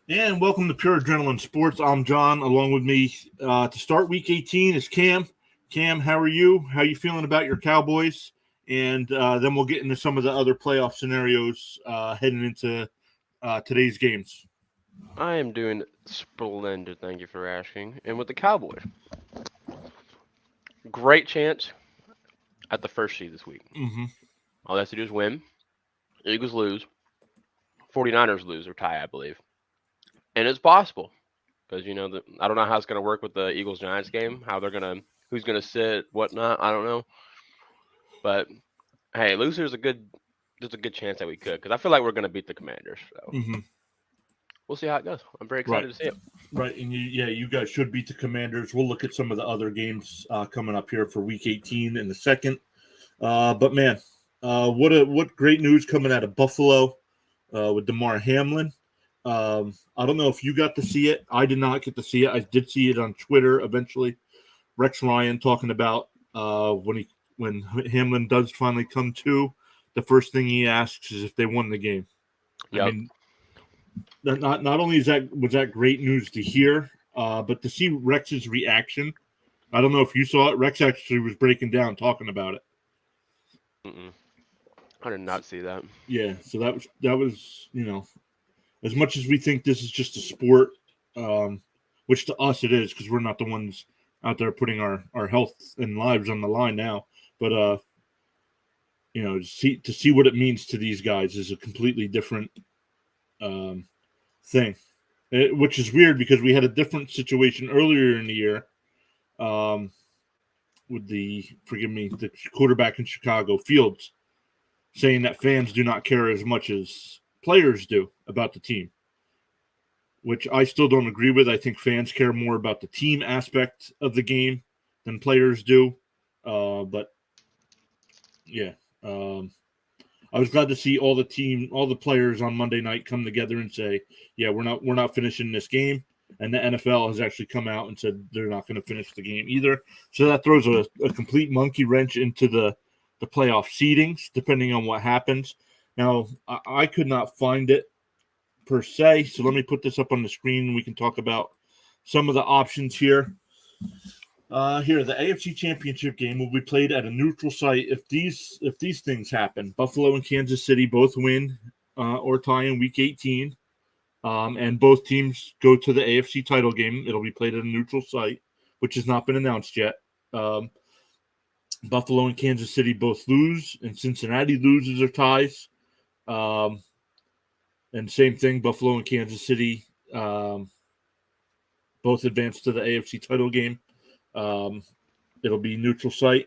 And welcome to Pure Adrenaline Sports. I'm John. Along with me to start Week 18 is Cam. Cam, how are you? How are you feeling about your Cowboys? And then we'll get into some of the other playoff scenarios heading into today's games. I am doing splendid, thank you for asking. And with the Cowboys, great chance at the first seed this week. Mm-hmm. All they have to do is win. Eagles lose. 49ers lose or tie, I believe. And it's possible because I don't know how it's going to work with the Eagles Giants game. How they're gonna, who's going to sit, whatnot. I don't know. But hey, losers a good. There's a good chance that we could because I feel like we're going to beat the Commanders. So Mm-hmm. we'll see how it goes. I'm very Right. excited to see it. Right. And you guys should beat the Commanders. We'll look at some of the other games coming up here for Week 18 in the second. But man, what great news coming out of Buffalo with Damar Hamlin. I don't know if you got to see it. I did not get to see it. I did see it on Twitter eventually. Rex Ryan talking about when Hamlin does finally come to, the first thing he asks is if they won the game. I Yep. mean, not only was that great news to hear, but to see Rex's reaction. I don't know if you saw it. Rex actually was breaking down, talking about it. Mm-mm. I did not see that. Yeah, so that was as much as we think this is just a sport, which to us it is because we're not the ones out there putting our health and lives on the line now. But to see what it means to these guys is a completely different um, thing, which is weird because we had a different situation earlier in the year um, with the quarterback in Chicago, Fields, saying that fans do not care as much as players do about the team, which I still don't agree with. I think fans care more about the team aspect of the game than players do. But yeah, um, I was glad to see all the players on Monday night come together and say, "Yeah, we're not finishing this game." And the NFL has actually come out and said they're not going to finish the game either. So that throws a complete monkey wrench into the playoff seedings, depending on what happens. Now, I could not find it per se. So let me put this up on the screen and we can talk about some of the options here. Here, the AFC Championship game will be played at a neutral site if these things happen. Buffalo and Kansas City both win or tie in Week 18, and both teams go to the AFC title game. It'll be played at a neutral site, which has not been announced yet. Buffalo and Kansas City both lose, and Cincinnati loses or ties. Um, and same thing, Buffalo and Kansas City both advance to the AFC title game. Um, it'll be neutral site.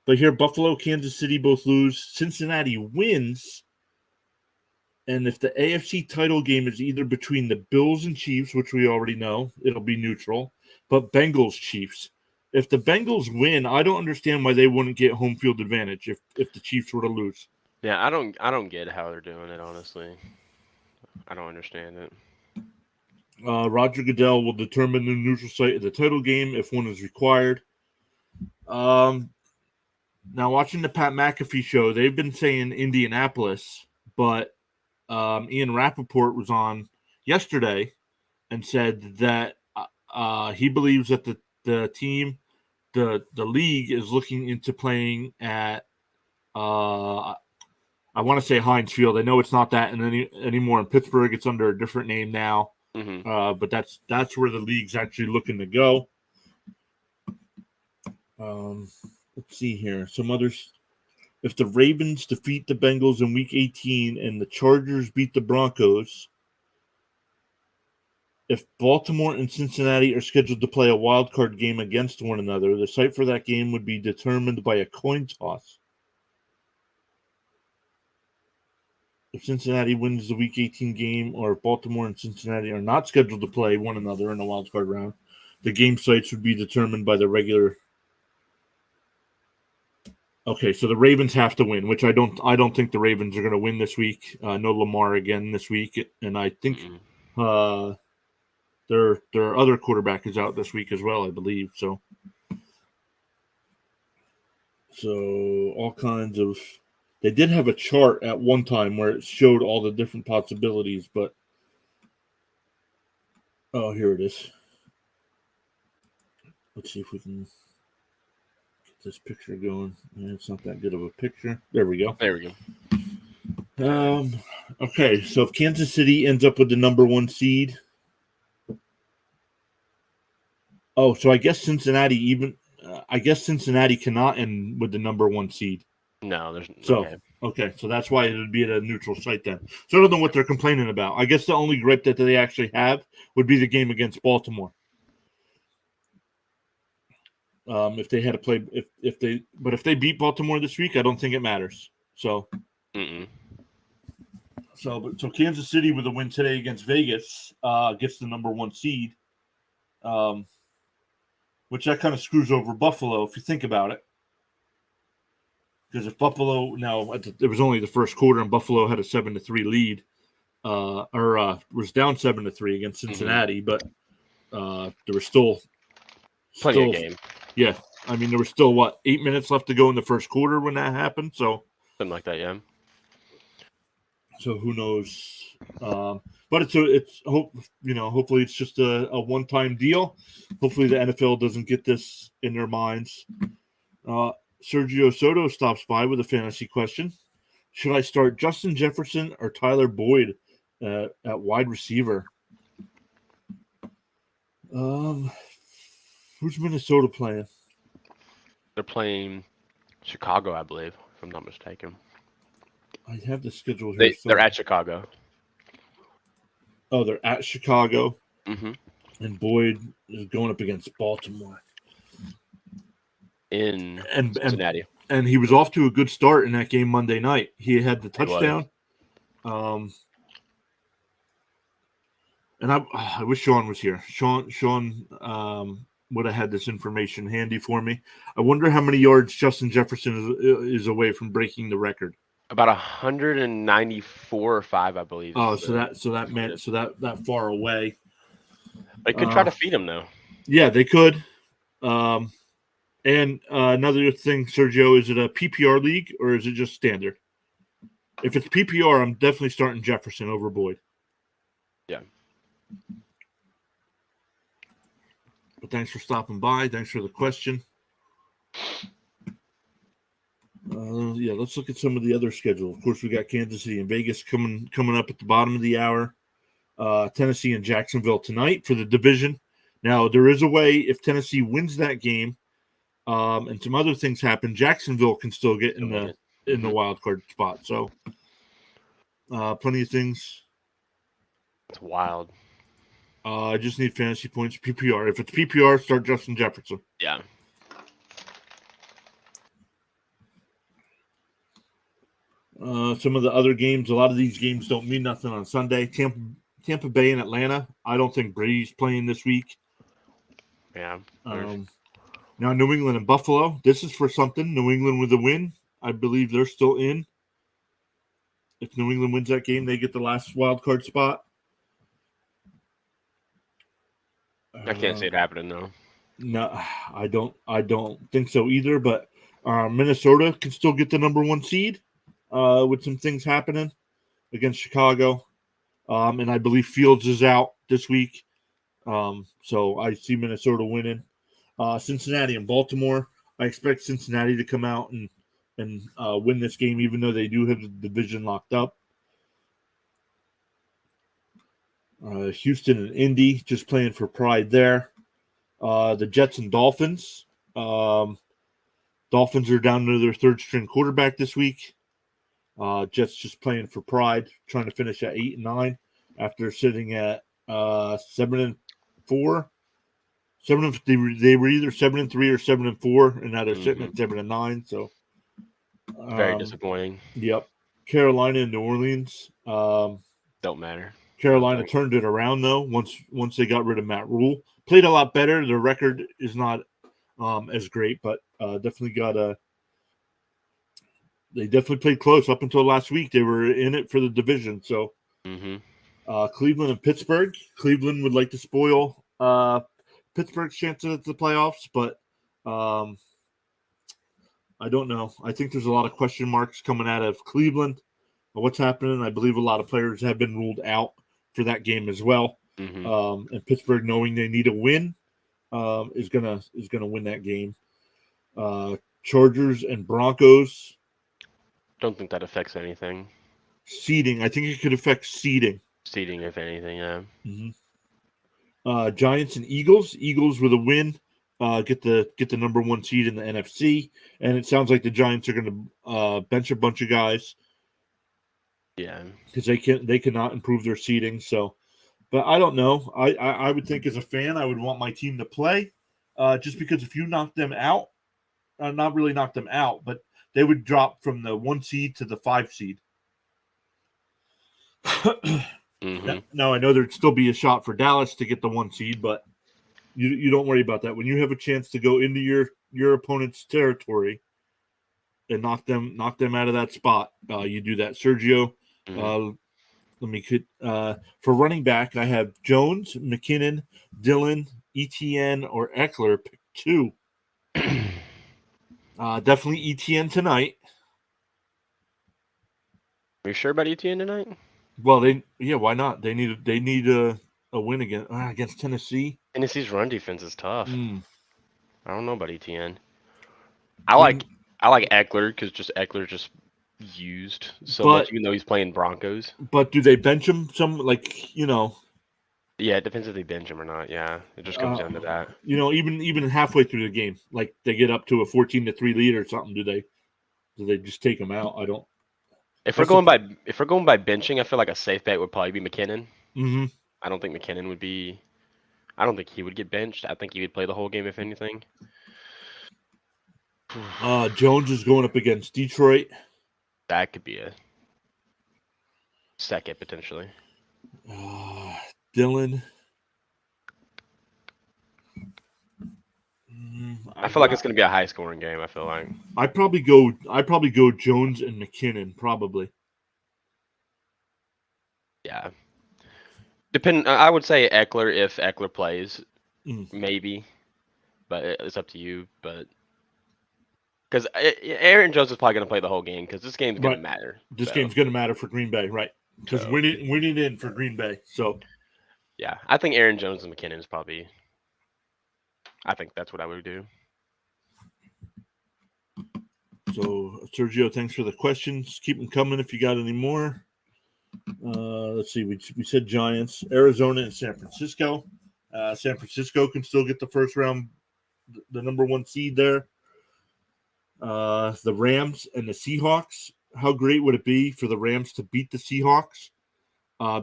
But here, Buffalo, Kansas City both lose. Cincinnati wins. And if the AFC title game is either between the Bills and Chiefs, which we already know, it'll be neutral. But Bengals, Chiefs. If the Bengals win, I don't understand why they wouldn't get home field advantage if the Chiefs were to lose. Yeah, I don't get how they're doing it, honestly. I don't understand it. Roger Goodell will determine the neutral site of the title game if one is required. Um, Now, watching the Pat McAfee show, they've been saying Indianapolis, but Ian Rappaport was on yesterday and said that he believes that the team, the league, is looking into playing at I want to say Heinz Field. I know it's not that anymore in Pittsburgh. It's under a different name now, Hmm. but that's where the league's actually looking to go. Um, let's see here. Some others. If the Ravens defeat the Bengals in Week 18 and the Chargers beat the Broncos, if Baltimore and Cincinnati are scheduled to play a wild card game against one another, the site for that game would be determined by a coin toss. If Cincinnati wins the Week 18 game, or if Baltimore and Cincinnati are not scheduled to play one another in a wild card round, the game sites would be determined by the regular. Okay, so the Ravens have to win, which I don't think the Ravens are going to win this week. No Lamar again this week, and I think Mm-mm. uh, their other quarterback is out this week as well, I believe. So all kinds of. They did have a chart at one time where it showed all the different possibilities, but Oh, here it is. Let's see if we can get this picture going. It's not that good of a picture. There we go. There we go. Okay, so if Kansas City ends up with the number 1 seed, so I guess Cincinnati cannot end with the number 1 seed. No, there's So okay, so that's why it would be at a neutral site then. So I don't know what they're complaining about. I guess the only gripe that they actually have would be the game against Baltimore. If they had to play, if they beat Baltimore this week, I don't think it matters. So. So Kansas City with a win today against Vegas gets the number 1 seed, which that kind of screws over Buffalo if you think about it. Because if Buffalo it was only the first quarter and Buffalo had a 7-3 lead, was down 7-3 against Cincinnati, but there was still plenty of game. Yeah, I mean there was still 8 minutes left to go in the first quarter when that happened. So something like that, yeah. So who knows? But hopefully it's just a one-time deal. Hopefully the NFL doesn't get this in their minds. Sergio Soto stops by with a fantasy question. Should I start Justin Jefferson or Tyler Boyd at wide receiver? Who's Minnesota playing? They're playing Chicago, I believe, if I'm not mistaken. I have the schedule here. They're at Chicago. Oh, they're at Chicago. Mm-hmm. And Boyd is going up against Baltimore. In Cincinnati. And he was off to a good start in that game Monday night. He had the touchdown. And I wish Sean was here. Sean would have had this information handy for me. I wonder how many yards Justin Jefferson is away from breaking the record. About 194 or 5, I believe. Oh, so that far away. They could try to feed him though. Yeah, they could. And another thing, Sergio, is it a PPR league or is it just standard? If it's PPR, I'm definitely starting Jefferson over Boyd. Yeah. But thanks for stopping by. Thanks for the question. Let's look at some of the other schedule. Of course, we got Kansas City and Vegas coming up at the bottom of the hour. Tennessee and Jacksonville tonight for the division. Now, there is a way if Tennessee wins that game, and some other things happen, Jacksonville can still get in the wild card spot. So, plenty of things. It's wild. I just need fantasy points. PPR. If it's PPR, start Justin Jefferson. Yeah. Some of the other games, a lot of these games don't mean nothing on Sunday. Tampa Bay and Atlanta. I don't think Brady's playing this week. Yeah. Now New England and Buffalo. This is for something. New England with a win. I believe they're still in. If New England wins that game, they get the last wild card spot. I can't see it happening though. No, I don't think so either. But Minnesota can still get the number 1 seed with some things happening against Chicago. And I believe Fields is out this week. So I see Minnesota winning. Cincinnati and Baltimore. I expect Cincinnati to come out and win this game, even though they do have the division locked up. Houston and Indy just playing for pride there. The Jets and Dolphins. Dolphins are down to their 3rd-string quarterback this week. Jets just playing for pride, trying to finish at 8-9 after sitting at 7-4. They were either 7-3 or 7-4, and now they're sitting at 7-9. So very disappointing. Yep. Carolina and New Orleans. Don't matter. Carolina turned it around though. Once they got rid of Matt Rule, played a lot better. Their record is not as great, but definitely they definitely played close up until last week. They were in it for the division. So Cleveland and Pittsburgh. Cleveland would like to spoil Pittsburgh's chances at the playoffs, but I don't know. I think there's a lot of question marks coming out of Cleveland. What's happening? I believe a lot of players have been ruled out for that game as well. And Pittsburgh, knowing they need a win, is gonna win that game. Chargers and Broncos. Don't think that affects anything. Seeding. I think it could affect seeding. Seeding, if anything, yeah. Giants and Eagles. Eagles with a win, get the number 1 seed in the NFC. And it sounds like the Giants are going to bench a bunch of guys. Yeah, because they cannot improve their seeding. So, but I don't know. I would think as a fan, I would want my team to play, just because if you knock them out, not really knock them out, but they would drop from the 1 seed to the 5 seed. Now I know there'd still be a shot for Dallas to get the 1 seed, but you don't worry about that. When you have a chance to go into your opponent's territory and knock them out of that spot, you do that. Sergio, let me for running back, I have Jones, McKinnon, Dillon, Etienne, or Eckler. Pick 2. Definitely Etienne tonight. Are you sure about Etienne tonight? Well, why not? They need a win against Tennessee. Tennessee's run defense is tough. I don't know about Etienne. I like Eckler because Eckler just used so much, even though he's playing Broncos. But do they bench him some, Yeah, it depends if they bench him or not. Yeah, it just comes down to that. Even halfway through the game, like they get up to a 14-3 lead or something, do they just take him out? I don't. If we're going by benching, I feel like a safe bet would probably be McKinnon. I don't think McKinnon would be. I don't think he would get benched. I think he would play the whole game if anything. Jones is going up against Detroit. That could be a second potentially. Dillon. I feel like it's going to be a high scoring game. I feel like I probably go Jones and McKinnon probably. Yeah. I would say Eckler if Eckler plays, maybe, but it's up to you. But because Aaron Jones is probably going to play the whole game because this game's going to matter. This game's going to matter for Green Bay, right? Because winning in for Green Bay. So yeah, I think Aaron Jones and McKinnon is probably. I think that's what I would do. So Sergio, thanks for the questions. Keep them coming if you got any more. Let's see. We said Giants, Arizona, and San Francisco. San Francisco can still get the first round, the number 1 seed there. The Rams and the Seahawks. How great would it be for the Rams to beat the Seahawks?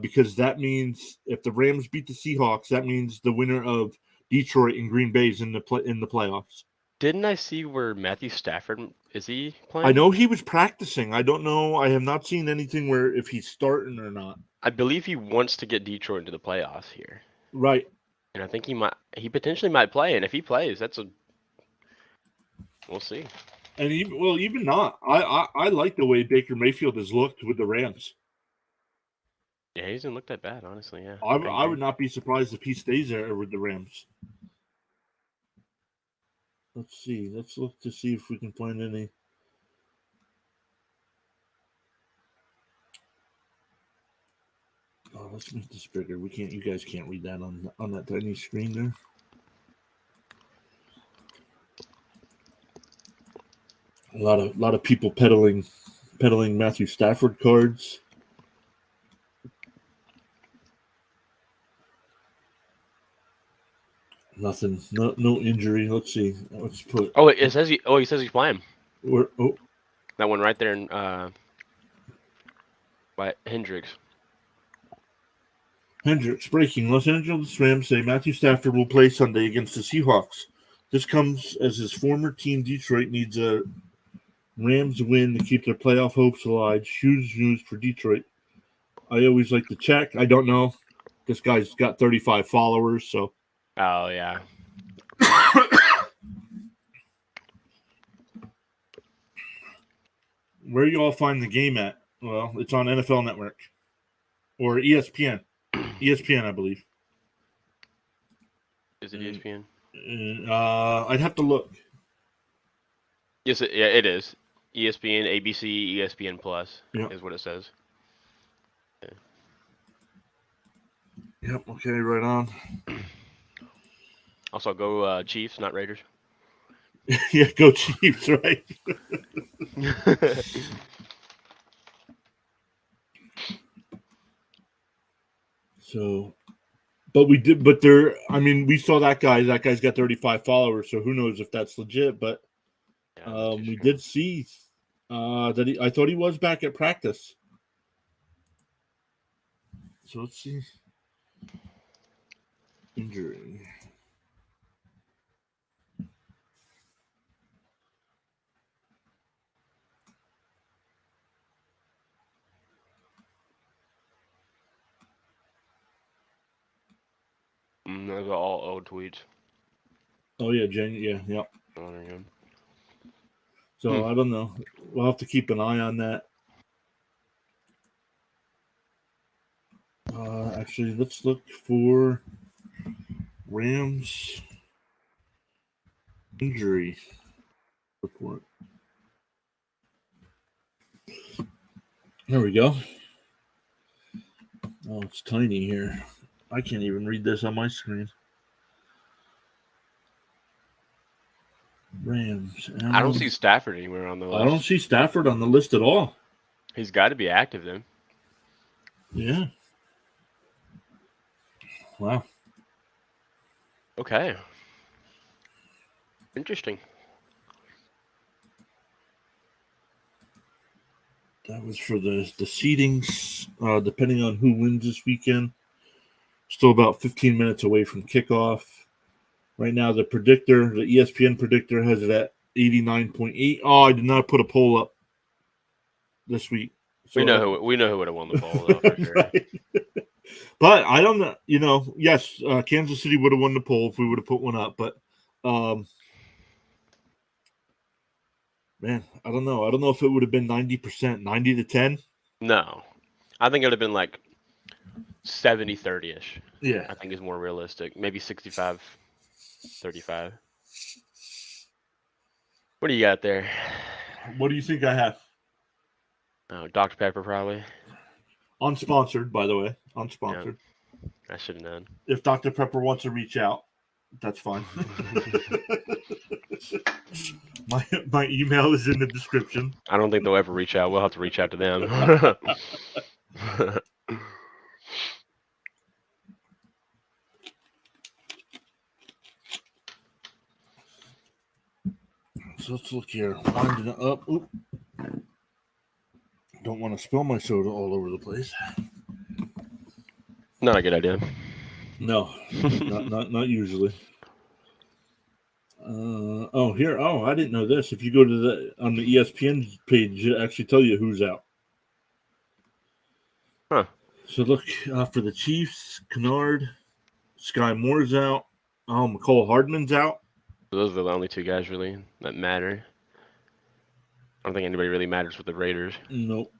Because that means if the Rams beat the Seahawks, that means the winner of Detroit and Green Bay is in the playoffs. Didn't I see where Matthew Stafford is he playing? I know he was practicing. I don't know. I have not seen anything where if he's starting or not. I believe he wants to get Detroit into the playoffs here. Right. And I think he potentially might play. And if he plays, we'll see. And even not. I like the way Baker Mayfield has looked with the Rams. Yeah, he doesn't look that bad, honestly. Yeah. I would not be surprised if he stays there with the Rams. Let's see. Let's look to see if we can find any. Oh, let's make this bigger. We can't. You guys can't read that on that tiny screen there. A lot of people peddling Matthew Stafford cards. Nothing. No injury. Let's see. Let's put. Oh, it says he says he's playing. That one right there in by Hendricks. Breaking. Los Angeles Rams say Matthew Stafford will play Sunday against the Seahawks. This comes as his former team Detroit needs a Rams win to keep their playoff hopes alive. Huge news for Detroit. I always like to check. I don't know. This guy's got 35 followers, so. Oh, yeah. Where you all find the game at? Well, it's on NFL Network or ESPN. ESPN, I believe. Is it ESPN? I'd have to look. Yes, it is. ESPN, ABC, ESPN Plus is what it says. Yeah, Yep. Okay. Right on. Also, go Chiefs, not Raiders. Yeah. Go Chiefs. Right. So, but we did. But there. I mean, we saw that guy. That guy's got 35 followers. So who knows if that's legit? But we did see that I thought he was back at practice. So let's see. Injury. Those are all old tweets. Oh yeah, Jen. Yeah. Yep. Oh, there you go. So I don't know. We'll have to keep an eye on that. Actually, let's look for Rams injury report. There we go. Oh, it's tiny here. I can't even read this on my screen. Rams. I don't see Stafford anywhere on the list. I don't see Stafford on the list at all. He's got to be active then. Yeah. Wow. Okay. Interesting. That was for the seedings, depending on who wins this weekend. Still about 15 minutes away from kickoff. Right now, the ESPN predictor has it at 89.8. Oh, I did not put a poll up this week. So we know who would have won the poll, though, for sure. Right. But I don't know. Yes, Kansas City would have won the poll if we would have put one up. But man, I don't know. I don't know if it would have been 90%, 90-10. No, I think it would have been like 70-30-ish. Yeah, I think is more realistic. Maybe 65-35. What do you got there? What do you think I have? Oh, Dr. Pepper probably. Unsponsored, by the way. Unsponsored. Yeah, I should have known. If Dr. Pepper wants to reach out, that's fine. my email is in the description. I don't think they'll ever reach out. We'll have to reach out to them. So let's look here. Winding it up. Oop. Don't want to spill my soda all over the place. Not a good idea. No, not usually. Here. Oh, I didn't know this. If you go to on the ESPN page, it actually tell you who's out. Huh. So look for the Chiefs. Kennard, Sky Moore's out. Oh, McCole Hardman's out. Those are the only two guys really that matter. I don't think anybody really matters with the Raiders. Nope.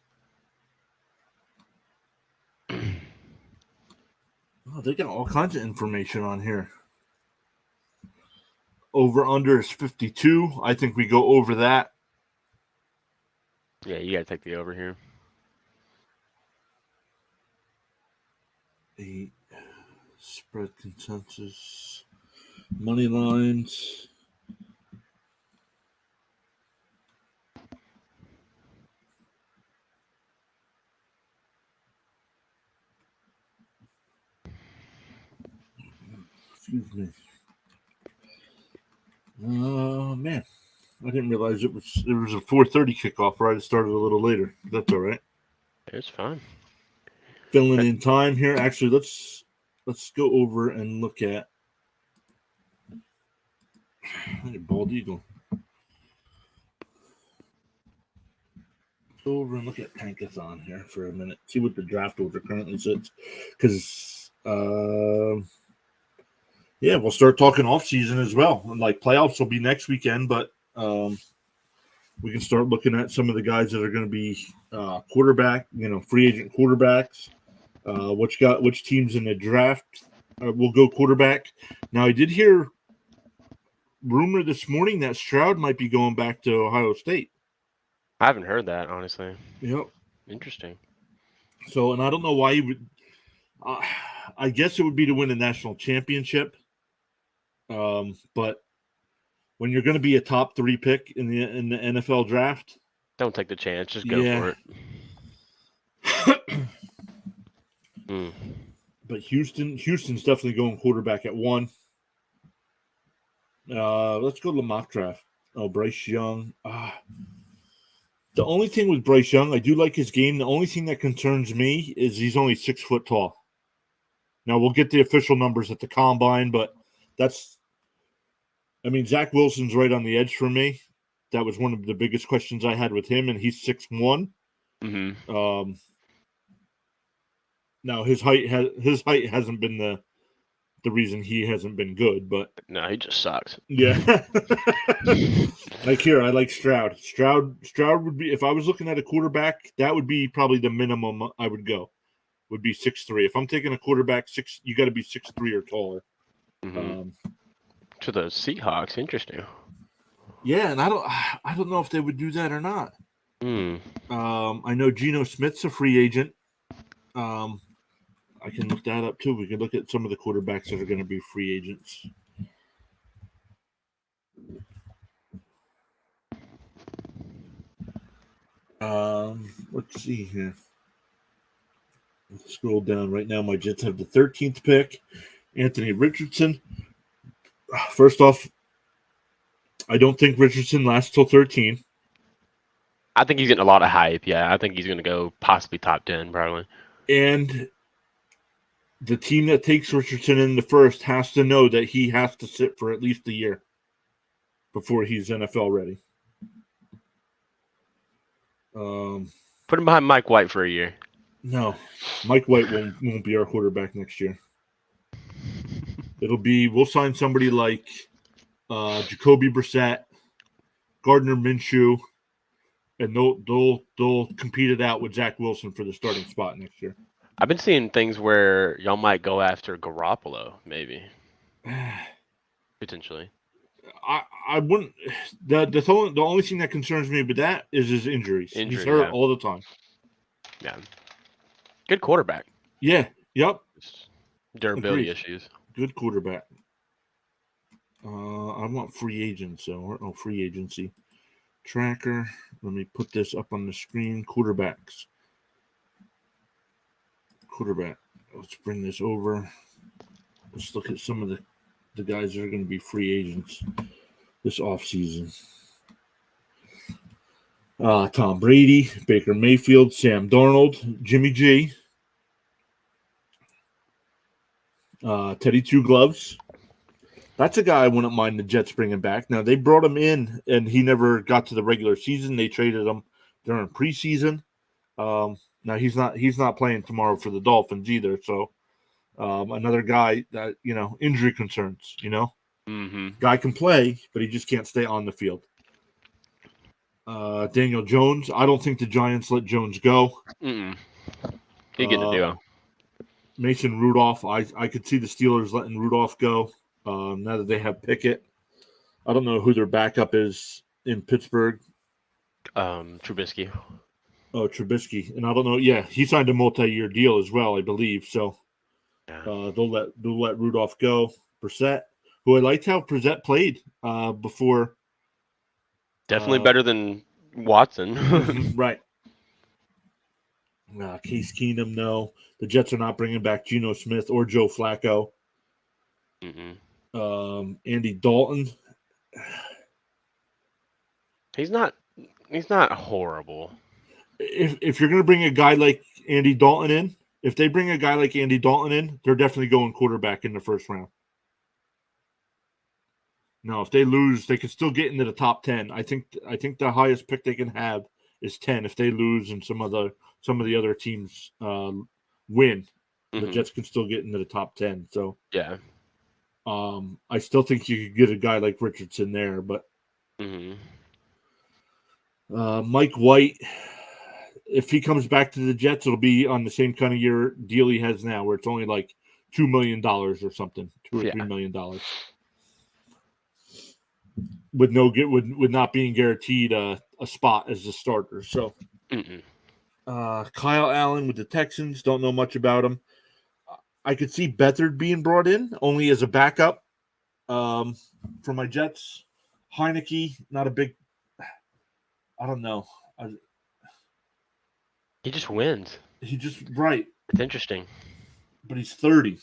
Oh, they got all kinds of information on here. Over under is 52. I think we go over that. Yeah, you got to take the over here. 8 spread consensus. Money lines. Excuse me. Man, I didn't realize it was a 4:30 kickoff. Right, it started a little later. That's all right. It's fine. Filling in time here. Actually, let's go over and look at bald eagle. Go over and look at Tankathon here for a minute. See what the draft order currently sits, because yeah, we'll start talking off season as well. And like playoffs will be next weekend, but we can start looking at some of the guys that are going to be quarterback, free agent quarterbacks. Which teams in the draft will go quarterback. Now, I did hear rumor this morning that Stroud might be going back to Ohio State. I haven't heard that, honestly. Yep. Interesting. So, and I don't know why he would. I guess it would be to win a national championship. But when you're going to be a top 3 pick in the NFL draft, don't take the chance. Just go for it. But Houston's definitely going quarterback at 1. Let's go to the mock draft. Oh, Bryce Young. The only thing with Bryce Young, I do like his game. The only thing that concerns me is he's only 6 foot tall. Now, we'll get the official numbers at the combine, but Zach Wilson's right on the edge for me. That was one of the biggest questions I had with him, and he's 6'1". Mm-hmm. Now, his height hasn't been the reason he hasn't been good, but no, he just sucks. Yeah. Like here, I like Stroud. Stroud would be, if I was looking at a quarterback, that would be probably the minimum I would go. Would be 6'3". If I'm taking a quarterback, you got to be 6'3" or taller. Mm-hmm. To the Seahawks, interesting. Yeah, and I don't know if they would do that or not. I know Geno Smith's a free agent. I can look that up too. We can look at some of the quarterbacks that are going to be free agents. Let's see here. Let's scroll down. Right now, my Jets have the 13th pick. Anthony Richardson. First off, I don't think Richardson lasts till 13. I think he's getting a lot of hype. Yeah, I think he's going to go possibly top 10, probably. And the team that takes Richardson in the first has to know that he has to sit for at least a year before he's NFL ready. Put him behind Mike White for a year. No, Mike White won't be our quarterback next year. We'll sign somebody like Jacoby Brissett, Gardner Minshew, and they'll compete it out with Zach Wilson for the starting spot next year. I've been seeing things where y'all might go after Garoppolo, maybe. Potentially. I wouldn't. The only thing that concerns me with that is his injuries. He's hurt all the time. Yeah. Good quarterback. Yeah. Yep. Durability issues. Good quarterback. I want free agents, so free agency tracker. Let me put this up on the screen. Quarterbacks. Quarterback. Let's bring this over. Let's look at some of the guys that are going to be free agents this offseason. Tom Brady, Baker Mayfield, Sam Darnold, Jimmy G, Teddy Two Gloves. That's a guy I wouldn't mind the Jets bringing back. Now, they brought him in, and he never got to the regular season. They traded him during preseason. Now, he's not playing tomorrow for the Dolphins either. So, another guy that, injury concerns, Mm-hmm. Guy can play, but he just can't stay on the field. Daniel Jones. I don't think the Giants let Jones go. He get the deal. Mason Rudolph. I could see the Steelers letting Rudolph go now that they have Pickett. I don't know who their backup is in Pittsburgh. Trubisky. Oh, Trubisky. And I don't know. Yeah, he signed a multi-year deal as well, I believe. So they'll let Rudolph go. Brissett, who I liked how Brissett played before. Definitely better than Watson. Right. Case Keenum, no. The Jets are not bringing back Geno Smith or Joe Flacco. Andy Dalton. He's not horrible. If you're going to bring a guy like Andy Dalton in, if they bring a guy like Andy Dalton in, they're definitely going quarterback in the first round. No, if they lose, they can still get into the top 10. I think the highest pick they can have is 10. If they lose and some of the other teams win, the Jets can still get into the top 10. So yeah, I still think you could get a guy like Richardson there, but Mike White, if he comes back to the Jets, it'll be on the same kind of year deal he has now, where it's only like $2 million or something, $2 or $3 million. With not being guaranteed a spot as a starter. So, Kyle Allen with the Texans, don't know much about him. I could see Beathard being brought in only as a backup for my Jets. Heineke, not a big. I don't know. He just wins. He just right, It's interesting. but he's 30.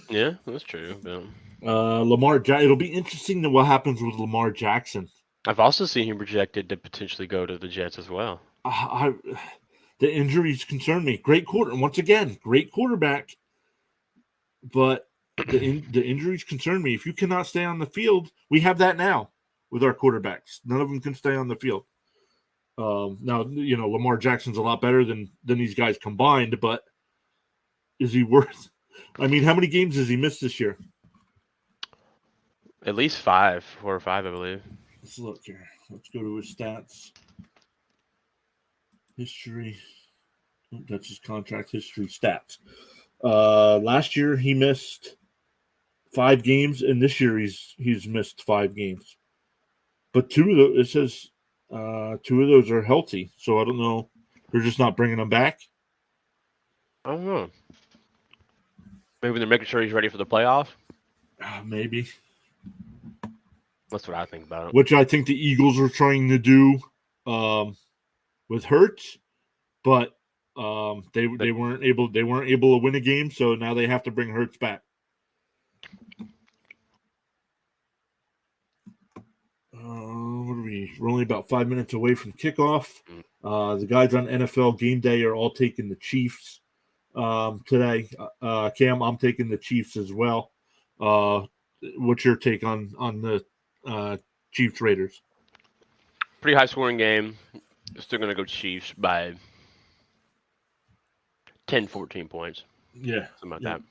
Yeah, that's true. But Lamar. It'll be interesting to what happens with Lamar Jackson. I've also seen him projected to potentially go to the Jets as well. The injuries concern me. Great once again, great quarterback, but the injuries concern me. If you cannot stay on the field, we have that now with our quarterbacks. None of them can stay on the field. Now, Lamar Jackson's a lot better than these guys combined, but is he worth? I mean, how many games has he missed this year? At least 4 or 5, I believe. Let's look here. Let's go to his stats. History. Oh, that's his contract history stats. Last year he missed 5 games, and this year he's missed 5 games. But 2 of those, it says 2 of those are healthy. So I don't know. They're just not bringing him back. I don't know. Maybe they're making sure he's ready for the playoffs. Maybe. That's what I think about it. Which I think the Eagles are trying to do with Hurts, but they weren't able to win a game, so now they have to bring Hurts back. What are we? We're only about 5 minutes away from kickoff. The guys on NFL Game Day are all taking the Chiefs today. Cam, I'm taking the Chiefs as well. What's your take on the Chiefs Raiders? Pretty high scoring game. Still going to go Chiefs by 10, 14 points. Yeah. Something like that.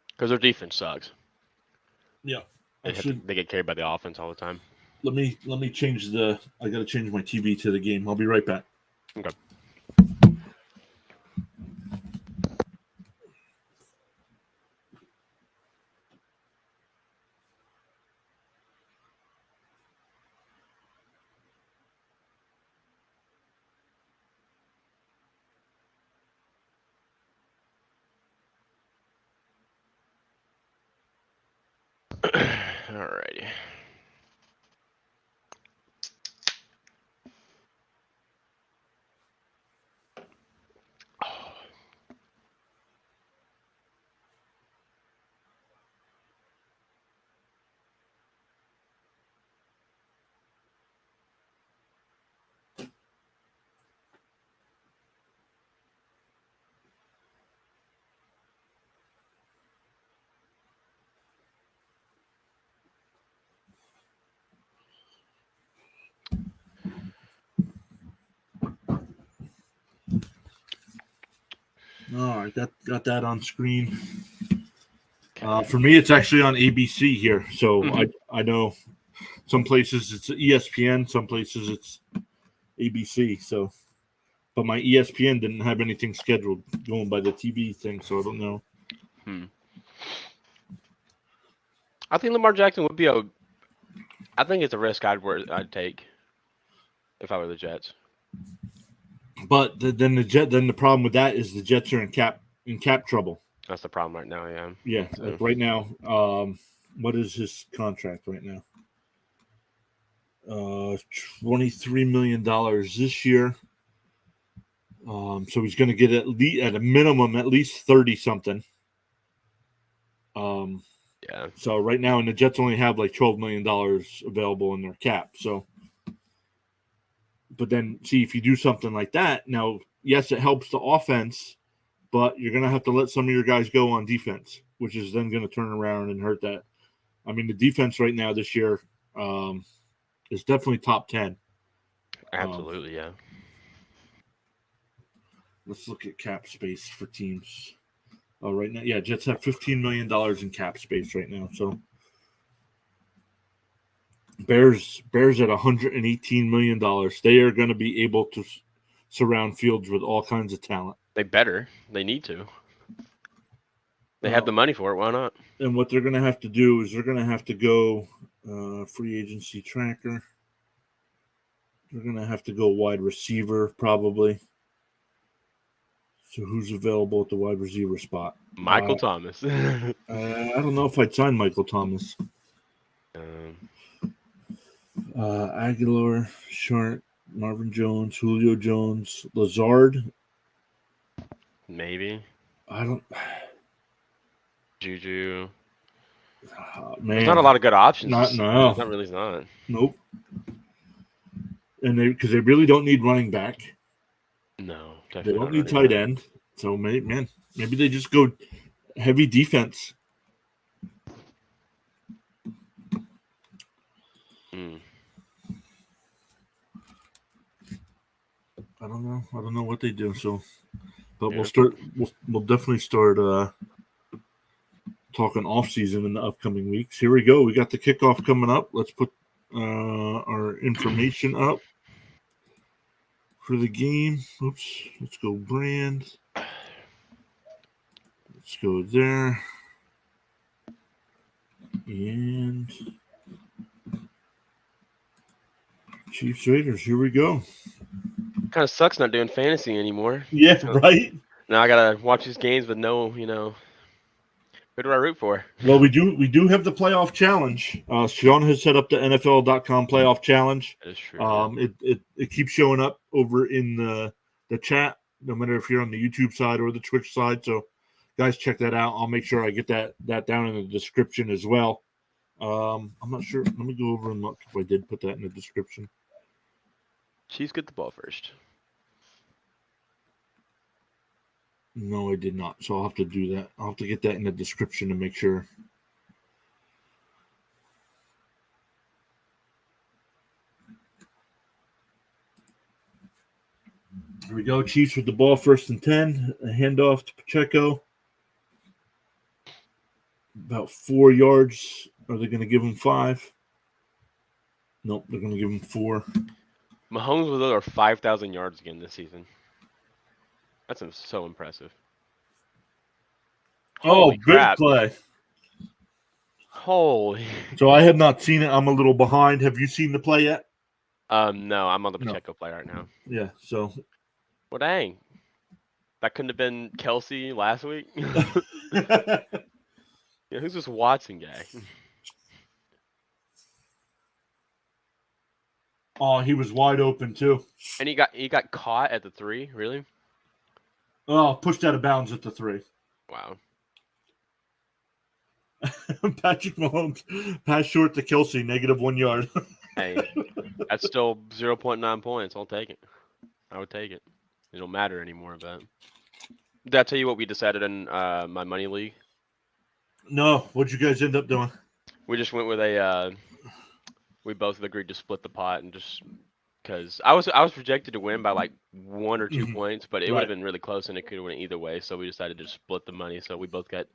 Because their defense sucks. Yeah. They get carried by the offense all the time. Let me change I got to change my TV to the game. I'll be right back. Okay. Alrighty. I got that on screen. For me, it's actually on ABC here, so I know some places it's ESPN, some places it's ABC. So, but my ESPN didn't have anything scheduled going by the TV thing, so I don't know. I think Lamar Jackson would be I think it's a risk I'd take if I were the Jets. But then the problem with that is the Jets are in cap trouble. That's the problem right now. Yeah. Yeah. So. Like right now, what is his contract right now? $23 million this year. So he's going to get at a minimum at least 30 something. Yeah. So right now, and the Jets only have like $12 million available in their cap. So, but then see if you do something like that. Now, yes, it helps the offense, but you're going to have to let some of your guys go on defense, which is then going to turn around and hurt that. I mean, the defense right now this year is definitely top 10. Absolutely, yeah. Let's look at cap space for teams. Right now, yeah, Jets have $15 million in cap space right now. So Bears at $118 million. They are going to be able to surround Fields with all kinds of talent. They better. They need to. They have the money for it. Why not? And what they're going to have to do is they're going to have to go free agency tracker. They're going to have to go wide receiver probably. So who's available at the wide receiver spot? Michael Thomas. I don't know if I'd sign Michael Thomas. Aguilar, Sharp, Marvin Jones, Julio Jones, Lazard. Maybe. I don't. Juju. Man, there's not a lot of good options. No. There's not really not. Nope. And because they really don't need running back. No, They definitely don't not need tight end. So maybe they just go heavy defense. I don't know what they do. So, but we'll definitely start talking off season in the upcoming weeks. Here we go. We got the kickoff coming up. Let's put our information up for the game. Oops. Let's go brand. Let's go there. And Chiefs Raiders. Here we go. Kind of sucks not doing fantasy anymore. Yeah, so, right. Now I gotta watch these games with no, who do I root for? Well, we do have the playoff challenge. Sean has set up the NFL.com playoff challenge. That is true. It keeps showing up over in the chat, no matter if you're on the YouTube side or the Twitch side. So, guys, check that out. I'll make sure I get that down in the description as well. I'm not sure. Let me go over and look if I did put that in the description. Chiefs get the ball first. No, I did not. So I'll have to do that. I'll have to get that in the description to make sure. Here we go. Chiefs with the ball, 1st and 10. A handoff to Pacheco. About 4 yards. Are they going to give him 5? Nope, they're going to give him 4. Mahomes was over 5,000 yards again this season. That's so impressive. Holy crap. Big play. Holy. So I have not seen it. I'm a little behind. Have you seen the play yet? No, I'm on the Pacheco play right now. Yeah, so. Well, dang. That couldn't have been Kelsey last week. Yeah, who's this Watson guy? Oh, he was wide open too. And he got caught at the 3, really? Oh, pushed out of bounds at the 3. Wow. Patrick Mahomes pass short to Kelsey, -1 yard. Hey, that's still 0.9 points. I'll take it. I would take it. It don't matter anymore, but did I tell you what we decided in my money league? No, what'd you guys end up doing? We just went with we both agreed to split the pot and just because I was projected to win by like 1 or 2 points, but it would have been really close and it could have went either way. So we decided to split the money. So we both got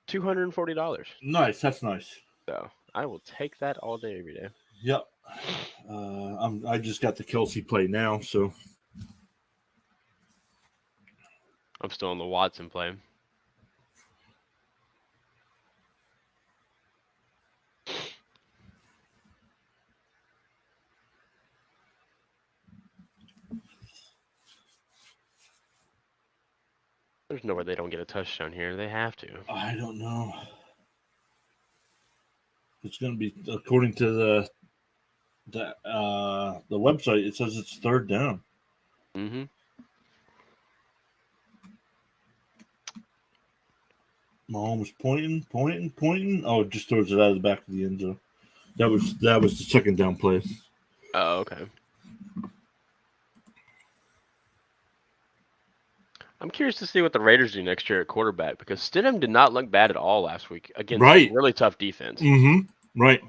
$240. Nice, that's nice. So I will take that all day, every day. Yep. I just got the Kelsey play now, so I'm still on the Watson play. There's no way they don't get a touchdown here. They have to. I don't know. It's going to be, according to the website, it says it's 3rd down. Mm-hmm. Mahomes pointing. Oh, it just throws it out of the back of the end zone. That was the 2nd down play. Oh, okay. I'm curious to see what the Raiders do next year at quarterback because Stidham did not look bad at all last week against a really tough defense. Mm-hmm. Right.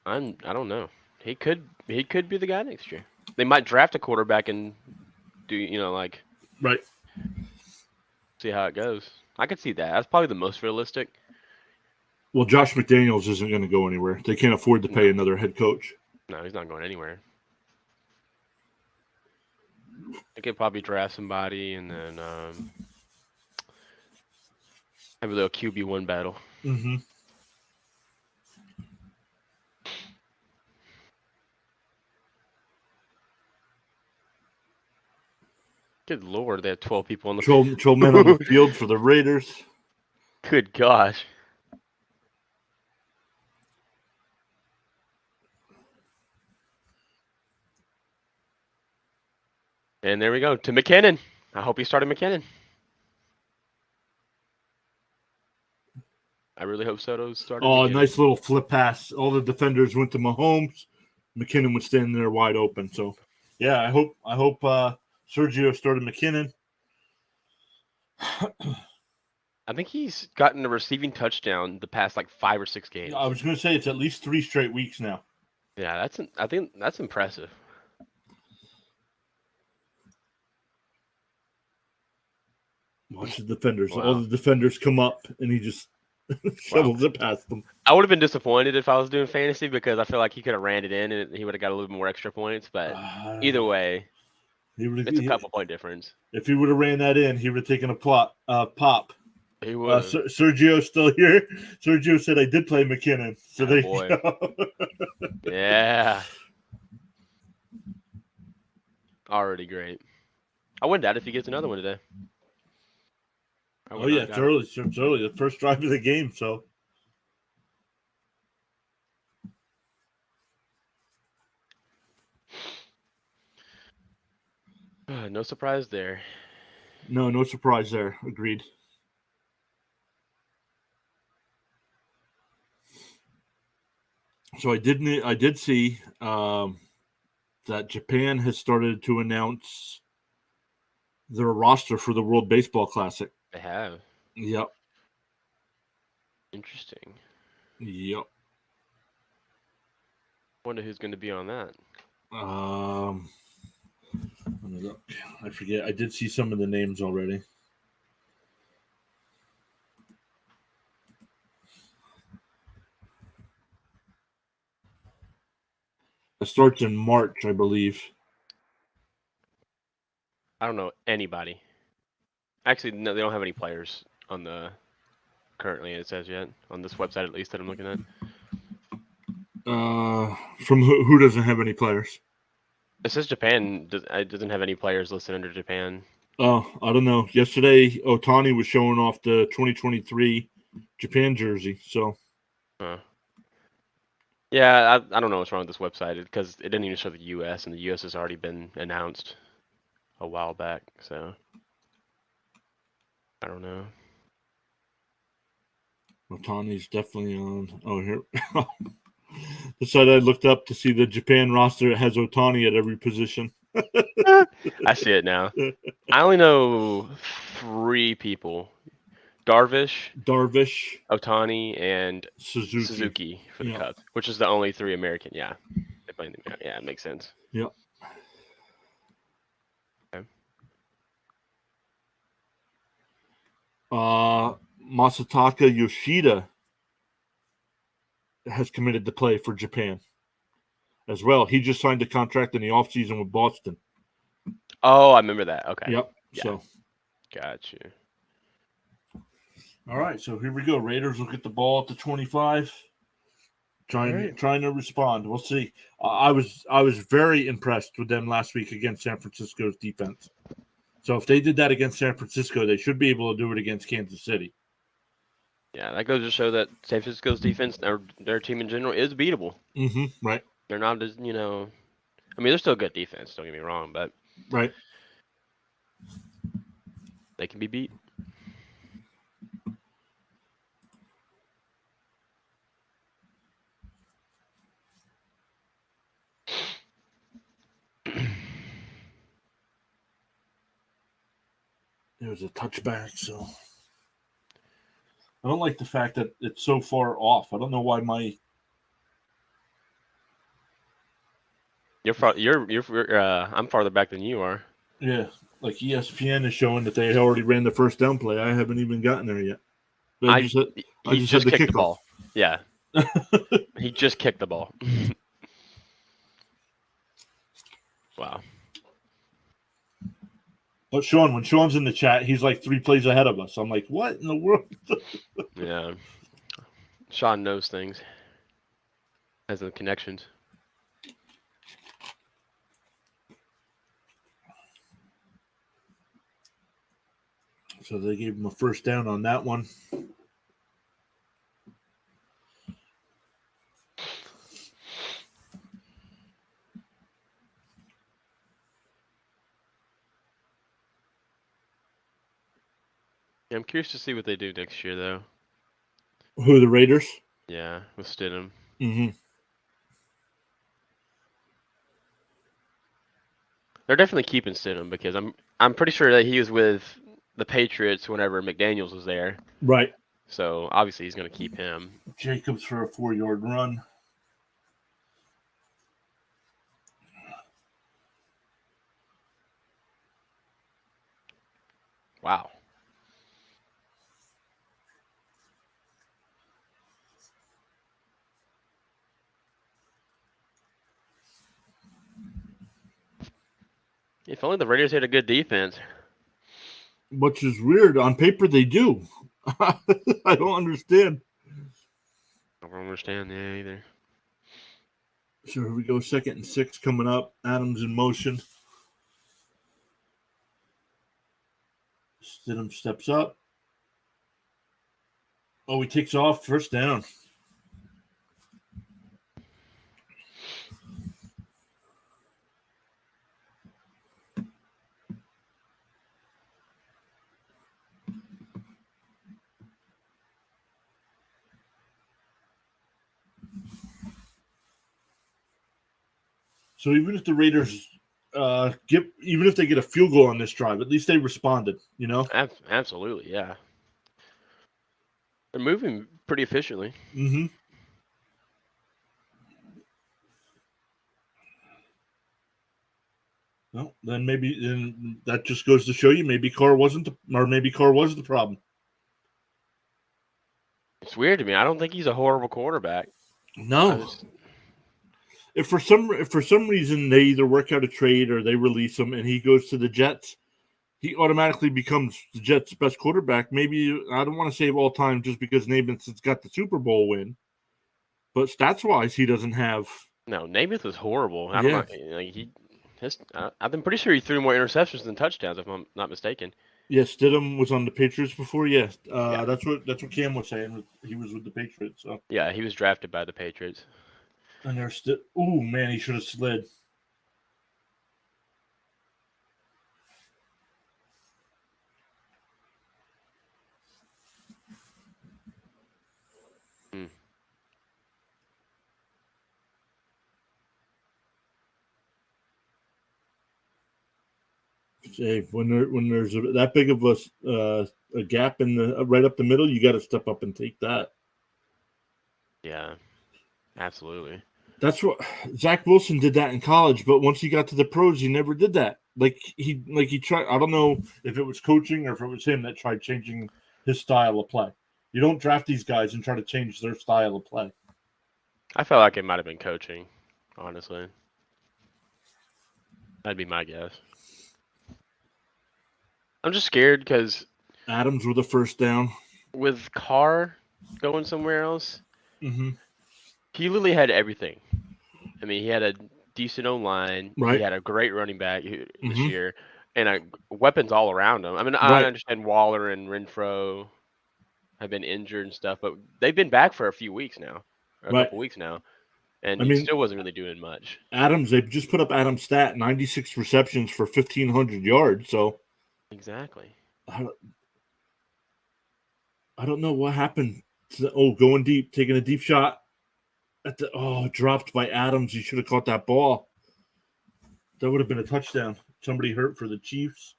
I don't know. He could be the guy next year. They might draft a quarterback and do right. See how it goes. I could see that. That's probably the most realistic. Well, Josh McDaniels isn't going to go anywhere. They can't afford to pay another head coach. No, he's not going anywhere. They could probably draft somebody and then have a little QB1 battle. Mm-hmm. Good lord, they have 12 people on the 12 men on the field for the Raiders. Good gosh. And there we go to McKinnon. I hope he started McKinnon. I really hope Soto started McKinnon. Nice little flip pass. All the defenders went to Mahomes. McKinnon was standing there wide open. So, yeah, I hope Sergio started McKinnon. I think he's gotten a receiving touchdown the past like 5 or 6 games. I was going to say it's at least 3 straight weeks now. Yeah, I think that's impressive. Watch the defenders. Wow. All the defenders come up, and he just shovels it past them. I would have been disappointed if I was doing fantasy because I feel like he could have ran it in and he would have got a little more extra points. But either way, it's a couple point difference. If he would have ran that in, he would have taken a pop. He would. Sergio's still here. Sergio said I did play McKinnon. So there you go. Yeah. Already great. I wouldn't doubt if he gets another one today. Oh, yeah, it's early. It's early. The first drive of the game, so. No surprise there. No surprise there. Agreed. So I did see that Japan has started to announce their roster for the World Baseball Classic. They have. Yep. Interesting. Yep. Wonder who's going to be on that. Let me look. I forget. I did see some of the names already. It starts in March, I believe. I don't know anybody. Actually, no, they don't have any players on the currently. It says yet on this website, at least that I'm looking at. From who doesn't have any players? It says Japan doesn't have any players listed under Japan. Oh, I don't know. Yesterday, Ohtani was showing off the 2023 Japan jersey. So. Yeah, I don't know what's wrong with this website because it didn't even show the U.S. and the U.S. has already been announced a while back. So I don't know. Ohtani's definitely on. Oh, here. The site I looked up to see the Japan roster has Ohtani at every position. I see it now. I only know 3 people. Darvish, Ohtani, and Suzuki for the Cubs, which is the only 3 American. Yeah. Yeah, it makes sense. Yep. Okay. Masataka Yoshida has committed to play for Japan as well. He just signed a contract in the offseason with Boston. Oh, I remember that. Okay. Yep. Yeah. So. Got you. All right, so here we go. Raiders will get the ball at the 25. Trying to respond. We'll see. I was very impressed with them last week against San Francisco's defense. So if they did that against San Francisco, they should be able to do it against Kansas City. Yeah, that goes to show that San Francisco's defense, or their team in general, is beatable. Mm-hmm. Right. They're not as, I mean, they're still good defense. Don't get me wrong, but right, they can be beat. It was a touchback, so I don't like the fact that it's so far off. I don't know why my I'm farther back than you are. Yeah, like ESPN is showing that they already ran the first down play. I haven't even gotten there yet. I just kicked the ball. Yeah. He just kicked the ball. Wow. But Sean, when Sean's in the chat, he's like 3 plays ahead of us. I'm like, what in the world? Yeah. Sean knows things. Has the connections. So they gave him a first down on that one. Yeah, I'm curious to see what they do next year, though. Who are the Raiders? Yeah, with Stidham. Mm-hmm. They're definitely keeping Stidham because I'm pretty sure that he was with the Patriots whenever McDaniels was there. Right. So obviously he's going to keep him. Jacobs for a 4-yard run. Wow. If only the Raiders had a good defense. Which is weird. On paper, they do. I don't understand. I don't understand that either. So here we go. 2nd and 6 coming up. Adams in motion. Stidham steps up. Oh, he takes off. First down. So even if the Raiders even if they get a field goal on this drive, at least they responded, you know? Absolutely, yeah. They're moving pretty efficiently. Mm-hmm. Well, then that just goes to show you maybe Carr wasn't maybe Carr was the problem. It's weird to me. I don't think he's a horrible quarterback. No. If for some reason they either work out a trade or they release him and he goes to the Jets, he automatically becomes the Jets' best quarterback. Maybe I don't want to say of all time just because Namath's got the Super Bowl win, but stats wise, he doesn't have. No, Namath was horrible. I don't Yeah. know. Like I'm pretty sure he threw more interceptions than touchdowns, if I'm not mistaken. Yes, Stidham was on the Patriots before. Yes, Yeah. that's what Cam was saying. He was with the Patriots. So Yeah, he was drafted by the Patriots. and they're still. Oh man, he should have slid. Hmm. Hey, when there's that big of a gap in the right up the middle, you got to step up and take that. Yeah, absolutely. That's what Zach Wilson did that in college, but once he got to the pros, he never did that. Like he tried. I don't know if it was coaching or if it was him that tried changing his style of play. You don't draft these guys and try to change their style of play. I felt like it might have been coaching, honestly. That'd be my guess. I'm just scared because Adams with a first down. with Carr going somewhere else, Mm-hmm. he literally had everything. I mean, he had a decent O-line. Right. He had a great running back this Mm-hmm. year, and weapons all around him. I mean, I Right. understand Waller and Renfro have been injured and stuff, but they've been back for a few weeks now, or a Right. couple weeks now, and I he mean, still wasn't really doing much. Adams, they just put up Adams' stat 96 receptions for 1,500 yards. So Exactly. I don't know what happened. Going deep, taking a deep shot. Dropped by Adams. He should have caught that ball. That would have been a touchdown. Somebody hurt for the Chiefs.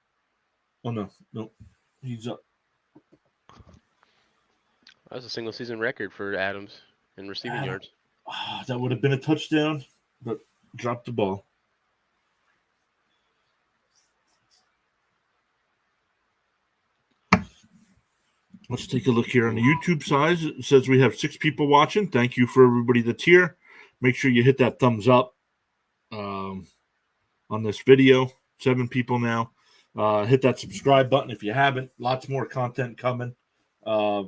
Oh, no. He's up. That was a single season record for Adams in receiving yards. That would have been a touchdown, but dropped the ball. Let's take a look here on the YouTube side. It says we have 6 people watching. Thank you for everybody that's here. Make sure you hit that thumbs up on this video. 7 people now. Hit that subscribe button if you haven't. Lots more content coming. As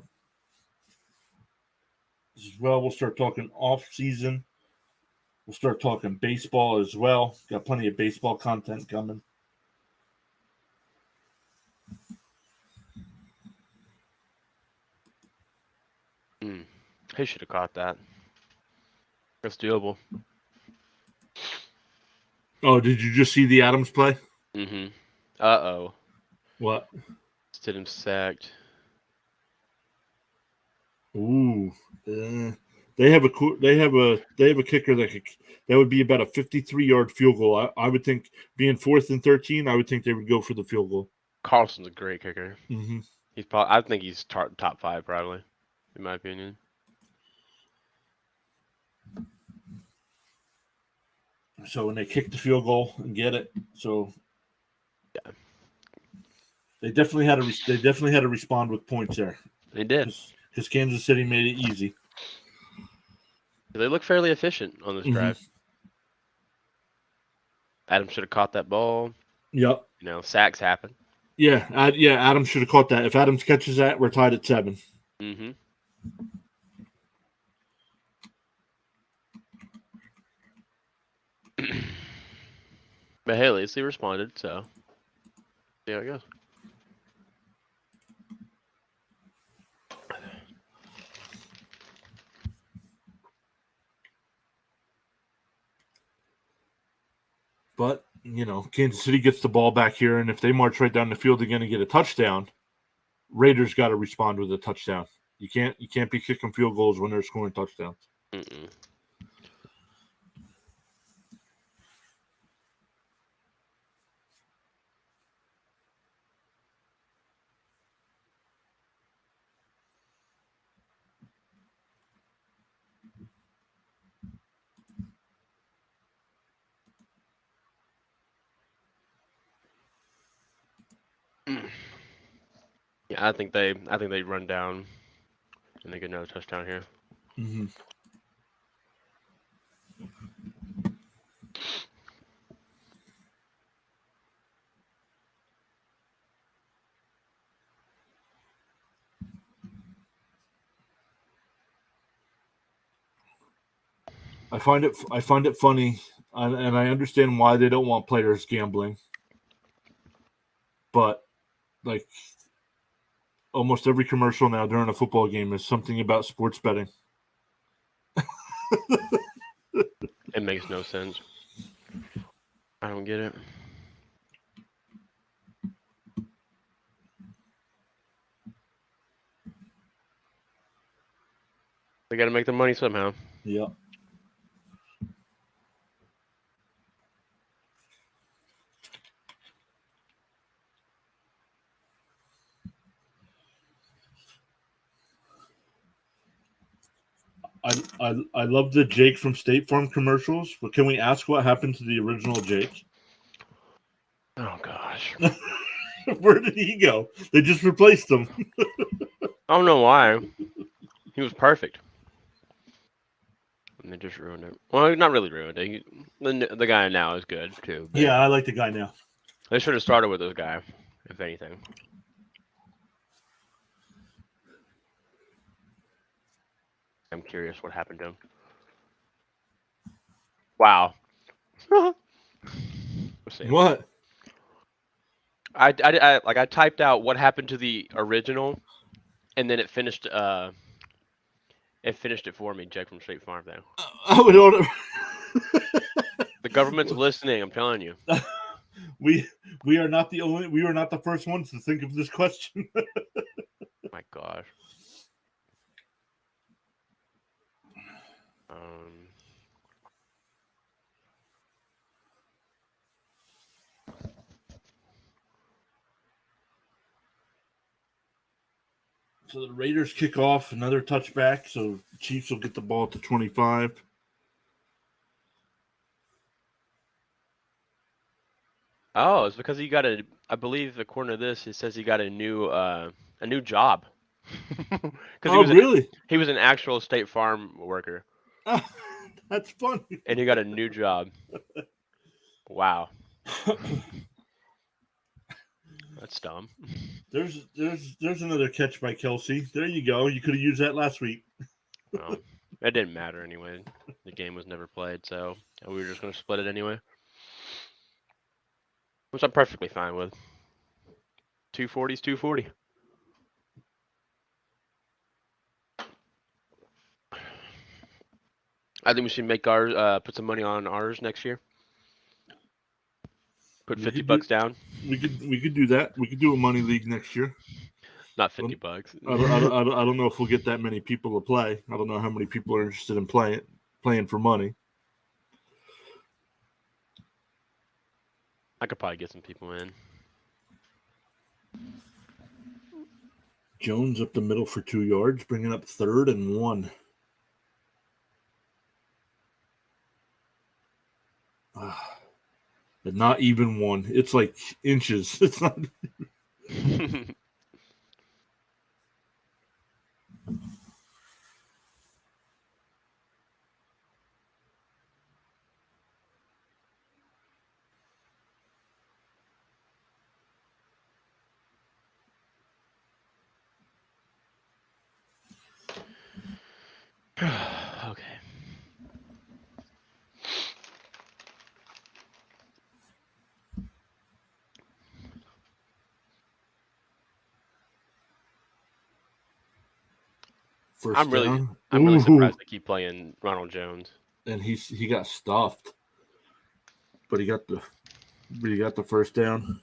well, we'll start talking off season. We'll start talking baseball as well. Got plenty of baseball content coming. He should have caught that. It's doable. Oh, did you just see the Adams play? Mm-hmm. Uh-oh. What? Did him sacked. Ooh. They have a kicker that would be about a 53-yard field goal. I would think being 4th and 13, I would think they would go for the field goal. Carlson's a great kicker. Mm-hmm. He's probably. I think he's top 5 probably, in my opinion. So when they kick the field goal and get it, so yeah, they definitely had to respond with points there. They did because Kansas City made it easy. They look fairly efficient on this drive. Adam should have caught that ball. Yep. Sacks happen. Yeah, Adams should have caught that. If Adams catches that, we're tied at 7. Mm-hmm. But hey, at least he responded, so see how it goes. But, Kansas City gets the ball back here, and if they march right down the field again and get a touchdown, Raiders got to respond with a touchdown. You can't be kicking field goals when they're scoring touchdowns. Mm-mm. Yeah, I think they run down and they get another touchdown here. Mm-hmm. I find it funny, and I understand why they don't want players gambling. But like almost every commercial now during a football game is something about sports betting. It makes no sense. I don't get it. They got to make the money somehow. Yeah. I love the Jake from State Farm commercials, but can we ask what happened to the original Jake? Oh gosh. Where did he go? They just replaced him. I don't know why. He was perfect. And they just ruined it. Well, not really ruined it. The guy now is good too. Yeah, I like the guy now. They should have started with this guy, if anything. I'm curious what happened to him. Wow. What? I typed out what happened to the original, and then it finished it for me. Jake from State Farm thing. I would order. The government's listening. I'm telling you. We are not the first ones to think of this question. My gosh. So the Raiders kick off another touchback. So the Chiefs will get the ball at the 25. Oh, it's because he got I believe according to this, it says he got a new job. Really? He was an actual State Farm worker. That's funny. And he got a new job. Wow. That's dumb. There's another catch by Kelsey. There you go. You could have used that last week. Well, it didn't matter anyway. The game was never played, so we were just going to split it anyway. Which I'm perfectly fine with. 240's 240. I think we should make ours. Put some money on ours next year. Put We could $50 do down. we could do that. We could do a money league next year. Not I don't, $50. I don't know if we'll get that many people to play. I don't know how many people are interested in playing for money. I could probably get some people in. Jones up the middle for 2 yards, bringing up 3rd and 1. But not even 1. It's like inches. It's not. Okay. First I'm really down. surprised they keep playing Ronald Jones. And he got stuffed, but he got the first down.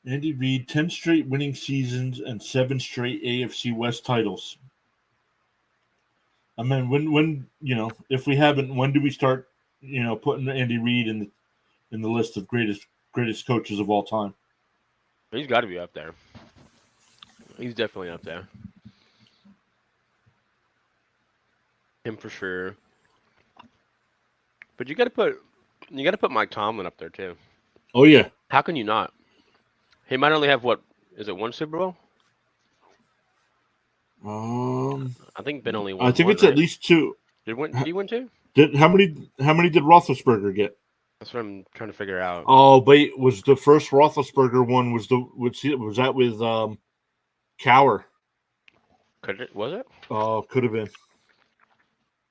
Andy Reid, 10 straight winning seasons and 7 straight AFC West titles. I mean, when if we haven't, when do we start, putting Andy Reid in the list of greatest coaches of all time? He's got to be up there. He's definitely up there. Him for sure. But you got to put Mike Tomlin up there too. Oh yeah. How can you not? He might only have one Super Bowl? I think Ben only won. I think one, it's right? at least 2. Did he win 2? How many did Roethlisberger get? That's what I'm trying to figure out. Oh, wait, was the first Roethlisberger one was that with Cower? Was it? Oh, could have been.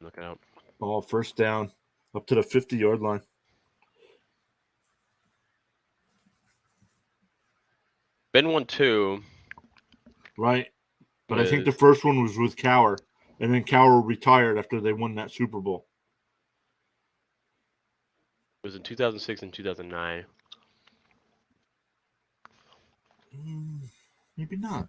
Look it up. Oh, first down up to the 50-yard line. Ben won 2. Right. But I think the first one was with Cower, and then Cower retired after they won that Super Bowl. It was in 2006 and 2009. Maybe not.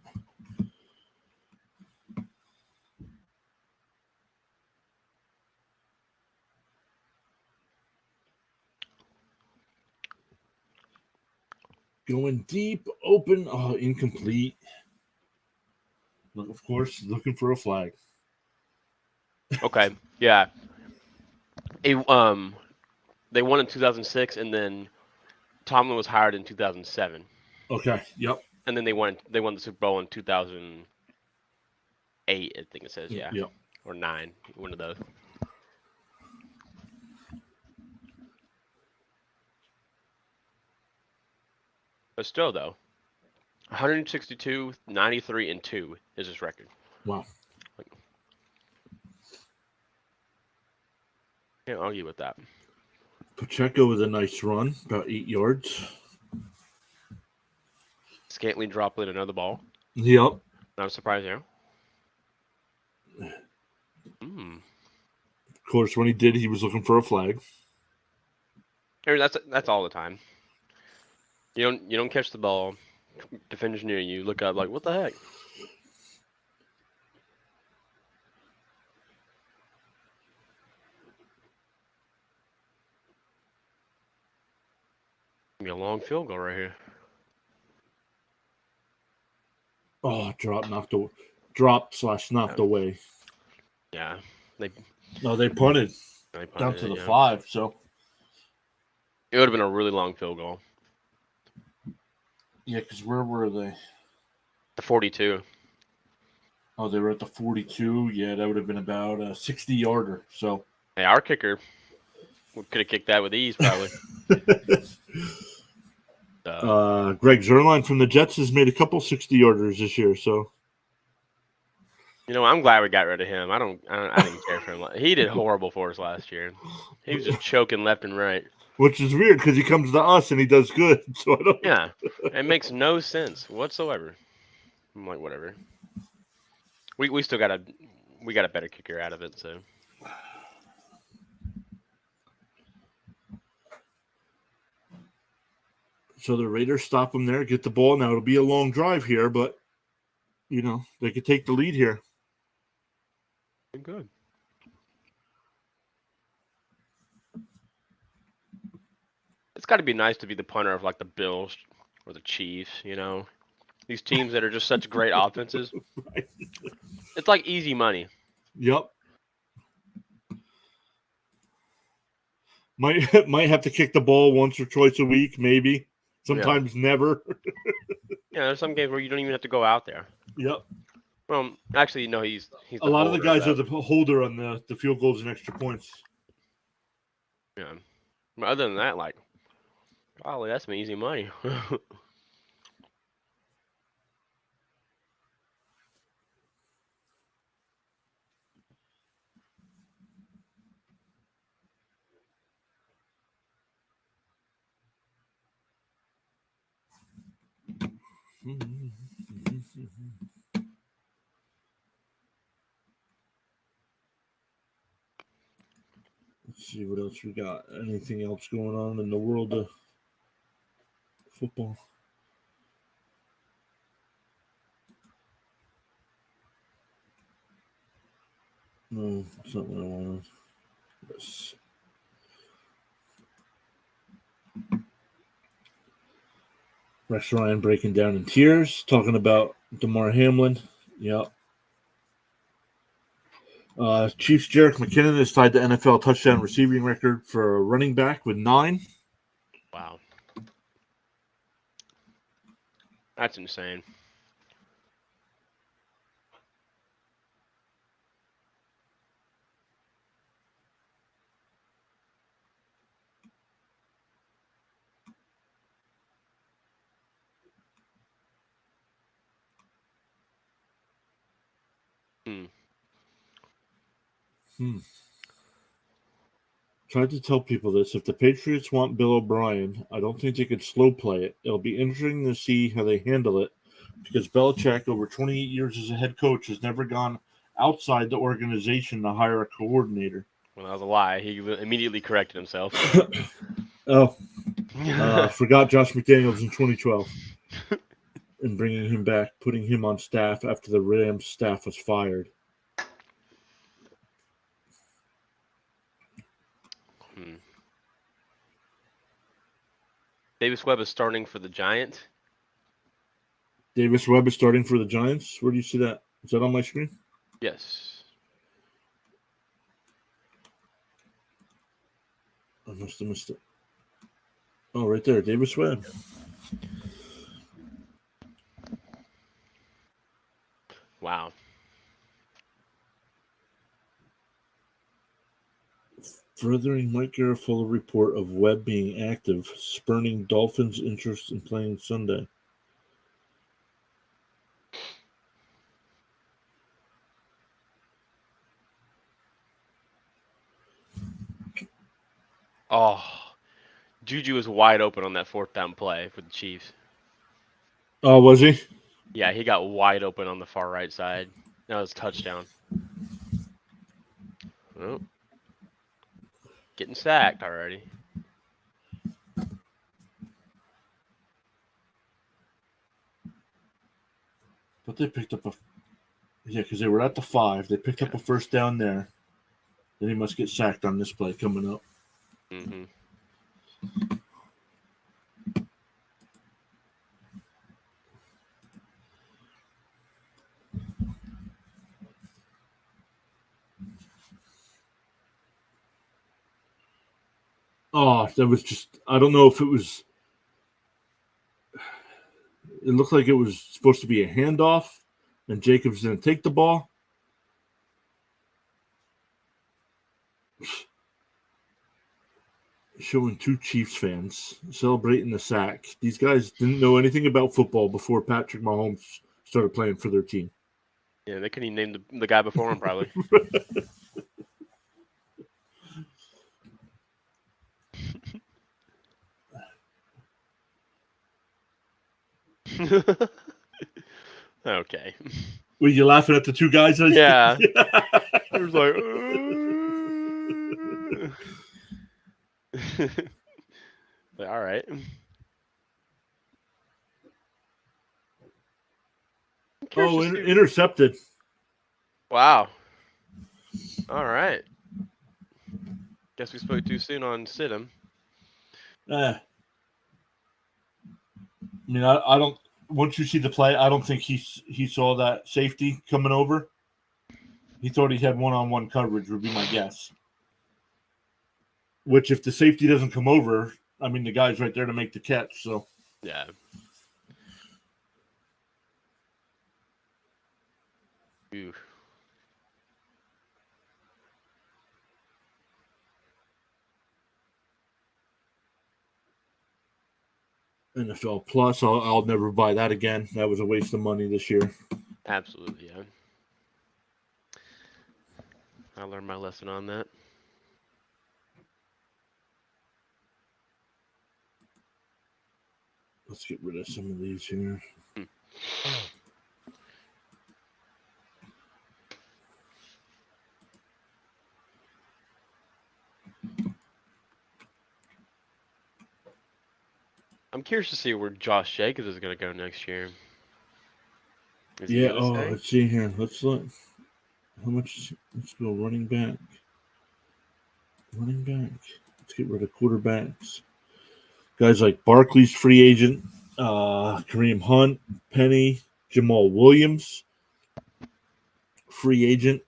Going deep, open, incomplete. Of course, looking for a flag. Okay, yeah. They won in 2006, and then Tomlin was hired in 2007. Okay, yep. And then they won the Super Bowl in 2008, I think it says, yeah. Yep. Or 9, one of those. But still, though, 162, 93, and 2 is his record. Wow. Can't argue with that. Pacheco with a nice run, about 8 yards. Scantling droplet another ball. Yep. Not surprised there. Of course, when he did, he was looking for a flag. I mean, that's all the time. You don't catch the ball, defenders near you, look up like, what the heck? Be a long field goal right here. Oh, knocked away. Yeah, they punted down to the 5. So it would have been a really long field goal. Yeah, because where were they? The 42. Oh, they were at the 42. Yeah, that would have been about a 60-yarder. So hey, our kicker could have kicked that with ease, probably. Greg Zuerlein from the Jets has made a couple 60-yarders this year. So I'm glad we got rid of him. I didn't care for him. He did horrible for us last year. He was just choking left and right. Which is weird because he comes to us and he does good. So I don't. Yeah, it makes no sense whatsoever. I'm like, whatever. We still got a better kicker out of it. So So the Raiders stop him there, get the ball. Now it'll be a long drive here, but they could take the lead here. good. It's got to be nice to be the punter of like the Bills or the Chiefs. These teams that are just such great offenses. Right. It's like easy money. Yep. Might have to kick the ball once or twice a week, maybe. Sometimes never. Yeah, there's some games where you don't even have to go out there. Yep. Well, actually, no, he's a lot of the guys are are the holder on the field goals and extra points. Yeah. But other than that, like, golly, that's some easy money. Let's see what else we got. Anything else going on in the world of football? No, that's not what I wanted. Yes. Rex Ryan breaking down in tears, talking about DeMar Hamlin. Yep. Chiefs' Jerick McKinnon is tied to NFL touchdown receiving record for a running back with 9. Wow. That's insane. Tried to tell people this. If the Patriots want Bill O'Brien, I don't think they could slow play it. It'll be interesting to see how they handle it because Belichick, over 28 years as a head coach, has never gone outside the organization to hire a coordinator. Well, that was a lie. He immediately corrected himself. Forgot Josh McDaniels in 2012 and bringing him back, putting him on staff after the Rams staff was fired. Davis Webb is starting for the Giants. Davis Webb is starting for the Giants. Where do you see that? Is that on my screen? Yes. I must have missed it. Oh, right there, Davis Webb. Wow. Furthering Mike Garafolo report of Webb being active, spurning Dolphins' interest in playing Sunday. Oh, Juju was wide open on that 4th down play for the Chiefs. Oh, was he? Yeah, he got wide open on the far right side. That was a touchdown. Oh. Getting sacked already. But they picked up because they were at the 5. They picked up a first down there. Then he must get sacked on this play coming up. Mm-hmm. Oh, that was just, I don't know if it was, it looked like it was supposed to be a handoff, and Jacobs didn't take the ball. Showing 2 Chiefs fans celebrating the sack. These guys didn't know anything about football before Patrick Mahomes started playing for their team. Yeah, they couldn't even name the guy before him, probably. Okay. Were you laughing at the two guys? Yeah. It was like. Like, all right. I'm curious Oh, to see. intercepted. Wow. All right. Guess we spoke too soon on Sidham. I mean, I don't. Once you see the play, I don't think he saw that safety coming over. He thought he had one-on-one coverage. Would be my guess. Which, if the safety doesn't come over, I mean, the guy's right there to make the catch. So Yeah. Ooh. NFL Plus, I'll never buy that again. That was a waste of money this year. Absolutely, yeah. I learned my lesson on that. Let's get rid of some of these here. I'm curious to see where Josh Jacobs is going to go next year. Is he Yeah. going to Oh, stay? let's see here. Let's look. How much? Let's go running back. Running back. Let's get rid of quarterbacks. Guys like Barkley's free agent, Kareem Hunt, Penny, Jamal Williams, free agent.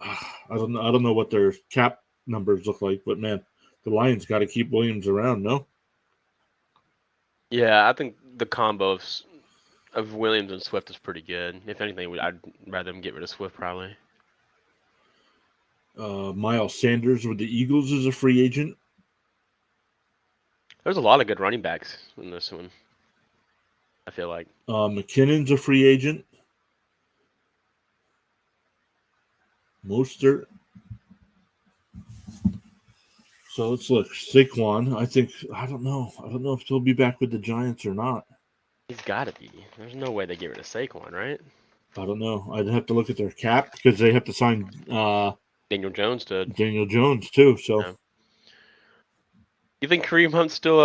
I don't know what their cap numbers look like, but man, the Lions got to keep Williams around. No. Yeah, I think the combo of Williams and Swift is pretty good. If anything, I'd rather them get rid of Swift probably. Miles Sanders with the Eagles is a free agent. There's a lot of good running backs in this one. I feel like. McKinnon's a free agent. Mostert. So let's look. Saquon. I don't know. I don't know if he'll be back with the Giants or not. He's got to be. There's no way they get rid of Saquon, right? I don't know. I'd have to look at their cap because they have to sign Daniel Jones did. Daniel Jones too. So Yeah. You think Kareem Hunt's still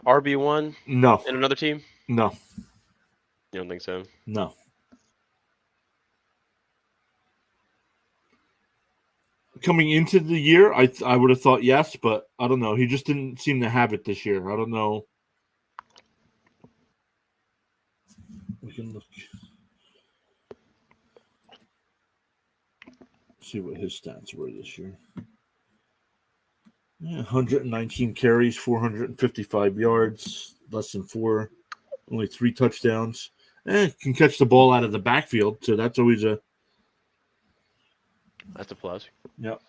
RB1 no, in another team? no, You don't think so? no. Coming into the year, I would have thought yes, but I don't know. He just didn't seem to have it this year. I don't know. We can look. See what his stats were this year. Yeah, 119 carries, 455 yards, less than 4, only 3 touchdowns. Can catch the ball out of the backfield, so that's always a. That's a plus. Yep.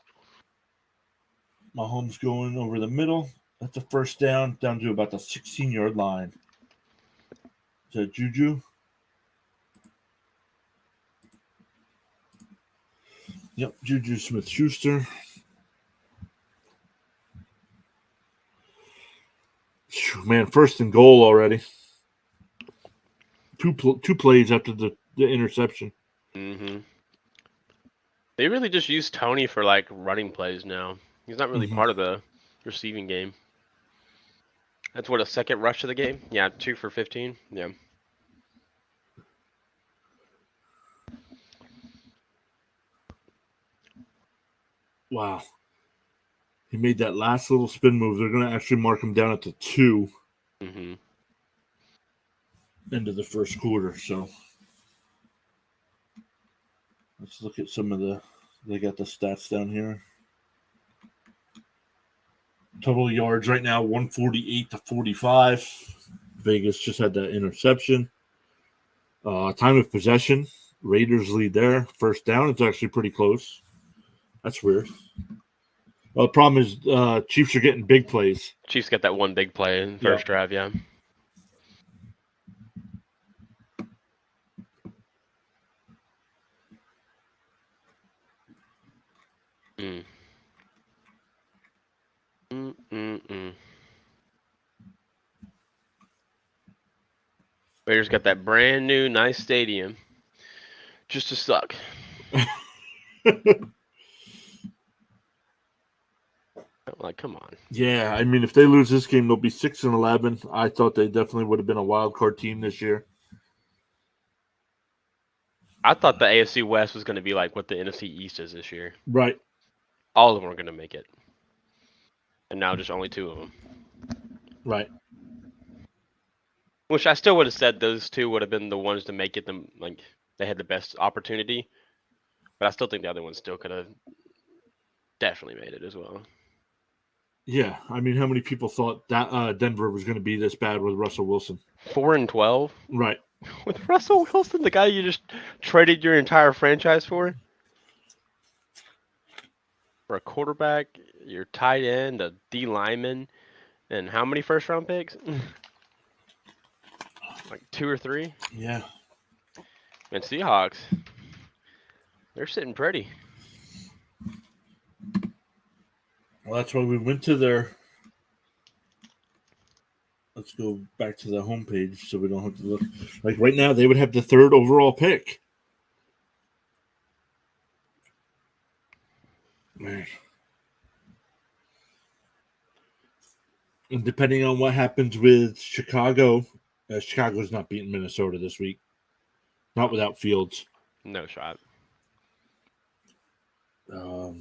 Mahomes going over the middle. That's a first down to about the 16-yard line. Is that Juju? Yep, Juju Smith-Schuster. Man, first and goal already. Two plays after the interception. Mm-hmm. They really just use Tony for like running plays now. He's not really part of the receiving game. That's what, a second rush of the game? Yeah, 2 for 15. Yeah. Wow. He made that last little spin move. They're going to actually mark him down at the 2 Mm-hmm. end of the first quarter. So let's look at some of the. They got the stats down here. Total yards right now 148 to 45. Vegas just had that interception. Time of possession. Raiders lead there. First down. It's actually pretty close. That's weird. Well, the problem is Chiefs are getting big plays. Chiefs got that one big play in the first drive, yeah. Mm. Mm-mm-mm. Raiders got that brand new nice stadium just to suck. Like, come on. Yeah, I mean, if they lose this game, they'll be 6-11. I thought they definitely would have been a wild card team this year. I thought the AFC West was going to be like what the NFC East is this year. Right. All of them were going to make it, and now just only two of them. Right. Which I still would have said those two would have been the ones to make it. Them like they had the best opportunity, but I still think the other ones still could have definitely made it as well. Yeah, I mean, how many people thought that Denver was going to be this bad with Russell Wilson? 4-12 Right. with Russell Wilson, the guy you just traded your entire franchise for a quarterback, your tight end, a D lineman, and how many first round picks? Like 2 or 3. Yeah. And Seahawks, they're sitting pretty. Well, that's why we went to their. Let's go back to the homepage so we don't have to look. Like right now, they would have the 3rd overall pick. Man. And depending on what happens with Chicago, Chicago's not beating Minnesota this week. Not without Fields. No shot. So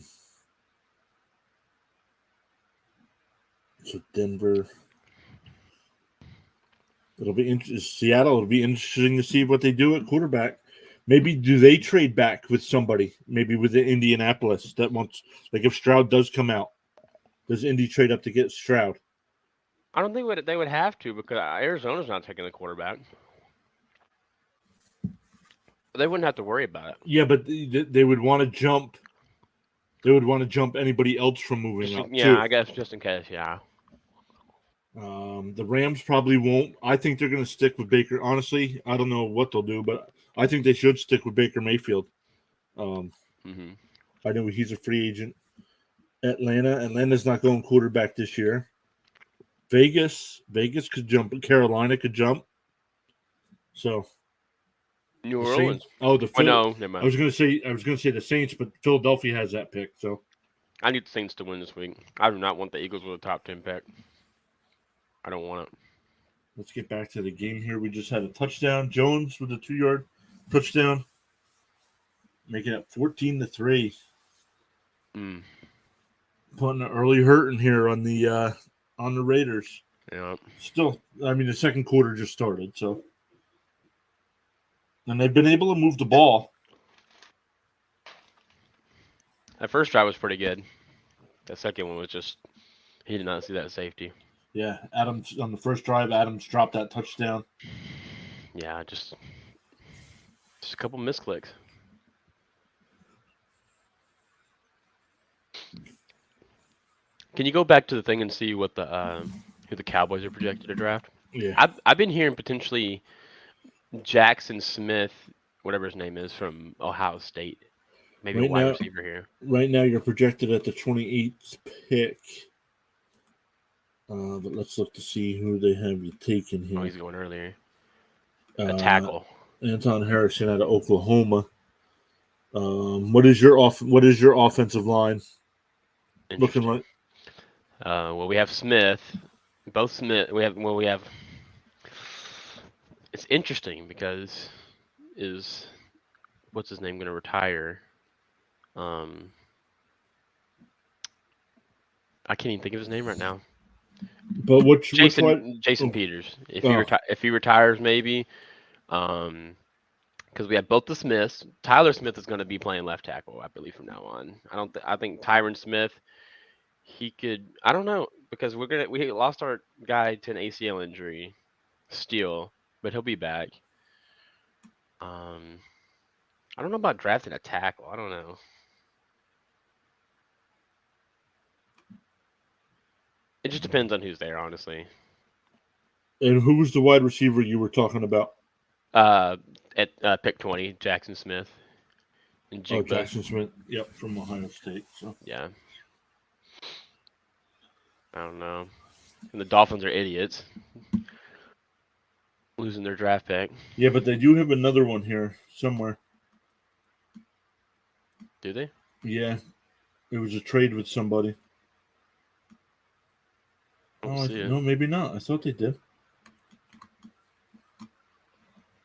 Denver. It'll be Seattle. It'll be interesting to see what they do at quarterback. Maybe do they trade back with somebody? Maybe with the Indianapolis that wants, like if Stroud does come out, does Indy trade up to get Stroud? I don't think they would have to because Arizona's not taking the quarterback. They wouldn't have to worry about it. Yeah, but they would want to jump. They would want to jump anybody else from moving up. Yeah, too. I guess just in case. Yeah. The Rams probably won't. I think they're going to stick with Baker. Honestly, I don't know what they'll do, but I think they should stick with Baker Mayfield. I know he's a free agent. Atlanta's not going quarterback this year. Vegas could jump. Carolina could jump. So New the Orleans. Saints. Oh, no, never mind. I was going to say the Saints, but Philadelphia has that pick. So I need the Saints to win this week. I do not want the Eagles with a top 10 pick. I don't want it. Let's get back to the game here. We just had a touchdown. Jones with a 2-yard touchdown, making it 14-3. Putting an early hurt in here on the Raiders. Yeah. Still, I mean, the second quarter just started, so. And they've been able to move the ball. That first drive was pretty good. That second one was just, he did not see that safety. Yeah, Adams on the first drive, Adams dropped that touchdown. Yeah, just a couple misclicks. Can you go back to the thing and see what the who the Cowboys are projected to draft? Yeah, I've been hearing potentially Jackson Smith, whatever his name is, from Ohio State. Maybe a wide receiver here. Right now, you're projected at the 28th pick. But let's look to see who they have you taken here. Oh, he's going earlier. A tackle. Anton Harrison out of Oklahoma. What is your offensive line looking like? Well, we have Smith. Both Smith. We have. It's interesting because what's his name going to retire? I can't even think of his name right now. But Jason Peters. If he retires, maybe. Because we have both the Smiths. Tyler Smith is going to be playing left tackle, I believe, from now on. I think Tyron Smith. He could. I don't know because we lost our guy to an ACL injury, Steele, but he'll be back. I don't know about drafting a tackle. I don't know. It just depends on who's there, honestly. And who was the wide receiver you were talking about? At pick 20, Jackson Smith. And Jackson Smith. Yep, from Ohio State. So yeah. I don't know. And the Dolphins are idiots. losing their draft pick. Yeah, but they do have another one here somewhere. Do they? Yeah, it was a trade with somebody. I don't Oh, see it. no, maybe not. I thought they did.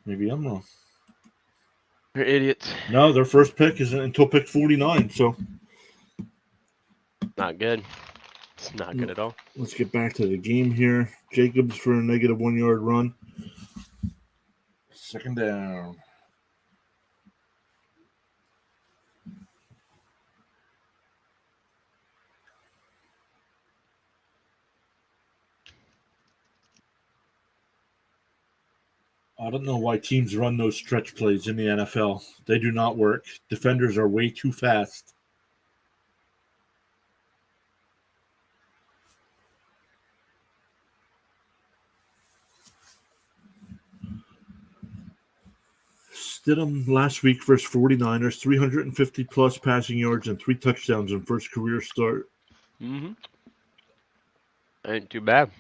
Maybe I'm wrong. You're idiots. No, their first pick isn't until pick 49. So Not good. It's not good at all. let's get back to the game here. Jacobs for a negative 1 yard run. Second down. I don't know why teams run those stretch plays in the NFL. They do not work. Defenders are way too fast. Stidham last week versus 49ers, 350 plus passing yards and 3 touchdowns in first career start. Mm-hmm. Ain't too bad.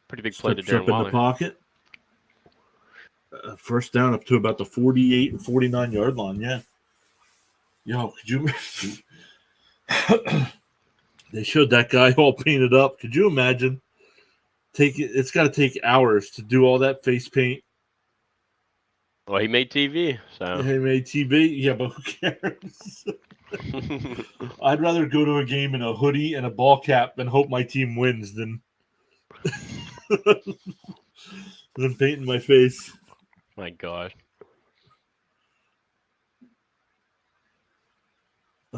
Pretty big play to Steps up Darren in the Waller. pocket. First down up to about the 48 and 49 yard line. Yeah. Yo, could you? They showed that guy all painted up. Could you imagine? It's got to take hours to do all that face paint. Well, he made TV, so. Hey, made TV. Yeah, but who cares? I'd rather go to a game in a hoodie and a ball cap and hope my team wins than painting my face. My gosh.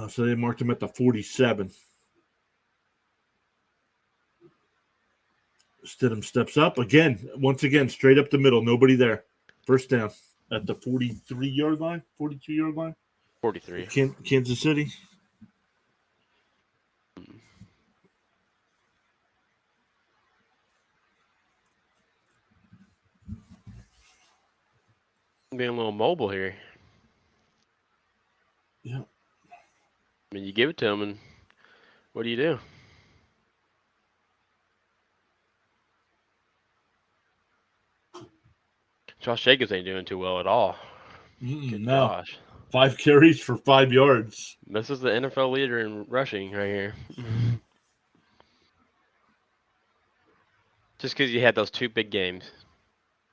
So they marked him at the 47. Stidham steps up again. Once again, straight up the middle. Nobody there. First down at the 43 yard line, 42 yard line. 43. Kansas City. Being a little mobile here. Yeah. I mean, you give it to him, and what do you do? Josh Jacobs ain't doing too well at all. Good No. gosh. 5 carries for 5 yards. This is the NFL leader in rushing right here. Just because you had those 2 big games.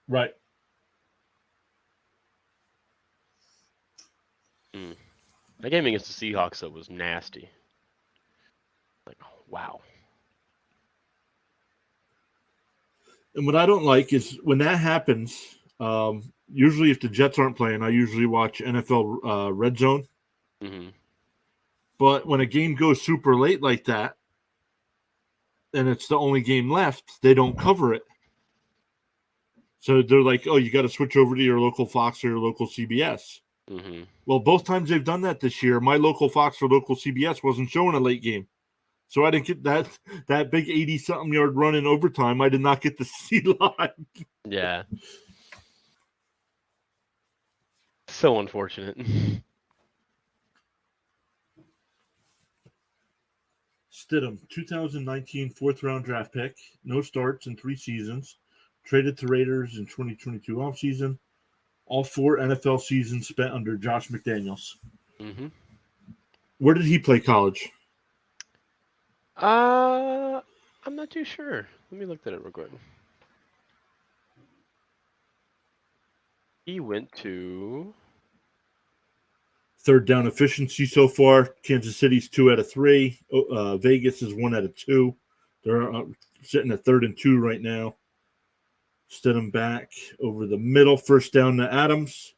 Right. That game against the Seahawks, though, was nasty. Like, wow. And what I don't like is when that happens, usually if the Jets aren't playing, I usually watch NFL Red Zone. Mm-hmm. But when a game goes super late like that, and it's the only game left, they don't cover it. So they're like, oh, you got to switch over to your local Fox or your local CBS. Mm-hmm. Well, both times they've done that this year, my local Fox or local CBS wasn't showing a late game. So I didn't get that big 80-something yard run in overtime. I did not get to see live. Yeah. So unfortunate. Stidham, 2019 fourth-round draft pick. No starts in 3 seasons. Traded to Raiders in 2022 offseason. All 4 NFL seasons spent under Josh McDaniels. Mm-hmm. Where did he play college? I'm not too sure. Let me look that up real quick. He went to... Third down efficiency so far. Kansas City's 2 out of 3. Vegas is 1 out of 2. They're sitting at 3rd and 2 right now. Stidham back over the middle. First down to Adams.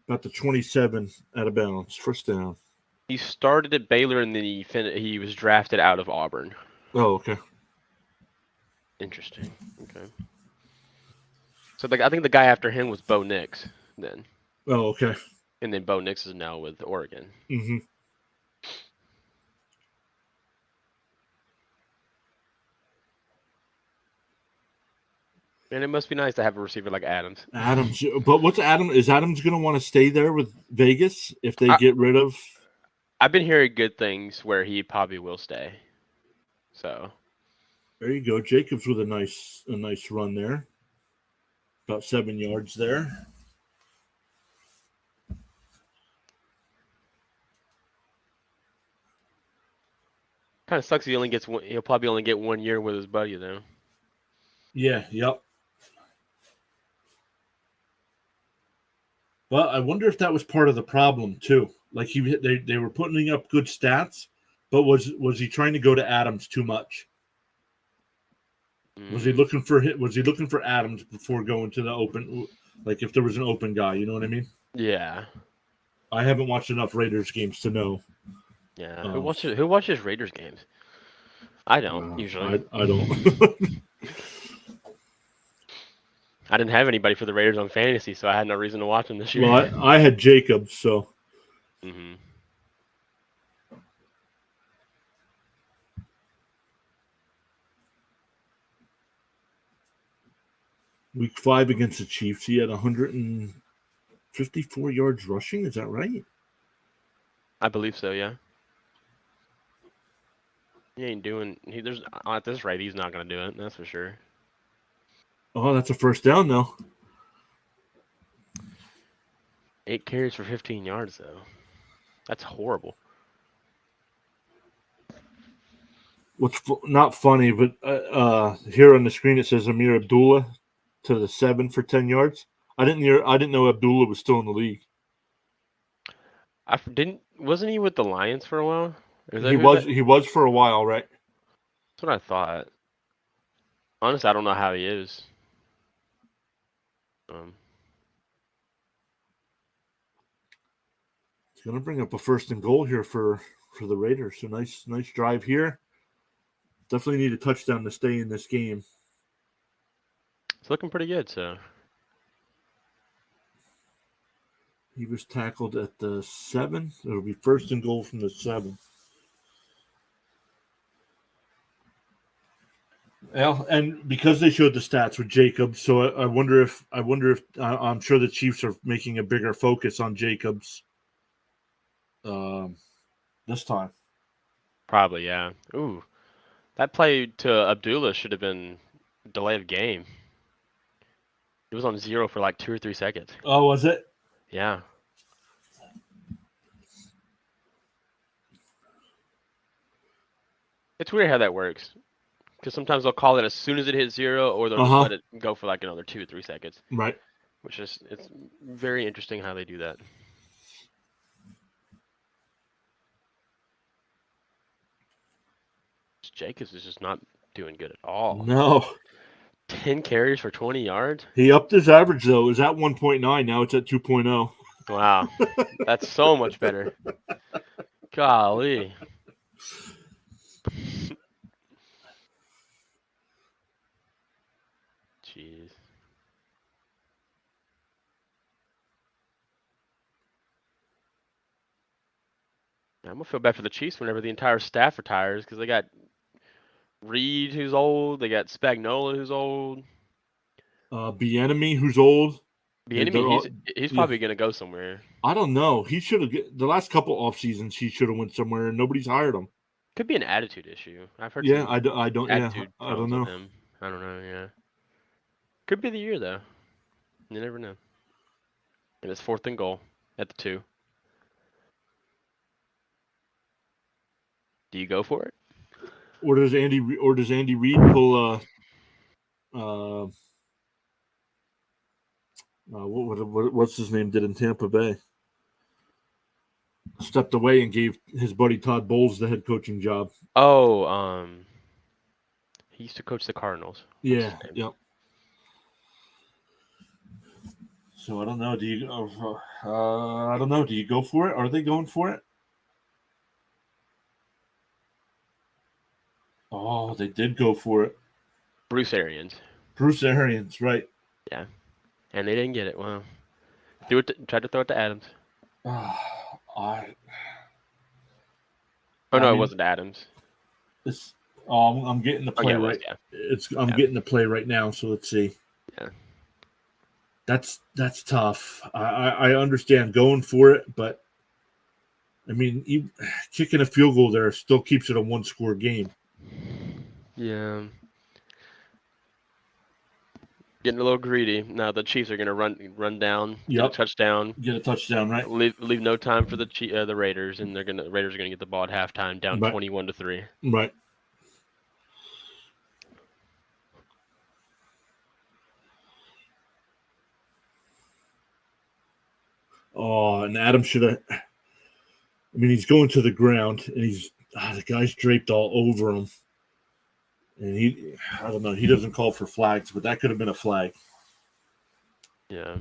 About the 27 out of bounds. First down. He started at Baylor and then he was drafted out of Auburn. Oh, okay. Interesting. Okay. So I think the guy after him was Bo Nix then. Oh, okay. And then Bo Nix is now with Oregon. Mm-hmm. And it must be nice to have a receiver like Adams. Adams, but what's Adam? Is Adams going to want to stay there with Vegas if they get rid of? I've been hearing good things where he probably will stay. So There you go, Jacobs with a nice run there, about 7 yards there. kind of sucks. He'll probably only get 1 year with his buddy though. Yeah, yep. But I wonder if that was part of the problem too. Like they were putting up good stats, but was he trying to go to Adams too much? Was he looking for Adams before going to the open? Like if there was an open guy, you know what I mean? Yeah. I haven't watched enough Raiders games to know. Yeah. Who watches Raiders games? I don't usually. I don't. I didn't have anybody for the Raiders on fantasy, so I had no reason to watch them this year. Well, I had Jacobs, so. Mm-hmm. Week 5 against the Chiefs, he had 154 yards rushing. Is that right? I believe so. Yeah. He ain't doing. There's at this rate, he's not gonna do it. That's for sure. Oh, that's a first down though. 8 carries for 15 yards though. That's horrible. What's not funny, but here on the screen it says Amir Abdullah to the 7 for 10 yards. I didn't know Abdullah was still in the league. Wasn't he with the Lions for a while? He was for a while, right? That's what I thought. Honestly, I don't know how he is. It's gonna bring up a 1st and goal here for the Raiders. So nice drive here. Definitely need a touchdown to stay in this game. It's looking pretty good, so. He was tackled at the 7. It'll be 1st and goal from the 7. Well, and because they showed the stats with Jacobs, so I wonder if I'm sure the Chiefs are making a bigger focus on Jacobs this time. Probably, yeah. Ooh, that play to Abdullah should have been delay of game. It was on 0 for like 2 or 3 seconds. Oh, was it? Yeah. It's weird how that works. Because sometimes they'll call it as soon as it hits 0, or they'll just let it go for like another 2 or 3 seconds. Right. It's very interesting how they do that. Jacobs is just not doing good at all. No. 10 carries for 20 yards? He upped his average, though. It was at 1.9. Now it's at 2.0. Wow. That's so much better. Golly. Jeez. I'm going to feel bad for the Chiefs whenever the entire staff retires because they got Reed, who's old. They got Spagnola, who's old. Bieniemy, who's old. Bieniemy, he's probably going to go somewhere. I don't know. He should have. The last couple off seasons, he should have went somewhere, and nobody's hired him. Could be an attitude issue. I've heard. Yeah, I don't. Attitude I don't know. him. I don't know. Yeah. Could be the year though. You never know. And it's 4th and goal at the 2. Do you go for it? Or does Andy Reid pull what's his name did in Tampa Bay? Stepped away and gave his buddy Todd Bowles the head coaching job. Oh, he used to coach the Cardinals. Yeah. Yep. So I don't know. Do you? I don't know. Do you go for it? Are they going for it? Oh, they did go for it. Bruce Arians, right? Yeah, and they didn't get it. Wow. Tried to throw it to Adams. Oh no, it wasn't Adams. I'm getting the play right. Yeah. I'm getting the play right now. So let's see. That's tough. I understand going for it, but I mean, kicking a field goal there still keeps it a one-score game. Yeah. Getting a little greedy. Now the Chiefs are going to run down, get a touchdown, get a touchdown, right? Leave no time for the Raiders, and Raiders are going to get the ball at halftime, down 21-3. Right. Oh, and Adam should have. I mean, he's going to the ground, and the guy's draped all over him, and I don't know. He doesn't call for flags, but that could have been a flag. Yeah.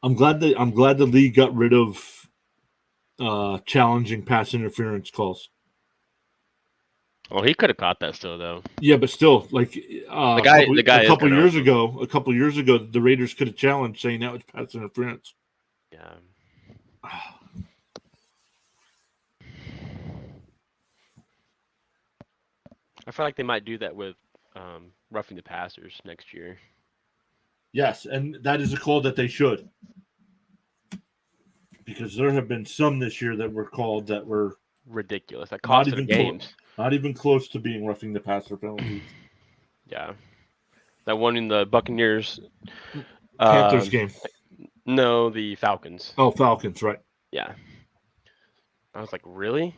I'm glad the league got rid of challenging pass interference calls. Well, he could have caught that still, though. Yeah, but still, like the guy a couple years ago, the Raiders could have challenged, saying that was pass interference. Yeah. I feel like they might do that with roughing the passers next year. Yes, and that is a call that they should, because there have been some this year that were called that were ridiculous. That costed the games. Not even close to being roughing the passer penalties. Yeah, that one in the Buccaneers Panthers game. No, the Falcons. Oh, Falcons, right? Yeah. I was like, really?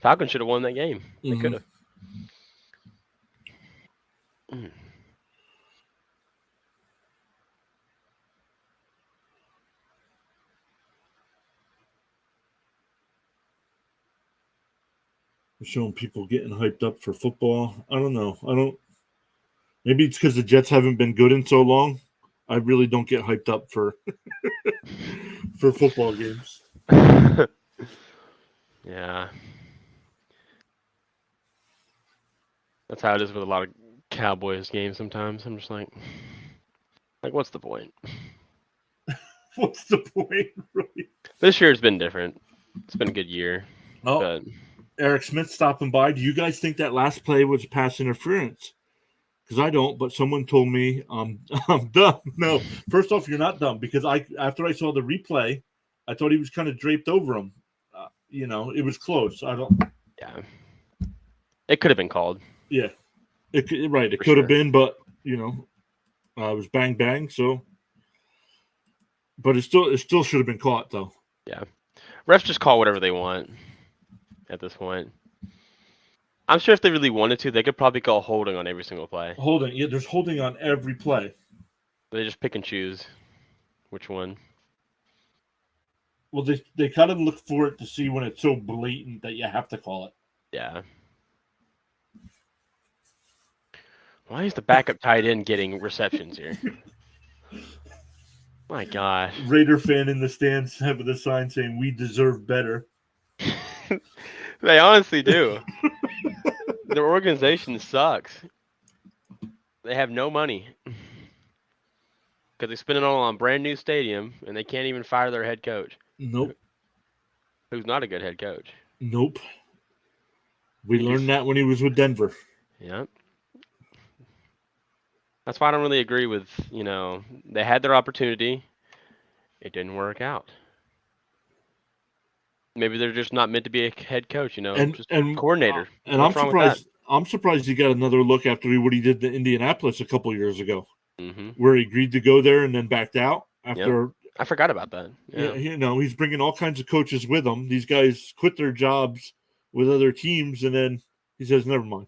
Falcons should have won that game. They could have. Showing people getting hyped up for football. I don't know. Maybe it's because the Jets haven't been good in so long. I really don't get hyped up for for football games. Yeah. That's how it is with a lot of Cowboys games sometimes. I'm just like, what's the point? What's the point, really? This year has been different. It's been a good year. Oh, but Eric Smith stopping by. Do you guys think that last play was pass interference? Because I don't, but someone told me I'm dumb. No, first off, you're not dumb, because after I saw the replay, I thought he was kind of draped over him. It was close. I don't. Yeah, it could have been called. Yeah, it could have been, but it was bang bang. So, but it still should have been caught though. Yeah, refs just call whatever they want at this point. I'm sure if they really wanted to, they could probably call holding on every single play. Holding, yeah, there's holding on every play. But they just pick and choose which one. Well, they kind of look for it to see when it's so blatant that you have to call it. Yeah. Why is the backup tight end getting receptions here? My gosh. Raider fan in the stands having a sign saying, "We deserve better." They honestly do. Their organization sucks. They have no money. Because they spend it all on a brand new stadium, and they can't even fire their head coach. Nope. Who's not a good head coach. Nope. We learned that when he was with Denver. Yep. That's why I don't really agree with, they had their opportunity. It didn't work out. Maybe they're just not meant to be a head coach, just coordinator. And I'm surprised. I'm surprised he got another look after what he did to Indianapolis a couple years ago, where he agreed to go there and then backed out after. Yep. I forgot about that. Yeah. He's bringing all kinds of coaches with him. These guys quit their jobs with other teams, and then he says, "Never mind."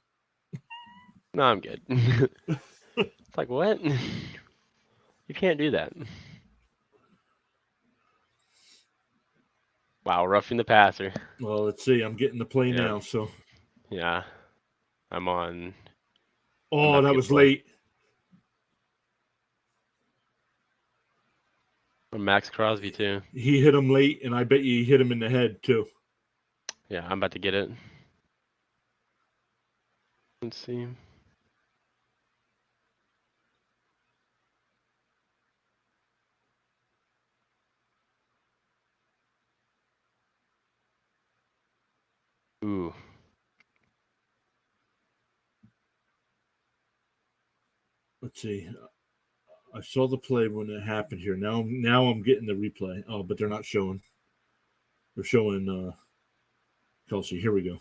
No, I'm good. It's like, what? You can't do that. Wow, roughing the passer. Well, let's see. I'm getting the play now, so. Yeah. I'm on. Oh, that was late. From Max Crosby, too. He hit him late, and I bet you he hit him in the head, too. Yeah, I'm about to get it. Let's see. Ooh. Let's see. I saw the play when it happened here. Now I'm getting the replay. Oh, but they're not showing. They're showing Kelsey. Here we go.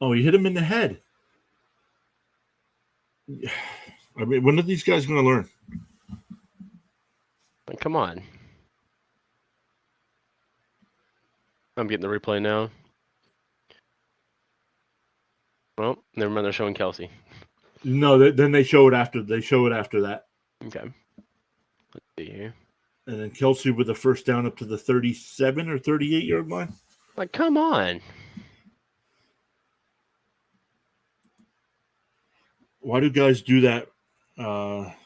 Oh, he hit him in the head. I mean, when are these guys going to learn? Come on. I'm getting the replay now. Well, never mind. They're showing Kelsey. No, then they show it after. They show it after that. Okay. Let's see here. And then Kelsey with a first down up to the 37 or 38 yard line. Like, come on. Why do guys do that?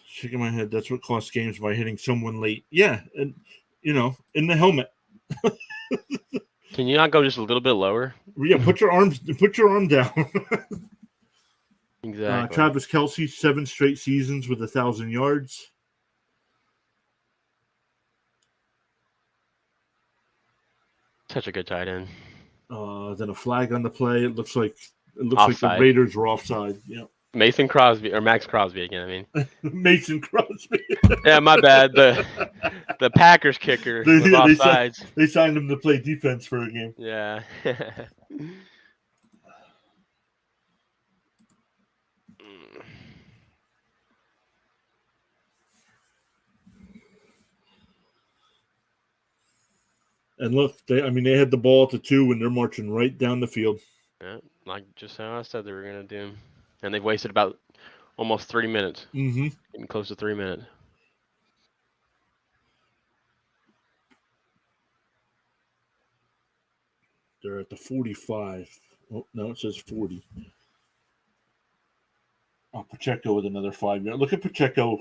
Shaking my head. That's what costs games by hitting someone late. Yeah, and in the helmet. Can you not go just a little bit lower? Yeah, put your arm down. Exactly. Travis Kelsey, 7 straight seasons with 1,000 yards. Such a good tight end. Then a flag on the play. It looks like Offside. the Raiders were offside. Yeah. Mason Crosby or Max Crosby again. I mean, Mason Crosby. Yeah, my bad. The Packers kicker was offsides. They signed him to play defense for a game. Yeah. And look, they had the ball at the 2 and they're marching right down the field. Yeah, like just how I said they were gonna do, and they've wasted about almost 3 minutes. Mm-hmm. Getting close to 3 minutes. They're at the 45. Oh, no, it says 40. Oh, Pacheco with another 5 yards. Look at Pacheco,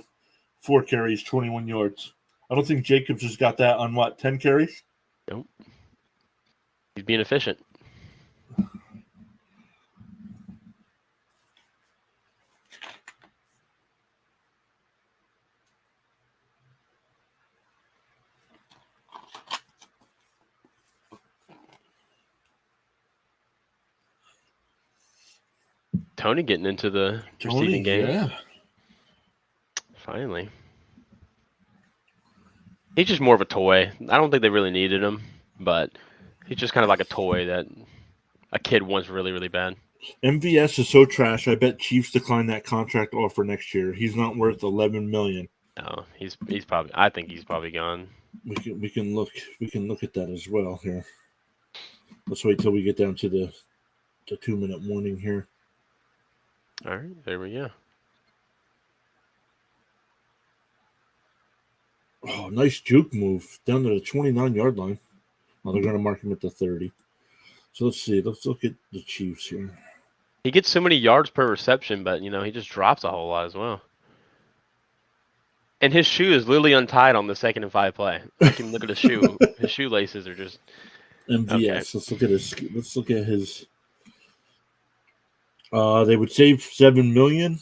4 carries, 21 yards. I don't think Jacobs has got that on 10 carries? Nope. He's being efficient. Tony getting into the receiving game. Yeah. Finally. He's just more of a toy. I don't think they really needed him, but he's just kind of like a toy that a kid wants really, really bad. MVS is so trash. I bet Chiefs decline that contract offer next year. He's not worth $11 million. No, he's probably. I think he's probably gone. We can look at that as well here. Let's wait till we get down to the 2-minute warning here. All right, there we go. Oh, nice juke move down to the 29-yard line. Well, they're going to mark him at the 30. So let's see. Let's look at the Chiefs here. He gets so many yards per reception, but he just drops a whole lot as well. And his shoe is literally untied on the 2nd and 5 play. Make him look at his shoe. His shoelaces are just MVS. Okay. Let's look at his. They would save $7 million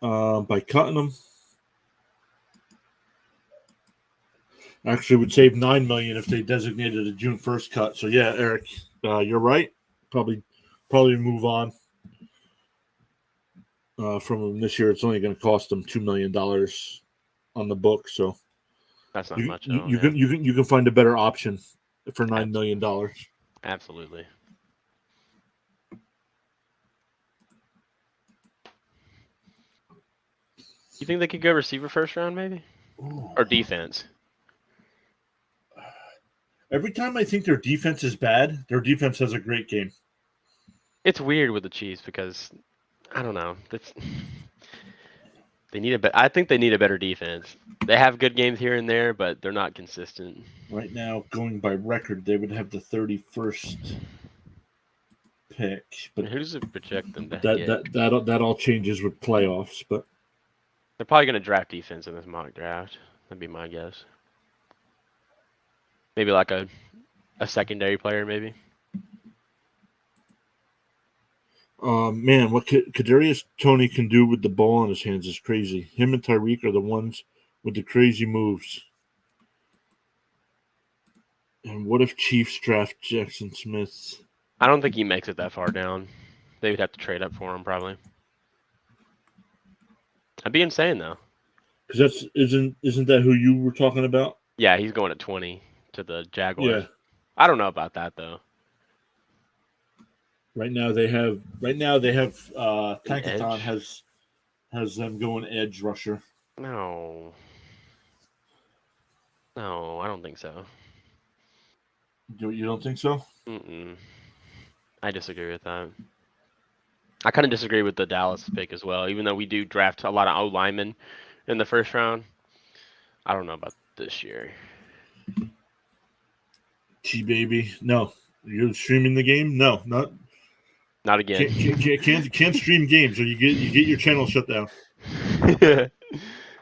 by cutting him. Actually, would save $9 million if they designated a June 1st cut. So yeah, Eric, you're right. Probably move on from him this year. It's only going to them $2 million on the book. So that's not much. You can find a better option for $9 million. Absolutely. You think they could go receiver first round, maybe? Ooh. Or defense? Every time I think their defense is bad, their defense has a great game. It's weird with the Chiefs because I don't know. I think they need a better defense. They have good games here and there, but they're not consistent. Right now, going by record, they would have the 31st pick. But who does it project them to get? That all changes with playoffs, but they're probably going to draft defense in this mock draft. That'd be my guess. Maybe like a secondary player, maybe. Man, what Kadarius Toney can do with the ball in his hands is crazy. Him and Tyreek are the ones with the crazy moves. And what if Chiefs draft Jackson Smith? I don't think he makes it that far down. They would have to trade up for him probably. That'd be insane though. Because isn't that who you were talking about? Yeah, he's going at 20 to the Jaguars. Yeah. I don't know about that though. Right now they have An Tankathon edge? has them going edge rusher. No. No, I don't think so. You don't think so? Mm-mm. I disagree with that. I kind of disagree with the Dallas pick as well. Even though we do draft a lot of O linemen in the first round, I don't know about this year. T baby, no. You're streaming the game? No, not Not again. can't stream games or you get your channel shut down.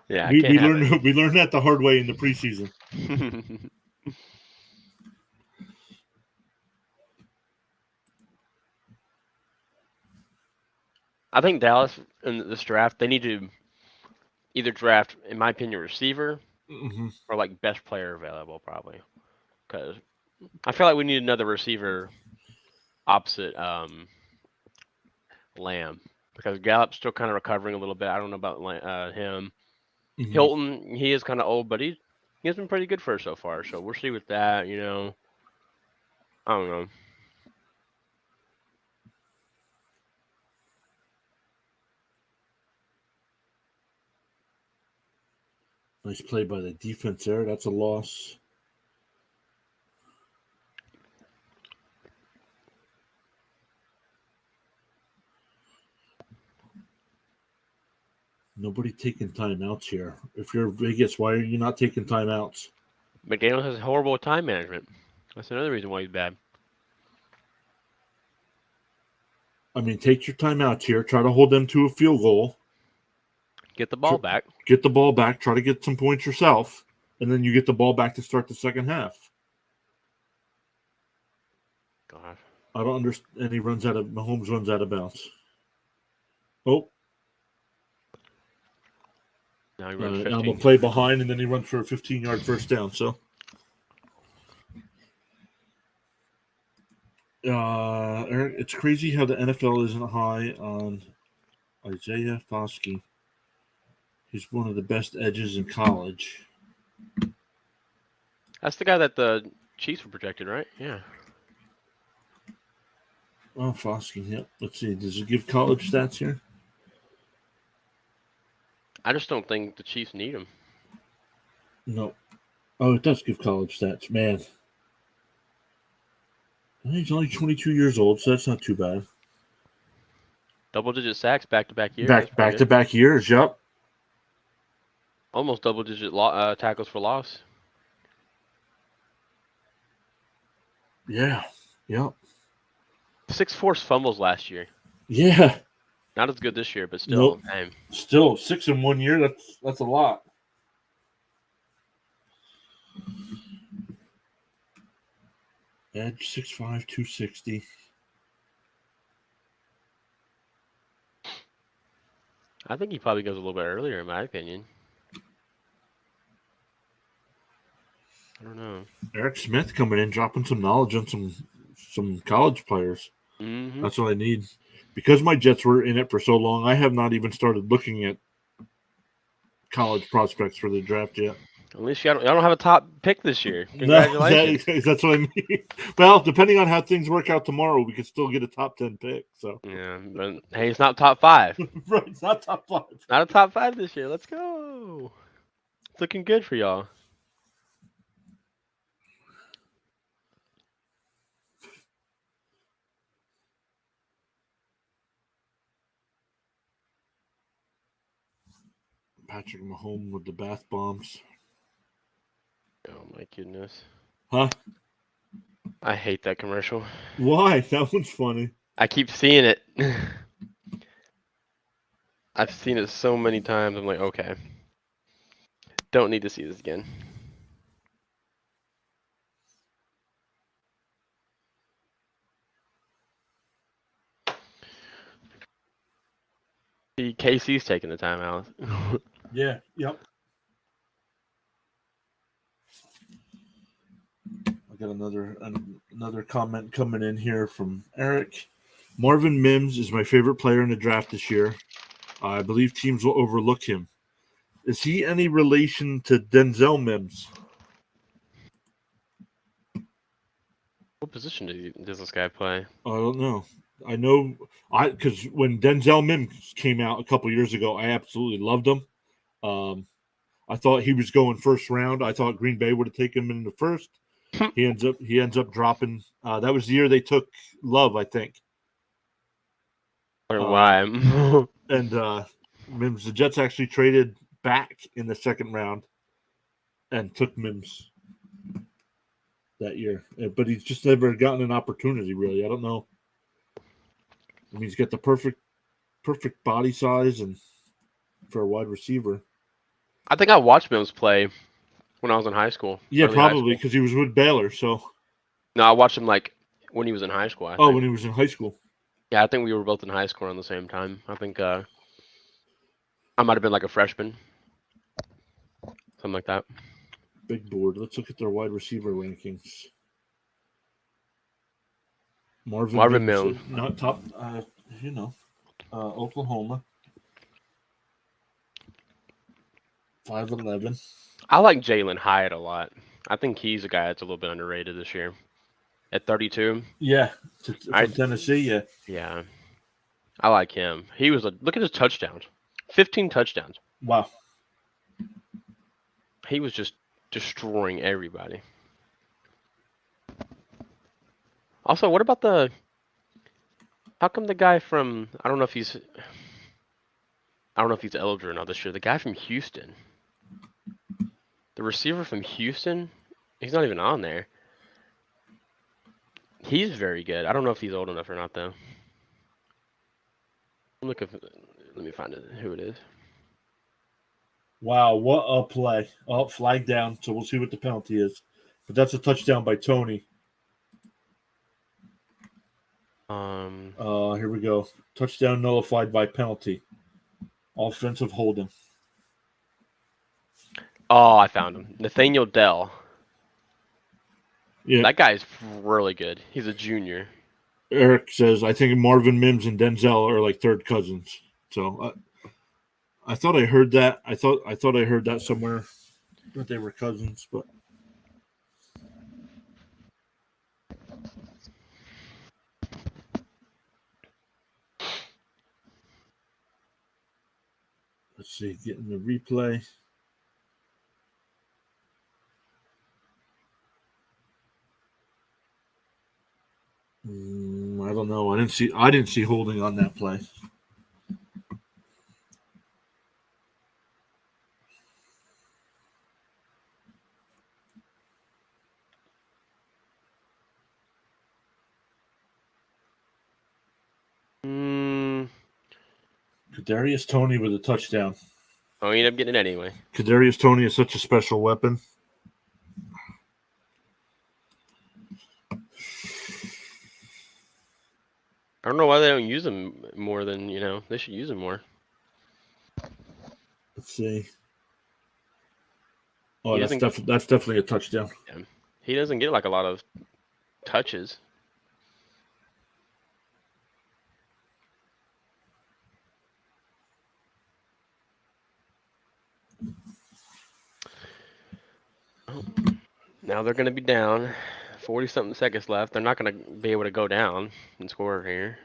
Yeah, I We can't we have learned we learned that the hard way in the preseason. it. I think Dallas in this draft, they need to either draft, in my opinion, receiver Mm-hmm. or like best player available, probably. Because I feel like we need another receiver opposite Lamb. Because Gallup's still kind of recovering a little bit. I don't know about him. Mm-hmm. Hilton, he is kind of old, but he has been pretty good for us so far. So we'll see with that. I don't know. Nice play by the defense there. That's a loss. Nobody taking timeouts here. If you're Vegas, why are you not taking timeouts? McDaniel has horrible time management. That's another reason why he's bad. I mean, take your timeouts here. Try to hold them to a field goal. Get the ball back. Get the ball back. Try to get some points yourself, and then you get the ball back to start the second half. God. I don't understand. And Mahomes runs out of bounds. Oh, Now he runs I'm 15. a play behind, and then he runs for a 15-yard first down. So, Eric, it's crazy how the NFL isn't high on Isaiah Foskey. He's one of the best edges in college. That's the guy that the Chiefs were projected, right? Yeah. Oh, Foskey. Yep. Let's see. Does it give college stats here? I just don't think the Chiefs need him. No. Oh, it does give college stats. Man. He's only 22 years old, so that's not too bad. Double-digit sacks back-to-back years. Back to back years. Yep. Almost double-digit tackles for loss. Yeah. Yep. 6 forced fumbles last year. Yeah. Not as good this year, but still. Nope. Still 6 in 1 year. That's a lot. Edge 6'5", 260. I think he probably goes a little bit earlier, in my opinion. I don't know. Eric Smith coming in, dropping some knowledge on some college players. Mm-hmm. That's what I need. Because my Jets were in it for so long, I have not even started looking at college prospects for the draft yet. At least y'all don't have a top pick this year. Congratulations. No, that's what I mean. Well, depending on how things work out tomorrow, we could still get a top 10 pick. So Yeah, but hey, it's not top 5. right, it's not top 5. Not a top 5 this year. Let's go. It's looking good for y'all. Patrick Mahomes with the bath bombs. Oh my goodness. Huh? I hate that commercial. Why? That one's funny. I keep seeing it. I've seen it so many times. I'm like, okay. Don't need to see this again. See, KC's taking the time out. Yeah. Yep. I got another comment coming in here from Eric. Marvin Mims is my favorite player in the draft this year. I believe teams will overlook him. Is he any relation to Denzel Mims? What position does this guy play? I don't know. I know because when Denzel Mims came out a couple years ago, I absolutely loved him. I thought he was going first round. I thought Green Bay would have taken him in the first. He ends up dropping. That was the year they took Love, I think. Why? And Mims, the Jets actually traded back in the second round and took Mims that year. But he's just never gotten an opportunity, really. I don't know. I mean, he's got the perfect body size and for a wide receiver. I think I watched Mims play when I was in high school. Yeah, early high probably school. because he was with Baylor. So. No, I watched him like when he was in high school. I think. When he was in high school. Yeah, I think we were both in high school around the same time. I think I might have been like a freshman, something like that. Big board. Let's look at their wide receiver rankings. Marvin Mims, not top. Oklahoma. 5'11". I like Jalen Hyatt a lot. I think he's a guy that's a little bit underrated this year. At 32. Yeah, from Tennessee. Yeah. Yeah, I like him. He was look at his touchdowns. 15 touchdowns. Wow. He was just destroying everybody. Also, what about how come the guy from I don't know if he's eligible or not this year. The guy from Houston. The receiver from Houston, he's not even on there. He's very good. I don't know if he's old enough or not though. Let me find who it is. Wow, what a play. Oh, flag down, so we'll see what the penalty is. But that's a touchdown by Tony. Here we go. Touchdown nullified by penalty. Offensive holding. Oh, I found him. Nathaniel Dell. Yeah. That guy's really good. He's a junior. Eric says, I think Marvin Mims and Denzel are like third cousins. So I thought I heard that. I thought I heard that somewhere that they were cousins, but let's see, getting the replay. I don't know. I didn't see holding on that play. Kadarius Toney with a touchdown. Oh, he ended up getting it anyway. Kadarius Toney is such a special weapon. I don't know why they don't use him more than, they should use him more. Let's see. Oh, that's definitely a touchdown. Yeah. He doesn't get like a lot of touches. Oh, now they're going to be down. 40-something seconds left. They're not going to be able to go down and score here.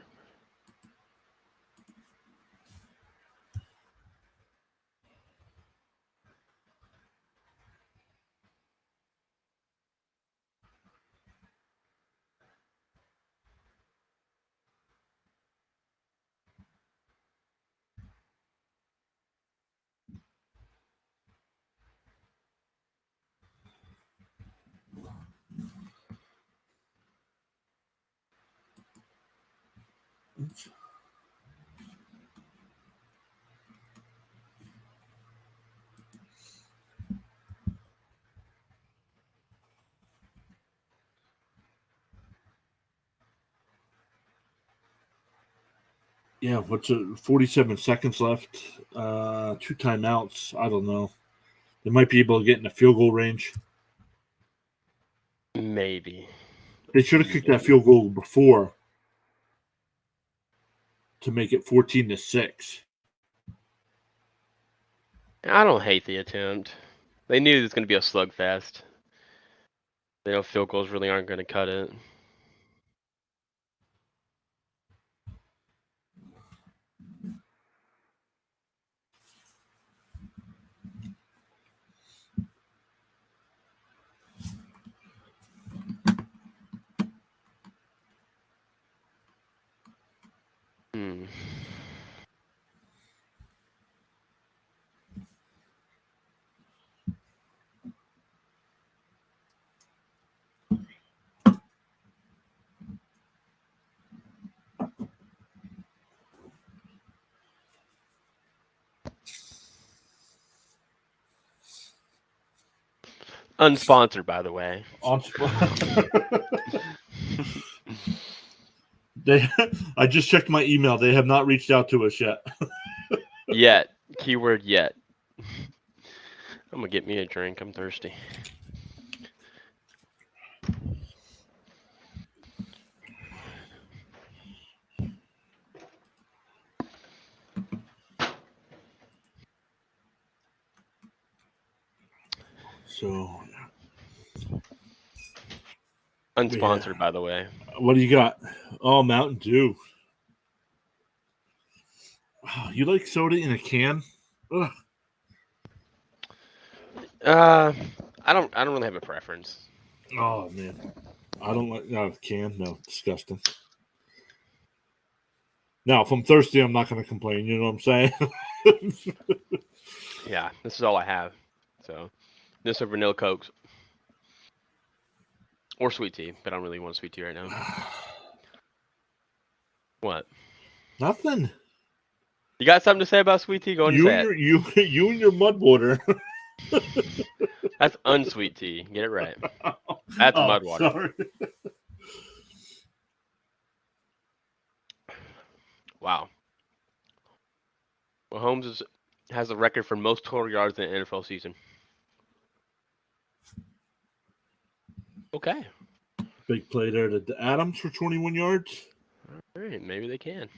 Yeah, 47 seconds left. 2 timeouts. I don't know. They might be able to get in the field goal range. Maybe. They should have kicked that field goal before. to make it 14-6. I don't hate the attempt. They knew it was going to be a slugfest. They know field goals really aren't going to cut it. Unsponsored, by the way. I just checked my email. They have not reached out to us yet. Yet. Keyword yet. I'm going to get me a drink. I'm thirsty. So, unsponsored, by the way. What do you got? Oh, Mountain Dew. Oh, you like soda in a can? Ugh. I don't really have a preference. Oh man, I don't like can. No, disgusting. Now, if I'm thirsty, I'm not going to complain. You know what I'm saying? Yeah, this is all I have. So, this or vanilla Cokes. Or sweet tea, but I don't really want sweet tea right now. What? Nothing. You got something to say about sweet tea? Go and say it. You and your mud water. That's unsweet tea. Get it right. That's mud water. Sorry. Wow. Mahomes has the record for most total yards in an NFL season. Okay. Big play there to Adams for 21 yards. All right, maybe they can.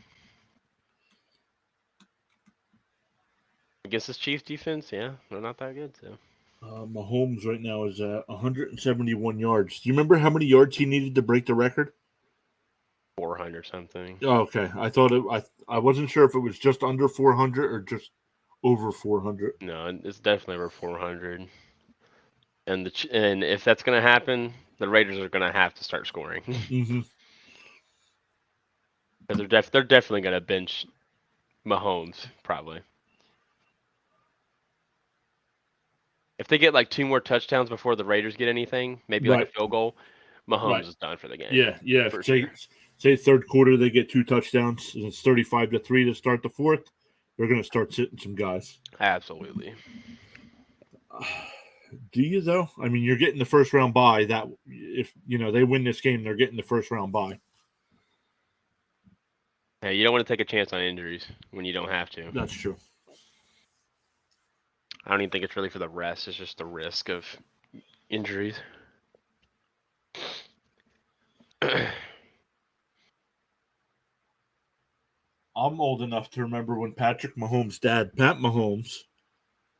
Against this Chiefs defense, yeah, they're not that good. So Mahomes right now is at 171 yards. Do you remember how many yards he needed to break the record? 400 something. Oh, okay. I thought I wasn't sure if it was just under 400 or just over 400. No, it's definitely over 400. And if that's going to happen, the Raiders are going to have to start scoring. Mm-hmm. Because they're definitely going to bench Mahomes, probably. If they get like 2 more touchdowns before the Raiders get anything, maybe like a field goal, Mahomes is done for the game. Yeah. Say third quarter they get 2 touchdowns and it's 35-3 to start the fourth. They're going to start sitting some guys. Absolutely. Do you though? I mean, you're getting the first round bye. That if they win this game, they're getting the first round bye. Hey, you don't want to take a chance on injuries when you don't have to. That's true. I don't even think it's really for the rest. It's just the risk of injuries. I'm old enough to remember when Patrick Mahomes' dad, Pat Mahomes,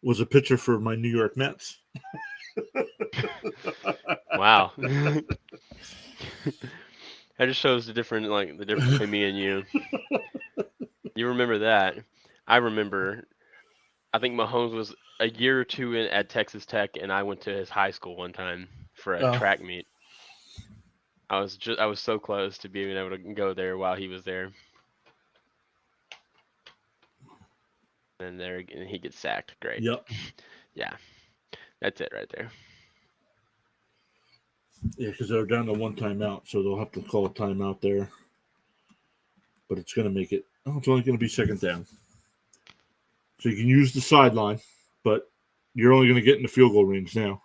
was a pitcher for my New York Mets. Wow. That just shows the difference between me and you. You remember that. I remember, I think Mahomes was a year or 2 at Texas Tech, and I went to his high school one time for a track meet. I was so close to being able to go there while he was there. And there he gets sacked. Great. Yep. Yeah. That's it right there. Yeah, because they're down to 1 timeout, so they'll have to call a timeout there. But it's going to make it. Oh, it's only going to be 2nd down. So you can use the sideline, but you're only going to get in the field goal range now.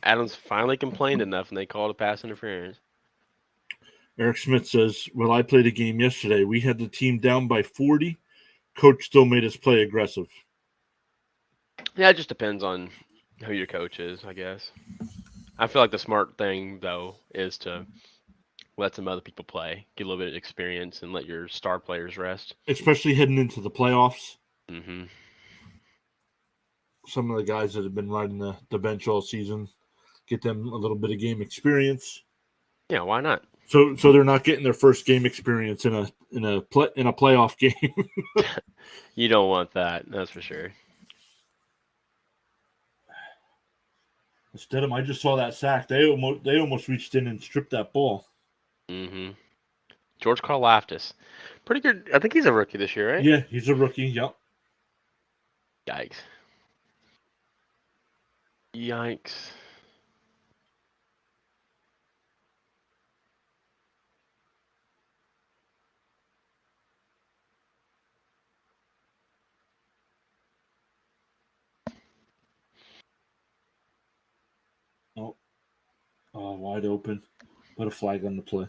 Adams finally complained enough, and they called a pass interference. Eric Smith says, well, I played a game yesterday. We had the team down by 40. Coach still made us play aggressive. Yeah, it just depends on who your coach is, I guess. I feel like the smart thing, though, is to let some other people play, get a little bit of experience, and let your star players rest. Especially heading into the playoffs. Mm-hmm. Some of the guys that have been riding the bench all season, get them a little bit of game experience. Yeah, why not? So they're not getting their first game experience in a playoff game. You don't want that, that's for sure. Instead of, I just saw that sack. They almost reached in and stripped that ball. Mm-hmm. George Karlaftis, pretty good. I think he's a rookie this year, right? Yeah, he's a rookie. Yep. Yikes. Yikes. Oh, wide open. Put a flag on the play.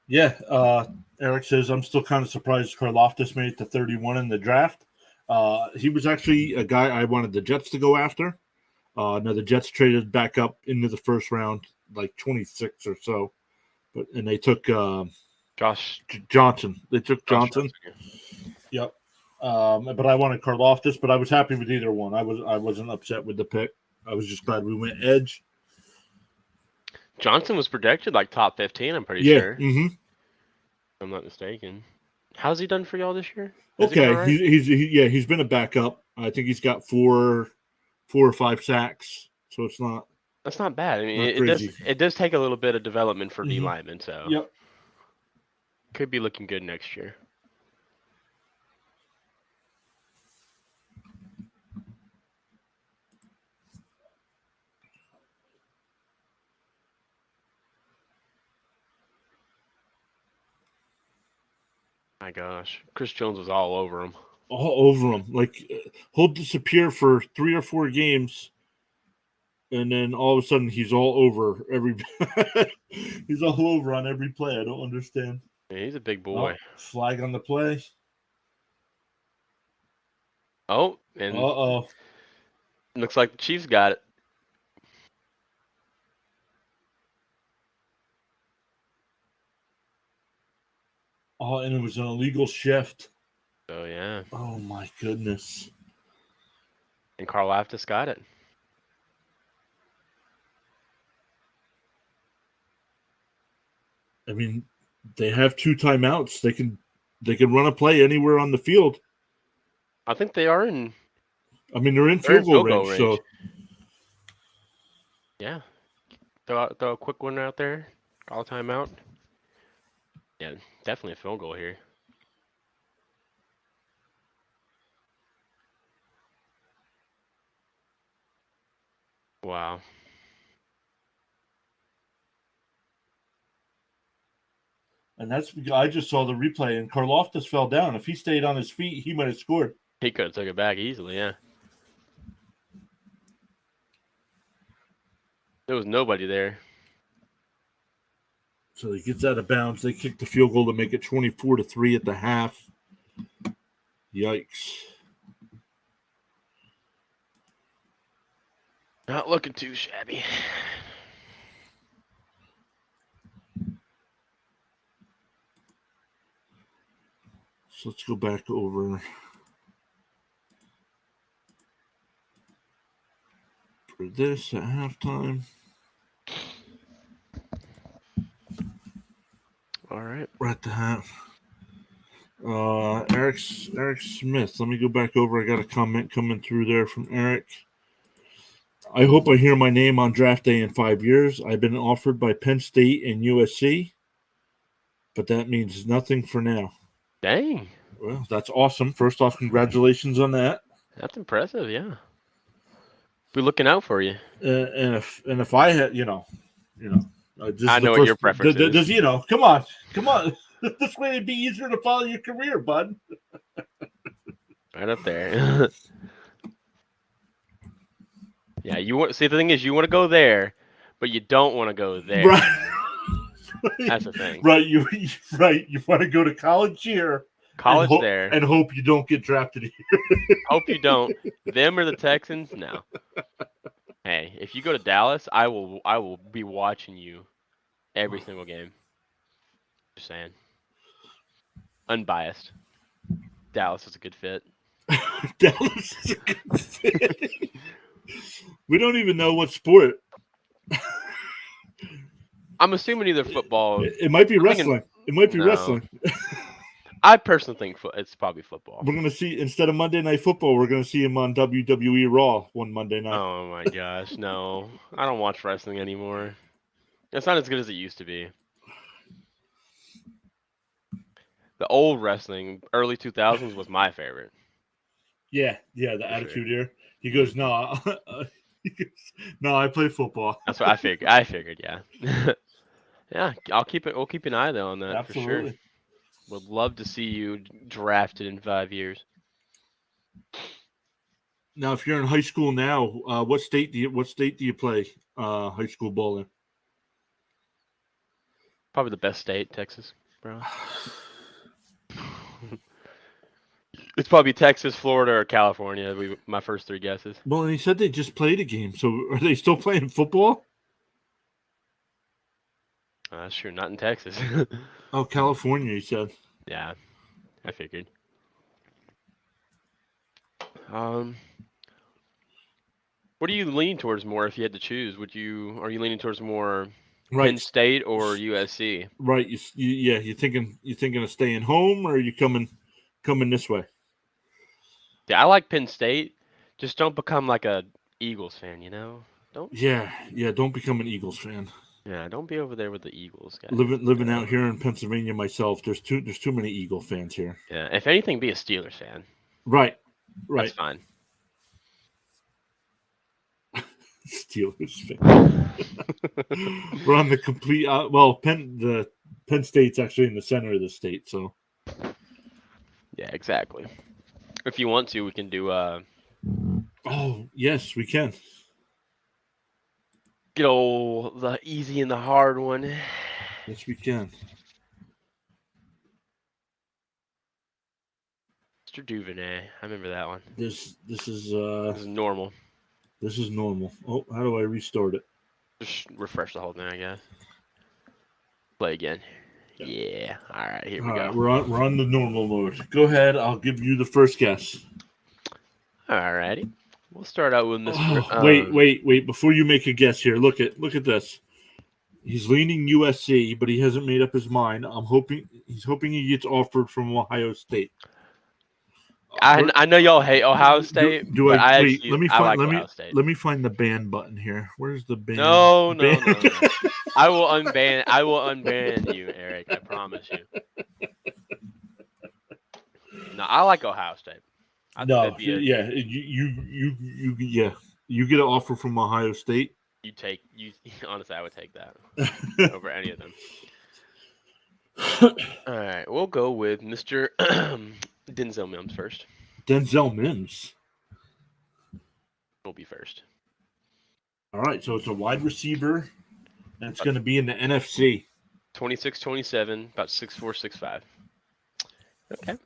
Yeah, Eric says, I'm still kind of surprised Karlaftis made it to 31 in the draft. He was actually a guy I wanted the Jets to go after. No, the Jets traded back up into the first round, like 26 or so. And they took Josh Johnson. They took Johnson. Yeah. Yep. But I wanted Karlaftis, but I was happy with either one. I wasn't upset with the pick. I was just glad we went edge. Johnson was projected like top 15, I'm pretty Yeah. sure. Mm-hmm. If I'm not mistaken. How's he done for y'all this year? Okay. Right? He's been a backup. I think he's got four or five sacks. So it's not. That's not bad. I mean, Crazy. it does take a little bit of development for D Mhm. linemen, so Yep. could be looking good next year. My gosh, Chris Jones was all over him. All over him. Like, he'll disappear for 3 or 4 games, and then all of a sudden he's all over every. He's all over on every play. I don't understand. Yeah, he's a big boy. Oh, flag on the play. Oh, and Uh-oh. looks like the Chiefs got it. Oh, and it was an illegal shift. Oh yeah. Oh my goodness. And Karlaftis got it. I mean, they have 2 timeouts. They can run a play anywhere on the field. I think they are in. I mean, they're in field goal range. So yeah, throw a quick one out there. Call a timeout. Yeah, definitely a field goal here. Wow. and I just saw the replay, and Karlaftis fell down. If he stayed on his feet, he might have scored. He could have took it back easily, yeah. There was nobody there. So he gets out of bounds. They kick the field goal to make it 24-3 at the half. Yikes. Not looking too shabby. So let's go back over for this at halftime. All right. We're at the half. Eric Smith. Let me go back over. I got a comment coming through there from Eric. I hope I hear my name on draft day in 5 years. I've been offered by Penn State and USC, but that means nothing for now. Dang. Well, that's awesome. First off, congratulations on that. That's impressive, yeah. We're looking out for you. And if I had, I know what your preference is. Come on. This way it'd be easier to follow your career, bud. Right up there. Yeah, you want see the thing is you want to go there, but you don't want to go there. Right. That's the thing. Right. You want to go to college here. College there. And hope you don't get drafted here. Hope you don't. Them or the Texans? No. Hey, if you go to Dallas, I will be watching you every single game. Just saying. Unbiased. Dallas is a good fit. Dallas is a good fit. We don't even know what sport. I'm assuming either football. It might be wrestling. Wrestling. I personally think it's probably football. We're going to see, instead of Monday Night Football, we're going to see him on WWE Raw one Monday night. Oh, my gosh. No. I don't watch wrestling anymore. It's not as good as it used to be. The old wrestling, early 2000s, was my favorite. Yeah, the Attitude Era. He goes, no, I play football. That's what I figured, yeah. Yeah, we'll keep an eye though on that. Absolutely. For sure. Would love to see you drafted in 5 years. Now, if you're in high school now, what state do you play high school ball in? Probably the best state, Texas, bro. It's probably Texas, Florida, or California. My first 3 guesses. Well, and he said they just played a game. So are they still playing football? Sure, not in Texas. Oh, California, he said. Yeah, I figured. What are you leaning towards more if you had to choose? Are you leaning towards more Penn State or USC? Right. You thinking of staying home, or are you coming this way? Yeah, I like Penn State. Just don't become like a Eagles fan, you know? Don't. Yeah. Don't become an Eagles fan. Yeah, don't be over there with the Eagles, guys. Living out here in Pennsylvania myself, there's too many Eagle fans here. Yeah, if anything, be a Steelers fan. Right. That's fine. Steelers fan. We're on the complete. The Penn State's actually in the center of the state, so. Yeah, exactly. If you want to, we can do. Oh yes, we can. Get old the easy and the hard one. Yes, we can. Mr. Duvernay, I remember that one. This is normal. This is normal. Oh, how do I restart it? Just refresh the whole thing, I guess. Play again. Yeah. All right, here we go. We're on the normal mode. Go ahead. I'll give you the first guess. All righty. We'll start out with Mr. Wait! Before you make a guess here, look at this. He's leaning USC, but he hasn't made up his mind. He's hoping he gets offered from Ohio State. I know y'all hate Ohio State. Let me find the ban button here. Where's the ban? No. I will unban you, Eric. I promise you. No, I like Ohio State. You get an offer from Ohio State. Honestly, I would take that over any of them. All right, we'll go with Mr. Denzel Mims first. Denzel Mims will be first. All right, so it's a wide receiver, and it's going to be in the NFC. 26-27, about 6'4", 6'5". Okay. A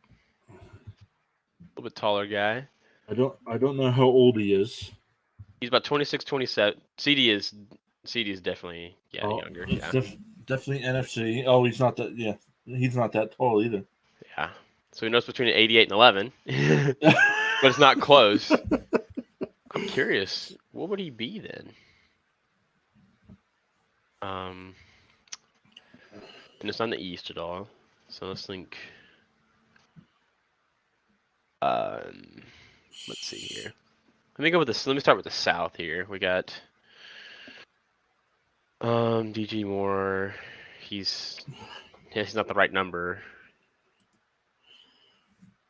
little bit taller guy. I don't know how old he is. He's about 26, 27. CD is definitely younger. Definitely NFC. Oh, he's not that. Yeah, he's not that tall either. Yeah. So he knows between 88 and 11, but it's not close. I'm curious, what would he be then? And it's not in the East at all. So let's think. Let's see here. Let me start with the South here. We got DJ Moore. He's not the right number.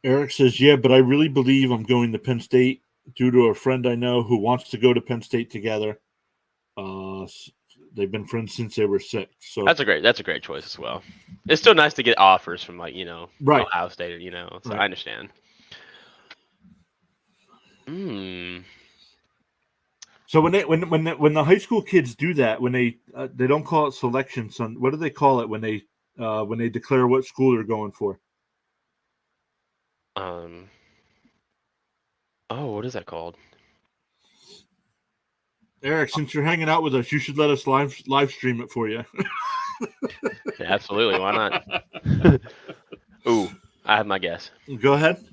Eric says, yeah, but I really believe I'm going to Penn State due to a friend I know who wants to go to Penn State together. They've been friends since they were 6. So That's a great choice as well. It's still nice to get offers from right. Ohio State, So Right. I understand. So when the high school kids do that, when they don't call it selection, son, what do they call it when they declare what school they're going for? What is that called? Eric, since you're hanging out with us, you should let us live stream it for you. Yeah, absolutely, why not? Ooh, I have my guess. Go ahead.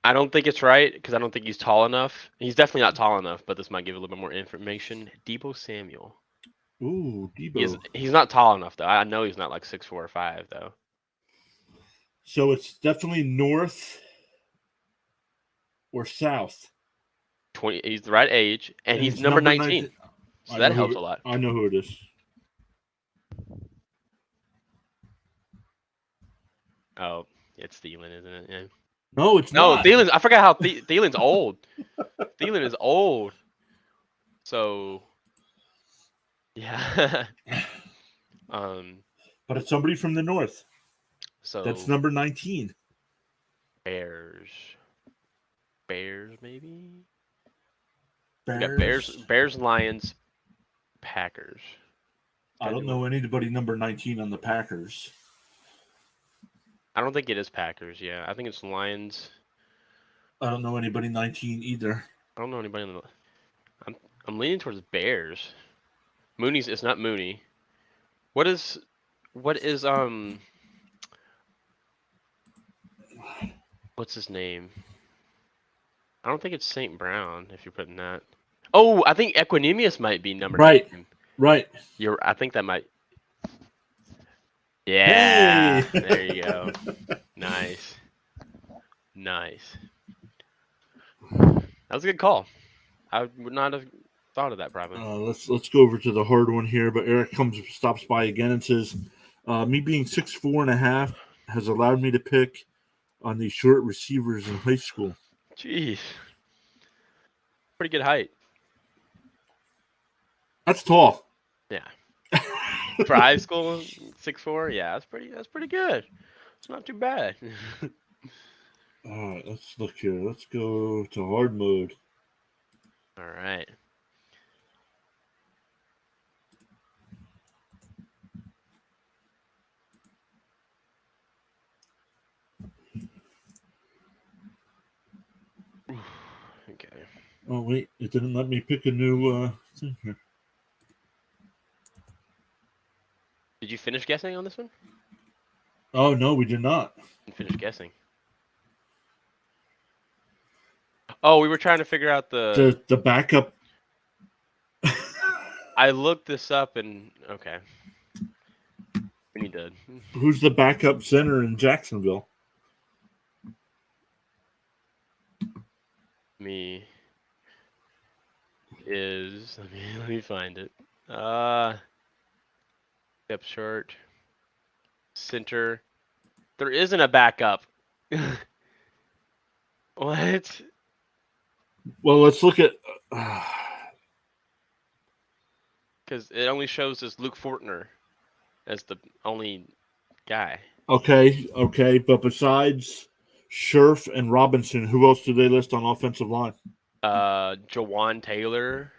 I don't think it's right because I don't think he's tall enough. He's definitely not tall enough, but this might give a little bit more information. Debo Samuel. Ooh, Debo. He's not tall enough though. I know he's not like 6'4" or 5" though. So it's definitely north or south. 20. He's the right age, and he's number 19. So that helps a lot. I know who it is. Oh, it's Thielen, isn't it? Yeah. No, it's not. No, Thielen's. I forgot how Thielen's old. Thielen is old. So, yeah. But it's somebody from the north. So that's number 19. Bears, maybe. Bears. Bears, Lions, Packers. I don't know anybody number 19 on the Packers. I don't think it is Packers. Yeah, I think it's Lions. I don't know anybody 19 either. I don't know anybody on the. I'm leaning towards Bears. Mooney's. It's not Mooney. What is what's his name? I don't think it's St. Brown. If you're putting that. Oh, I think Equanimous might be number 19. Right. I think that might. Yeah. Hey! There you go. Nice. That was a good call. I would not have thought of that, probably. Let's go over to the hard one here. But Eric stops by again and says, "Me being 6'4.5" has allowed me to pick on these short receivers in high school." Jeez, pretty good height. That's tall. Yeah. For high school, 6'4", yeah, that's pretty good. It's not too bad. All right, let's look here. Let's go to hard mode. All right. Okay. Oh wait, it didn't let me pick a new thing here. Did you finish guessing on this one? Oh no, we did not. Finish guessing. Oh, we were trying to figure out the backup. I looked this up and okay. We need to. Who's the backup center in Jacksonville? Let me find it. Depth chart. Center. There isn't a backup. What? Well, let's look at. Because it only shows as Luke Fortner as the only guy. Okay, but besides Scherf and Robinson, who else do they list on offensive line? Jawan Taylor.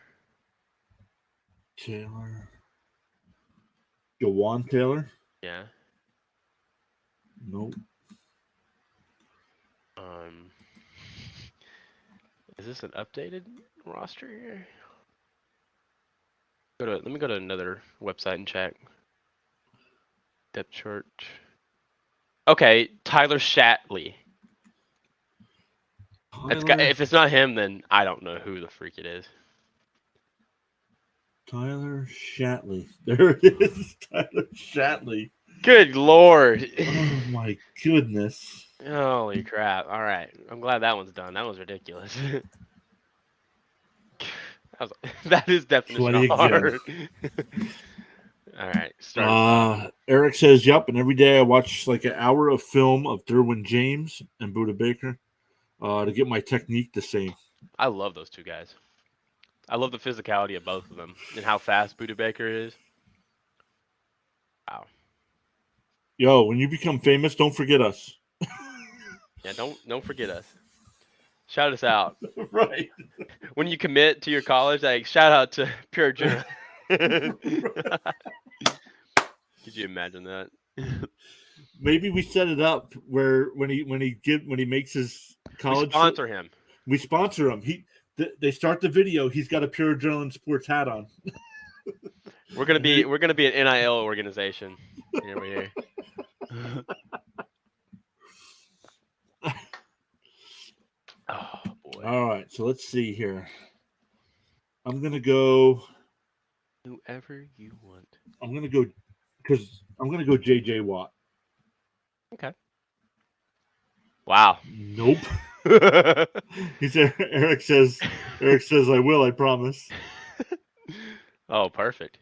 Jawan Taylor? Yeah. Nope. Is this an updated roster here? Let me go to another website and check. Depth chart. Okay, Tyler Shatley. If it's not him, then I don't know who the freak it is. Tyler Shatley. There it is. Tyler Shatley. Good Lord. Oh, my goodness. Holy crap. All right. I'm glad that one's done. That was ridiculous. That is definitely hard. All right. Start. Eric says, yep, and every day I watch like an hour of film of Derwin James and Buda Baker to get my technique the same. I love those two guys. I love the physicality of both of them and how fast Buda Baker is. Wow. Yo, when you become famous, don't forget us. Yeah, don't forget us. Shout us out. Right. When you commit to your college, like shout out to Pure General. Could you imagine that? Maybe we set it up where when he makes his We college, sponsor him. we sponsor him. They start the video. He's got a Pure Adrenaline Sports hat on. We're gonna be an NIL organization. Here we here. Oh boy. All right, so let's see here. I'm gonna go. Whoever you want. I'm gonna go JJ Watt. Okay. Wow. Nope. He said Eric says I will, I promise. Oh, perfect.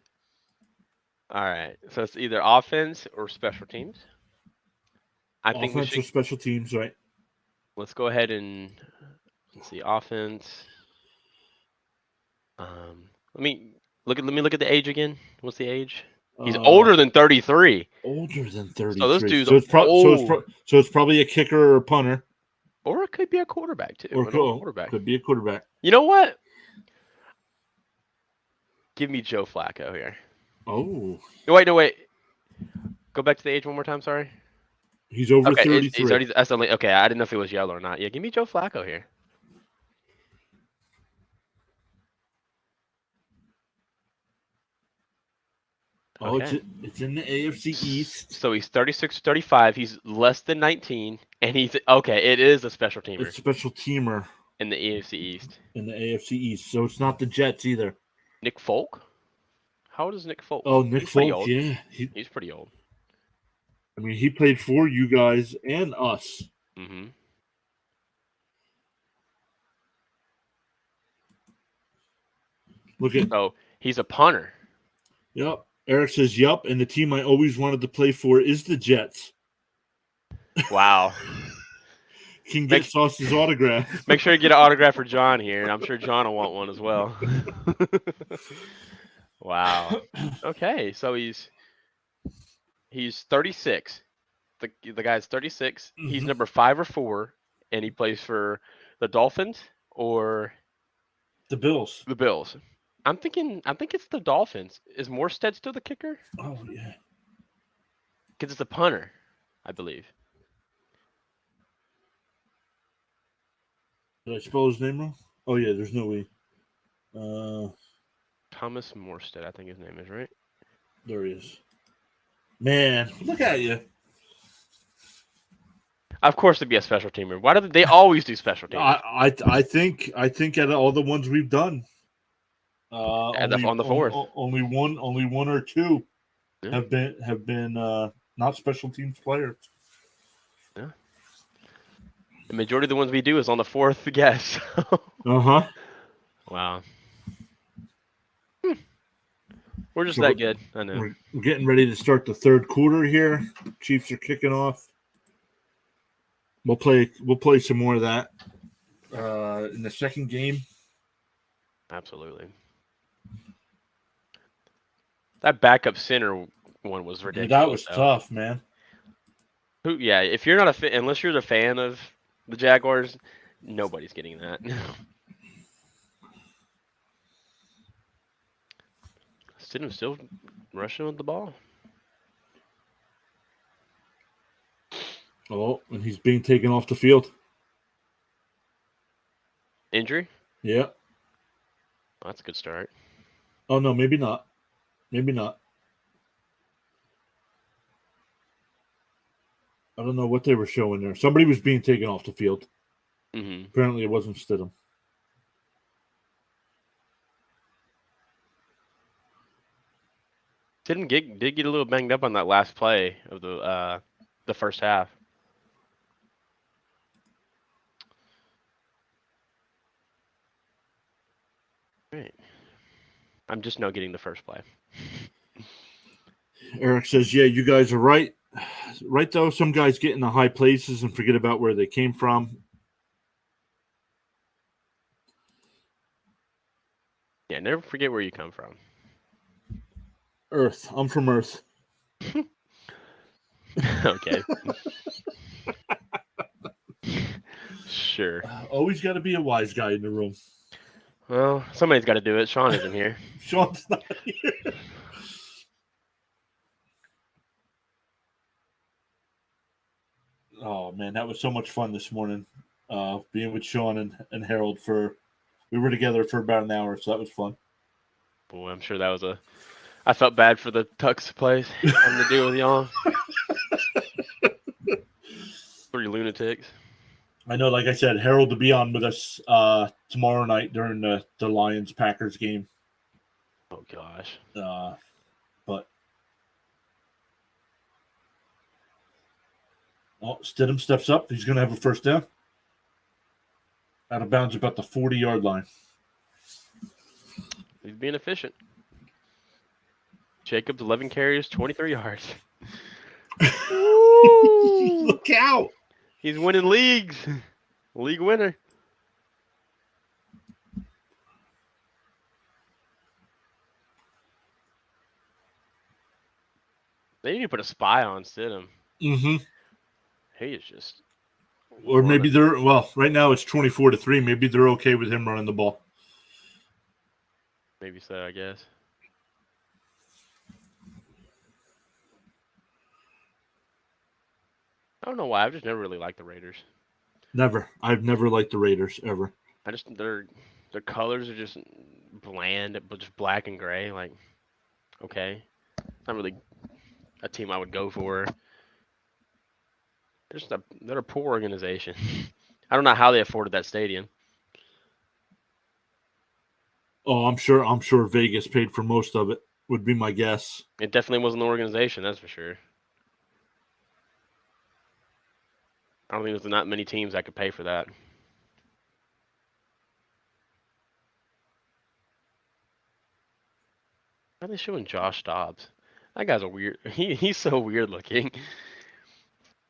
All right. So it's either offense or special teams. I think we Offense should. or special teams, right? Let's go ahead and let's see offense. Let me look at the age again. What's the age? He's older than 33. Older than 33. So this dude's so it's probably a kicker or a punter. Or it could be a quarterback too. Or quarterback. Could be a quarterback. You know what? Give me Joe Flacco here. Oh. No, wait. Go back to the age one more time. Sorry. He's over 33. He's already. That's only okay. I didn't know if it was yellow or not. Yeah, give me Joe Flacco here. Oh, okay. It's in the AFC East. So he's 36, 35. He's less than 19, and he's okay. It is a special teamer. It's a special teamer in the AFC East. In the AFC East, so it's not the Jets either. Nick Folk. How old is Nick Folk? Oh, Nick Folk. Yeah, he's pretty old. I mean, he played for you guys and us. Mm-hmm. Look at. Oh, he's a punter. Yep. Eric says, "Yup," and the team I always wanted to play for is the Jets. Wow. Can get Sauce's autograph. Make sure you get an autograph for John here, and I'm sure John will want one as well. Wow. Okay, so he's 36. The guy's 36. Mm-hmm. He's number 5 or 4, and he plays for the Dolphins or the Bills. The Bills. I think it's the Dolphins. Is Morstead still the kicker? Oh yeah. Because it's a punter, I believe. Did I spell his name wrong? Oh yeah, there's no way. Thomas Morstead, I think his name is, right? There he is. Man, look at you. Of course, it'd be a special teamer. Why do they always do special teams? I think out of all the ones we've done, on the fourth, only one or two have been not special teams players. Yeah. The majority of the ones we do is on the fourth guess. Wow. We're just that good. I know. We're getting ready to start the third quarter here. Chiefs are kicking off. We'll play some more of that in the second game. Absolutely. That backup center one was ridiculous. Yeah, that was tough, man. Yeah, if you're not unless you're a fan of the Jaguars, nobody's getting that. Stidham still rushing with the ball. Oh, and he's being taken off the field. Injury? Yeah. That's a good start. Oh, no, maybe not. Maybe not. I don't know what they were showing there. Somebody was being taken off the field. Mm-hmm. Apparently it wasn't Stidham. Did get a little banged up on that last play of the first half. Right. I'm just now getting the first play. Eric says, yeah, you guys are right. Right, though, some guys get in the high places and forget about where they came from. Yeah, never forget where you come from. Earth. I'm from Earth. Okay. Sure. Always got to be a wise guy in the room. Well, somebody's got to do it. Sean isn't here. Sean's not here. Oh man, that was so much fun this morning. Being with Sean and Harold we were together for about an hour, so that was fun. Boy, I'm sure that was I felt bad for the Tux place having to deal with y'all. 3 lunatics. I know, like I said, Harold will be on with us tomorrow night during the Lions Packers game. Oh gosh. But Stidham steps up. He's going to have a first down. Out of bounds about the 40-yard line. He's being efficient. Jacobs 11 carries, 23 yards. Look out! He's winning leagues. League winner. They need to put a spy on Stidham. Mm-hmm. He is just. Or maybe right now it's 24-3. Maybe they're okay with him running the ball. Maybe so, I guess. I don't know why. I've just never really liked the Raiders. Never. I've never liked the Raiders ever. Their colors are just bland, but just black and gray. Like, okay, it's not really a team I would go for. They're a poor organization. I don't know how they afforded that stadium. Oh, I'm sure Vegas paid for most of it, would be my guess. It definitely wasn't the organization, that's for sure. I don't think there's not many teams that could pay for that. Why are they showing Josh Dobbs? That guy's a weird. He's so weird looking.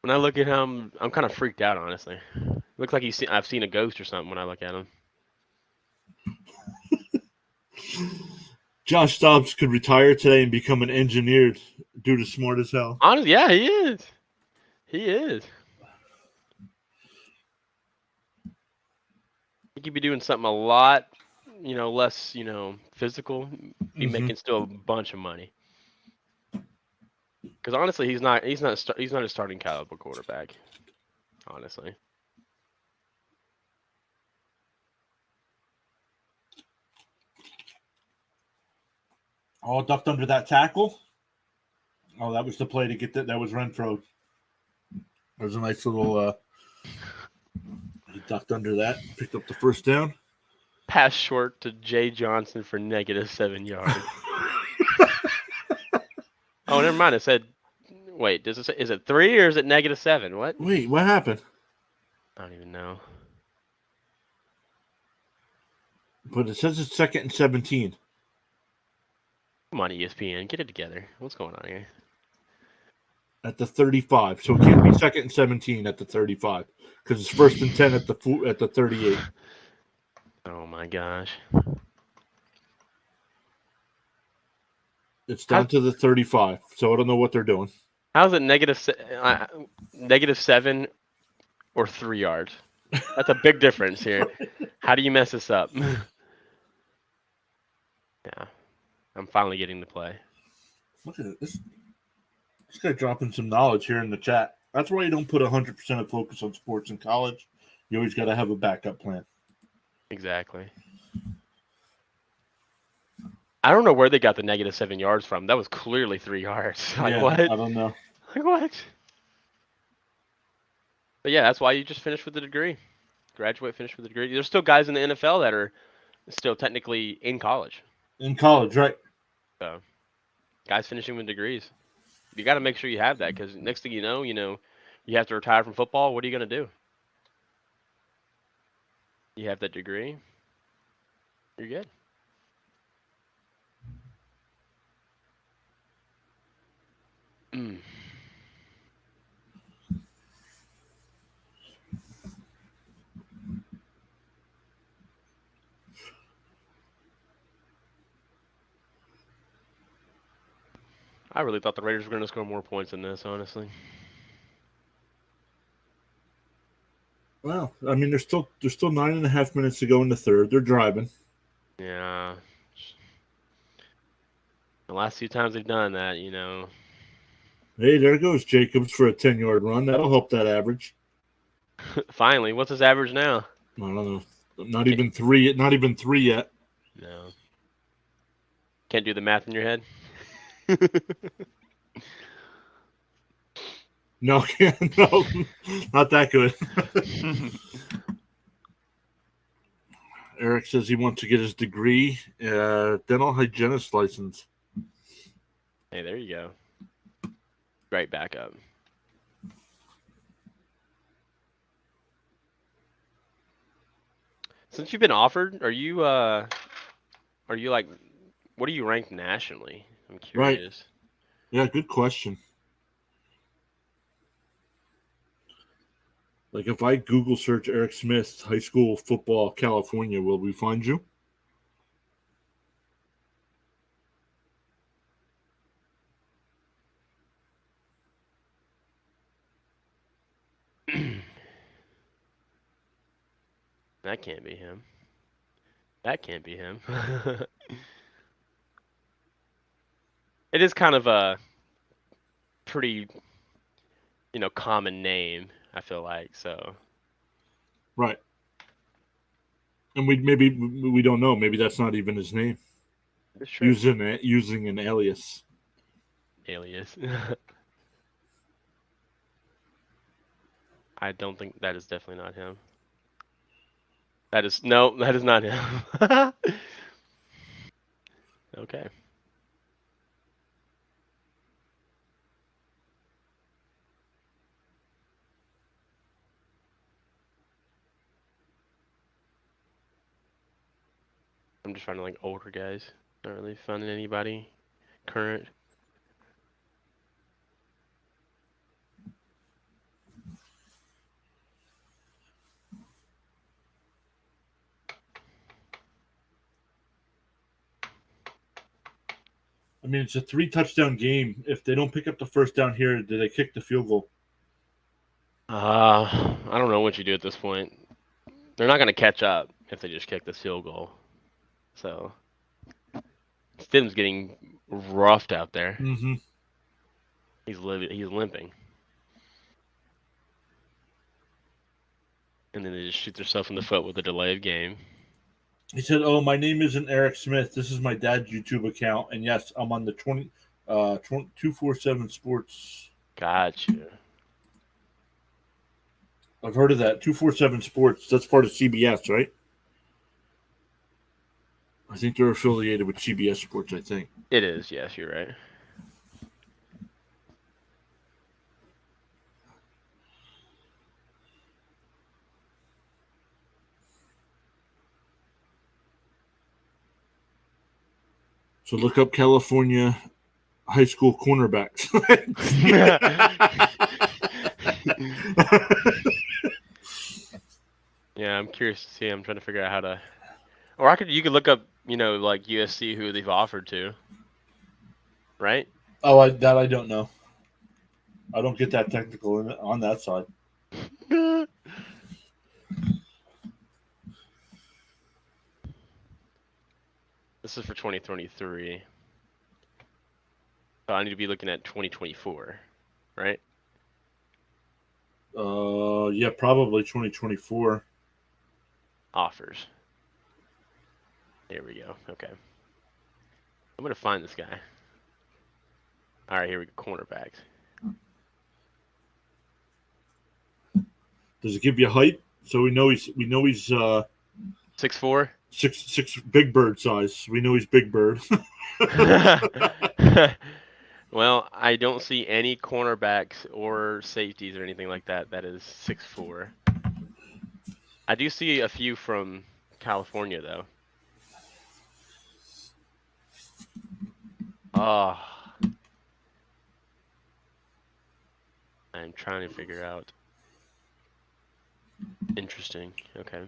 When I look at him, I'm kind of freaked out, honestly. Looks like I've seen a ghost or something when I look at him. Josh Dobbs could retire today and become an engineer due to smart as hell. Honestly, yeah, he is. He is. He could be doing something a lot, less, physical. Be making still a bunch of money. Because honestly, he's not a starting caliber quarterback. Honestly. Oh, ducked under that tackle. Oh, that was the play to get that. That was Renfro. That was a nice little. He ducked under that, picked up the first down. Pass short to Jay Johnson for -7 yards. Oh, never mind. It said, wait, is it 3 or is it -7? What? Wait, what happened? I don't even know. But it says it's 2nd and 17. Come on, ESPN, get it together. What's going on here? At the 35, so it can't be 2nd and 17 at the 35 because it's 1st and 10 at the 38. Oh my gosh! It's down to the 35, so I don't know what they're doing. How's it -7 or 3 yards? That's a big difference here. How do you mess this up? Yeah, I'm finally getting to play. Look at this. This guy dropping some knowledge here in the chat. That's why you don't put 100% of focus on sports in college. You always got to have a backup plan. Exactly. I don't know where they got the -7 yards from. That was clearly 3 yards. What? I don't know. What? But yeah, that's why you just finish with a degree. Graduate, finish with a degree. There's still guys in the NFL that are still technically in college. In college, right? So, guys finishing with degrees. You got to make sure you have that because next thing you know, you have to retire from football. What are you going to do? You have that degree. You're good. I really thought the Raiders were going to score more points than this, honestly. Well, I mean, there's still 9.5 minutes to go in the third. They're driving. Yeah. The last few times they've done that, Hey, there goes Jacobs for a 10-yard run. That'll help that average. Finally, what's his average now? I don't know. Not even three. Not even three yet. No. Can't do the math in your head? No, no, not that good. Eric says he wants to get his degree, dental hygienist license. Hey, there you go. Great backup. Since you've been offered, are you like, what are you ranked nationally? I'm curious. Right. Yeah, good question. Like if I Google search Eric Smith, high school football, California, will we find you? That can't be him. That can't be him. It is kind of a pretty, common name, I feel like, so. Right. And we don't know. Maybe that's not even his name. It's true. Using an alias. Alias. I don't think that is definitely not him. That is not him. Okay. I'm just finding like older guys. Not really finding anybody current. I mean, it's a 3-touchdown game. If they don't pick up the first down here, do they kick the field goal? I don't know what you do at this point. They're not going to catch up if they just kick this field goal. So, Stidham's getting roughed out there. Mm-hmm. He's limping. And then they just shoot themselves in the foot with a delay of game. He said, "Oh, my name isn't Eric Smith. This is my dad's YouTube account, and yes, I'm on the 247 Sports." Gotcha. I've heard of that 247 Sports. That's part of CBS, right? I think they're affiliated with CBS Sports. I think It is. Yes, you're right. so. Look up California high school cornerbacks. Yeah, I'm curious to see. I'm trying to figure out how to. Or you could look up, like USC who they've offered to. Right? Oh, I don't know. I don't get that technical on that side. This is for 2023. So I need to be looking at 2024, right? Yeah, probably 2024. Offers. There we go. Okay. I'm going to find this guy. All right, here we go. Cornerbacks. Does it give you height? So we know he's 6'4"? six big bird size. We know he's big bird. Well, I don't see any cornerbacks or safeties or anything like that that is 6'4". I do see a few from California, though. Oh. I'm trying to figure out. Interesting. Okay.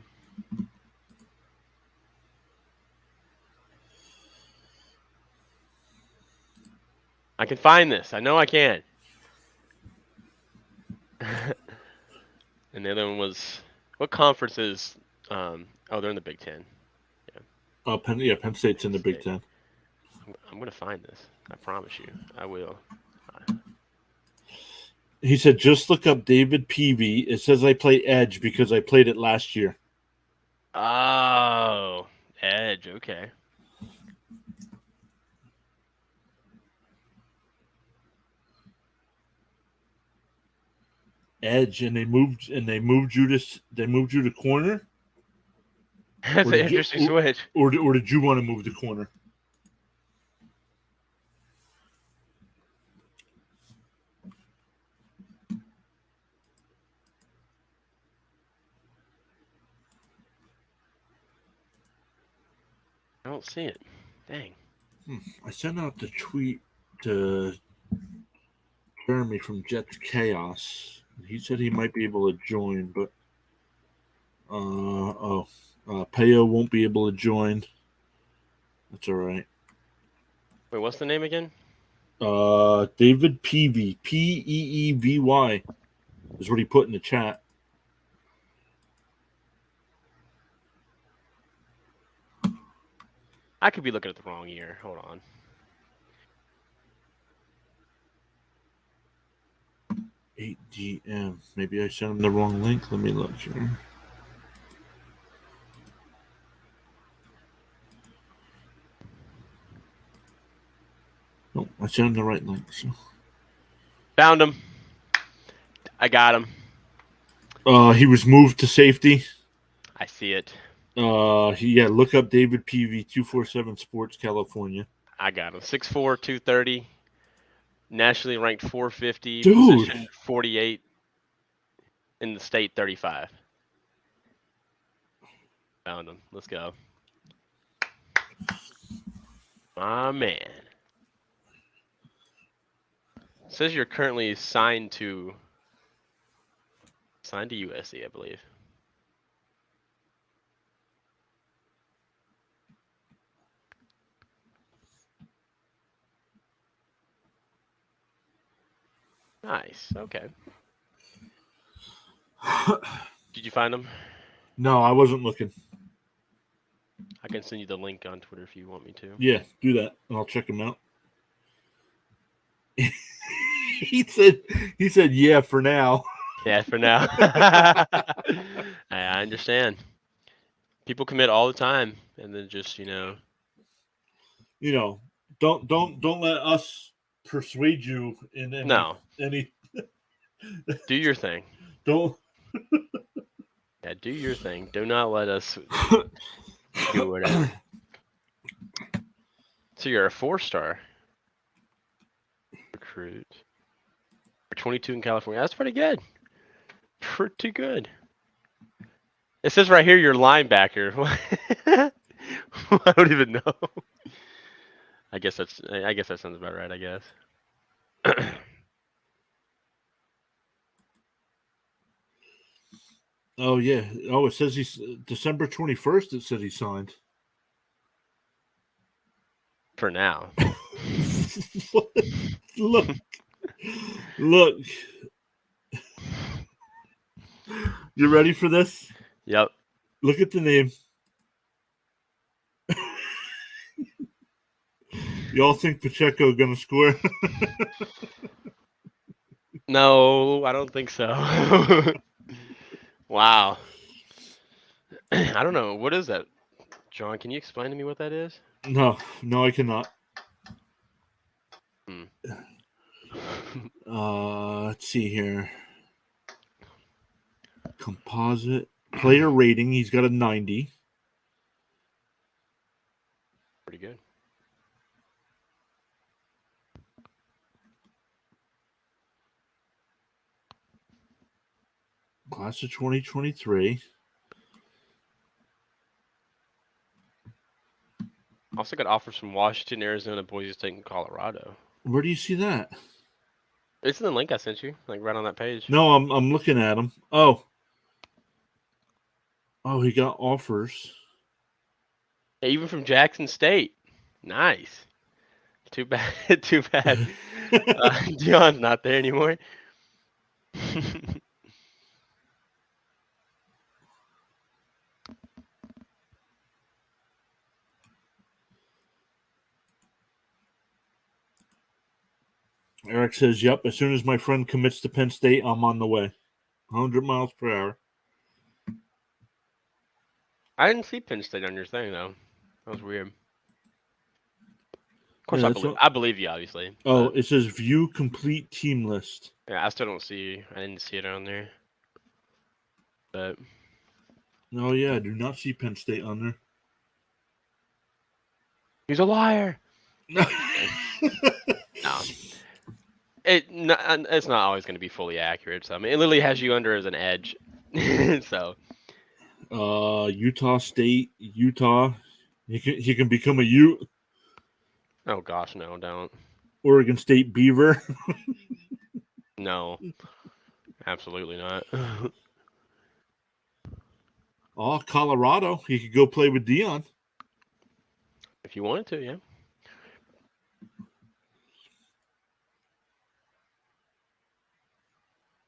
I can find this. I know I can. And the other one was what conference is? Oh, they're in the Big Ten. Penn State's in the Big Ten. I'm gonna find this. I promise you, I will. He said, just look up David Peavy. It says I play Edge because I played it last year. Oh, Edge. Okay. Edge, and they moved you to corner. That's an interesting switch. Or did you want to move the corner? I don't see it. Dang. I sent out the tweet to Jeremy from Jets Chaos. He said he might be able to join, but Peo won't be able to join. That's all right. Wait, what's the name again? David Peavy, Peevy is what he put in the chat. I could be looking at the wrong year. Hold on. $8GM. Maybe I sent him the wrong link. Let me look here. No, I sent him the right link. So. Found him. I got him. He was moved to safety. I see it. Look up David Peavy, 247 Sports, California. I got him. 6'4", 230. Nationally ranked 450. Dude. Position 48. In the state 35. Found him. Let's go. My man. It says you're currently signed to USC, I believe. Nice. Okay. Did you find him? No, I wasn't looking. I can send you the link on Twitter if you want me to. Yeah, do that, and I'll check him out. He said, yeah, for now. Yeah, for now. I understand. People commit all the time, and then just don't let us persuade you in any. Do your thing. Don't. Yeah, do your thing. Do not let us do whatever. So you're a 4-star recruit. 22 in California. That's pretty good. Pretty good. It says right here you're linebacker. I don't even know. I guess that sounds about right, I guess. Oh yeah. Oh, it says he's December 21st. It said he signed. For now. Look. You ready for this? Yep. Look at the name. Y'all think Pacheco gonna score? No, I don't think so. Wow. I don't know. What is that? John, can you explain to me what that is? No, I cannot. Let's see here. Composite player rating. He's got a 90. Pretty good. Class of 2023. Also got offers from Washington, Arizona, Boise State, and Colorado. Where do you see that? It's in the link I sent you, like right on that page. No, I'm looking at him. Oh, he got offers. Yeah, even from Jackson State. Nice. Too bad. Too bad. Dion's not there anymore. Eric says, "Yep. As soon as my friend commits to Penn State, I'm on the way. 100 miles per hour." I didn't see Penn State on your thing though. That was weird. Of course, Yeah, I believe you, obviously. Oh, But, it says view complete team list. yeah, I still don't see. I didn't see it on there. But No, yeah, I do not see Penn State on there. he's a liar. No. No. It's not always going to be fully accurate. So I mean, it literally has you under as an edge. So Utah State, Utah. He can become a Ute. oh gosh, no, don't. Oregon State Beaver. No, absolutely not. Oh, Colorado. He could go play with Dion. If you wanted to, yeah.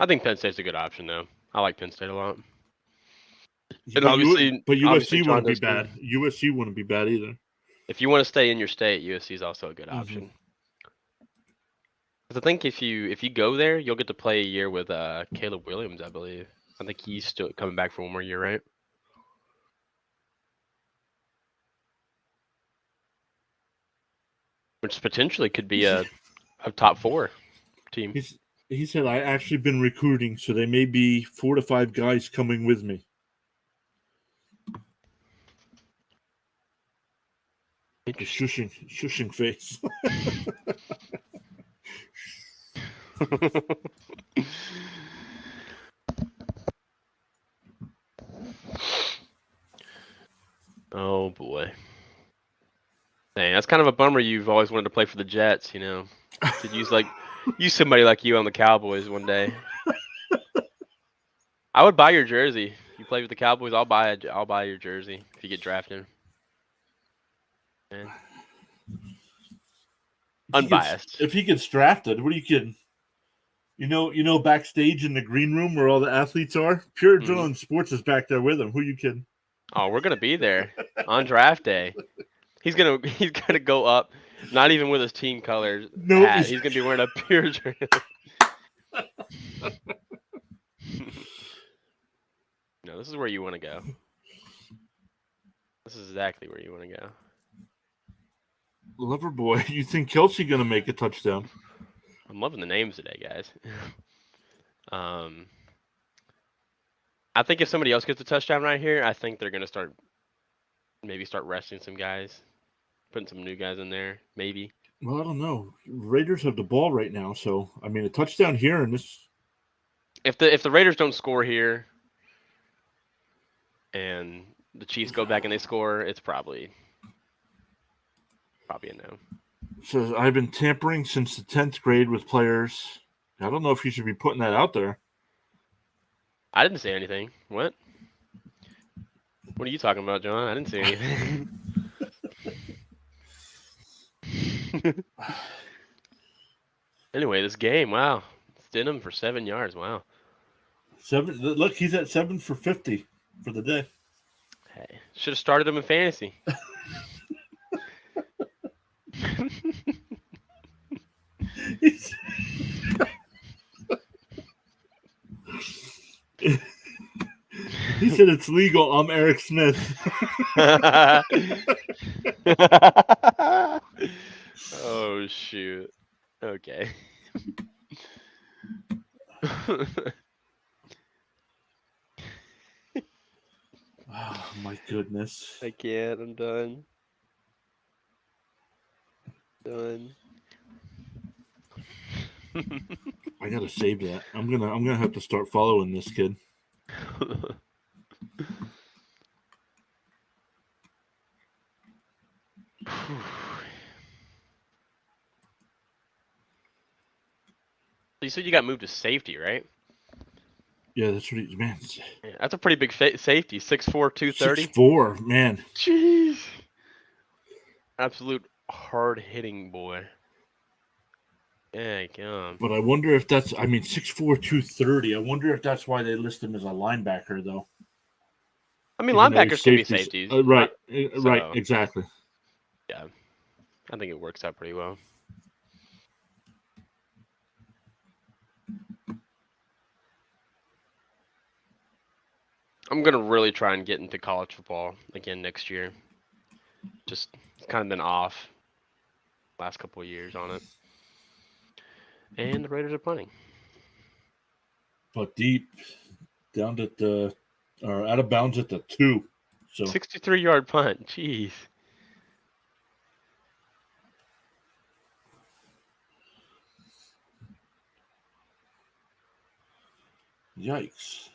I think Penn State's a good option, though. I like Penn State a lot. And obviously, USC John wouldn't be does too. bad. USC wouldn't be bad either. If you want to stay in your state, USC is also a good option. Because I think if you go there, you'll get to play a year with Caleb Williams, I believe. I think he's still coming back for one more year, right? Which potentially could be a top 4 team. He said, "I actually been recruiting, so there may be 4 to 5 guys coming with me." The shushing face. Oh boy. Dang, that's kind of a bummer. You've always wanted to play for the Jets, you know. Could use somebody like you on the Cowboys one day. I would buy your jersey. If you play with the Cowboys, I'll buy your jersey if you get drafted. Man. Unbiased. If he gets drafted, what are you kidding? You know, backstage in the green room where all the athletes are, Pure Adrenaline Sports is back there with him. Who are you kidding? Oh, we're gonna be there on draft day. He's gonna go up, not even with his team colors hat. He's gonna be wearing a Pure Adrenaline. No, this is where you want to go. This is exactly where you want to go. Loverboy, you think Kelsey gonna make a touchdown? I'm loving the names today, guys. I think if somebody else gets a touchdown right here, I think they're gonna start resting some guys, putting some new guys in there, maybe. Well, I don't know. Raiders have the ball right now, so I mean, a touchdown here and this. If the Raiders don't score here, and the Chiefs go back and they score, it's probably a no. Says, "I've been tampering since the 10th grade with players." I don't know if you should be putting that out there. I didn't say anything. What? What are you talking about, John? I didn't say anything. Anyway, this game, wow. Stidham for 7 yards, wow. 7. Look, he's at 7 for 50 for the day. Hey, should have started him in fantasy. He said it's legal. I'm Eric Smith. Oh, shoot. Okay. Oh, my goodness. I can't. I'm done. Done. I gotta save that. I'm gonna have to start following this kid. You said you got moved to safety, right? Yeah, that's what he, man. Yeah, that's a pretty big safety. 6'4", 230. 6'4", man. Jeez. Absolute hard hitting boy. Yeah, But I wonder if that's, I mean, 6'4", 230. I wonder if that's why they list him as a linebacker, though. I mean, Even though he's linebackers can be safety. safeties, Right, not right, so. exactly. Yeah, I think it works out pretty well. I'm gonna really try and get into college football again next year. Just it's kind of been off last couple of years on it. And the Raiders are punting. But deep, down at the, or out of bounds at the 2. So 63-yard punt. Jeez. yikes.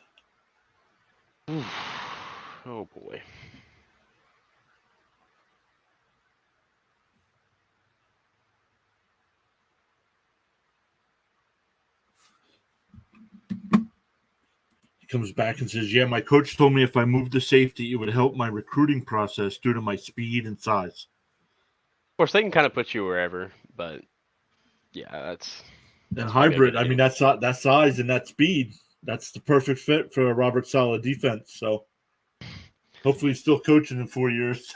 Oh boy. He comes back and says, "Yeah, my coach told me if I moved to safety, it would help my recruiting process due to my speed and size." Of course, they can kind of put you wherever, but yeah, And that's probably a hybrid, good I mean, thing. that size and that speed, that's the perfect fit for a Robert Saleh defense. So hopefully he's still coaching in 4 years.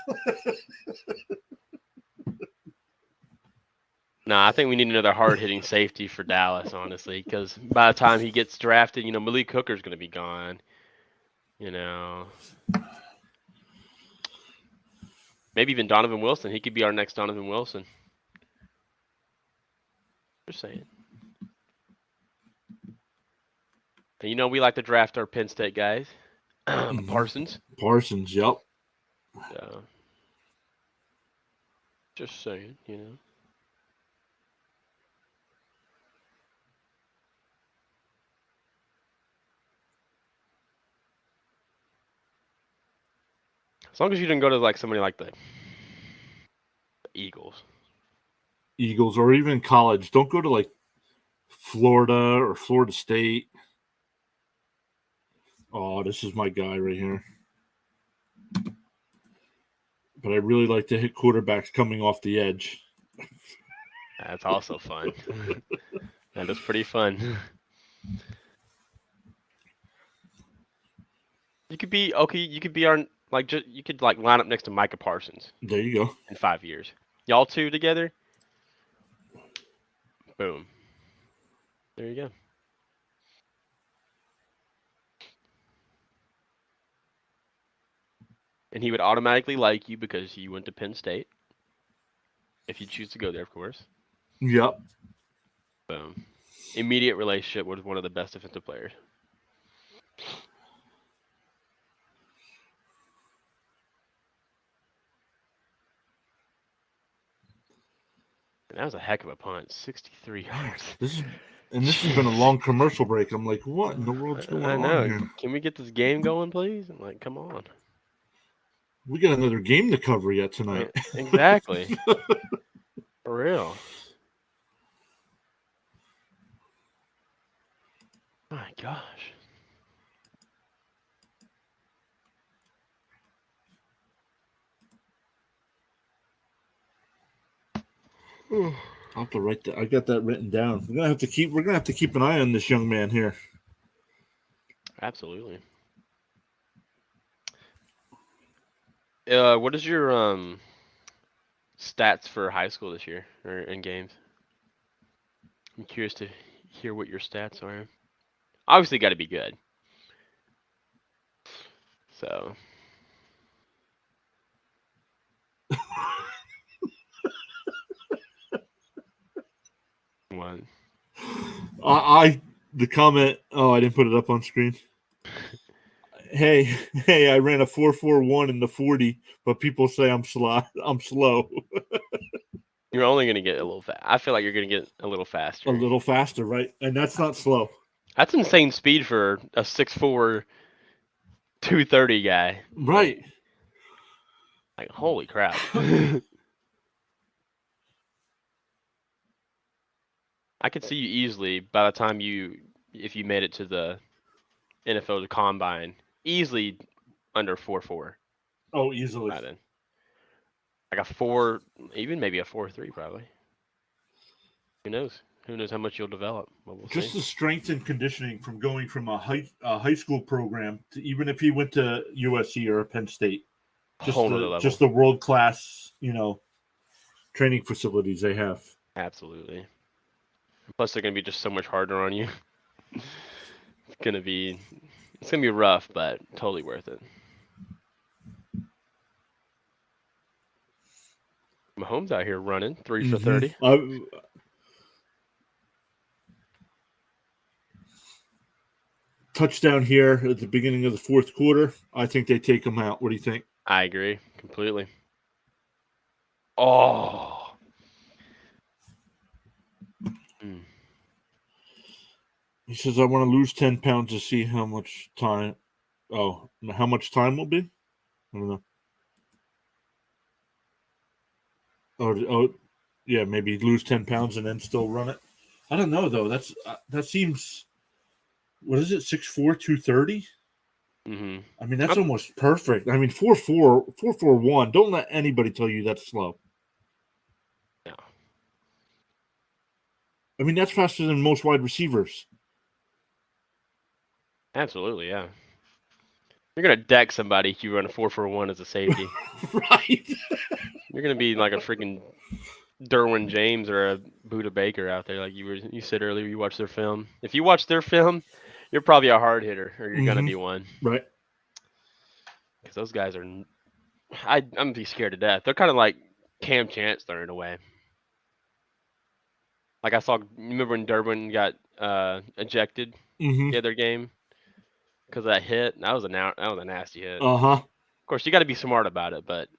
No, I think we need another hard-hitting safety for Dallas, honestly, because by the time he gets drafted, Malik Hooker's going to be gone. Maybe even Donovan Wilson. He could be our next Donovan Wilson. Just saying. And we like to draft our Penn State guys. Parsons. Parsons, yep. So, just saying. As long as you didn't go to like somebody like the Eagles. Eagles, or even college. Don't go to like Florida or Florida State. Oh, this is my guy right here. But I really like to hit quarterbacks coming off the edge. That's also fun. That is pretty fun. You could be okay. You could be our you could like line up next to Micah Parsons There you go. in 5 years. Y'all two together. Boom. There you go. And he would automatically like you because you went to Penn State. If you choose to go there, of course. Yep. Boom. Immediate relationship with one of the best defensive players. And that was a heck of a punt. 63 yards. This has been a long commercial break. I'm like, what in the world's going I on know. here? Can we get this game going, please? I'm like, come on. We got another game to cover yet tonight. Exactly. For real. My gosh. I'll have to write that. I got that written down. We're gonna have to keep an eye on this young man here. Absolutely. What is your stats for high school this year or in games? I'm curious to hear what your stats are. Obviously, got to be good. So. What? The comment. Oh, I didn't put it up on screen. Hey, I ran a 4.41 in the 40, but people say I'm slow. You're only gonna get a little fast. I feel like you're gonna get a little faster. A little faster, right? And that's not slow. That's insane speed for a 6'4", 230 guy. Right. Like holy crap. I could see you easily by the time if you made it to the NFL combine, easily under 4.4. Oh, easily. By then. Like a 4, even maybe a 4-3 probably. Who knows? Who knows how much you'll develop? But we'll Just see. the strength and conditioning from going from a high school program to even if he went to USC or Penn State, Whole nother level. just the world class, training facilities they have. Absolutely. Plus, they're gonna be just so much harder on you. It's gonna be rough, but totally worth it. Mahomes out here running 3 for 30. Touchdown here at the beginning of the fourth quarter. I think they take him out. What do you think? I agree completely. Oh. He says, I want to lose 10 pounds to see how much time. Oh, how much time will be? I don't know. Oh, yeah, maybe lose 10 pounds and then still run it. I don't know, though. That seems. What is it? 6'4", 230? Mm-hmm. I mean, that's almost perfect. I mean, 4'4", 4'1". Don't let anybody tell you that's slow. No. I mean, that's faster than most wide receivers. Absolutely, yeah. You're gonna deck somebody if you run a 4-for-1 as a safety. Right. You're gonna be like a freaking Derwin James or a Buda Baker out there, like you said earlier. You watch their film. If you watch their film, you're probably a hard hitter, or you're gonna be one. Right. Because those guys are. I'm gonna be scared to death. They're kind of like Cam Chancellor in a way. Like I saw. Remember when Derwin got ejected the other game because of that hit? That was a nasty hit. Uh-huh. Of course, you got to be smart about it, but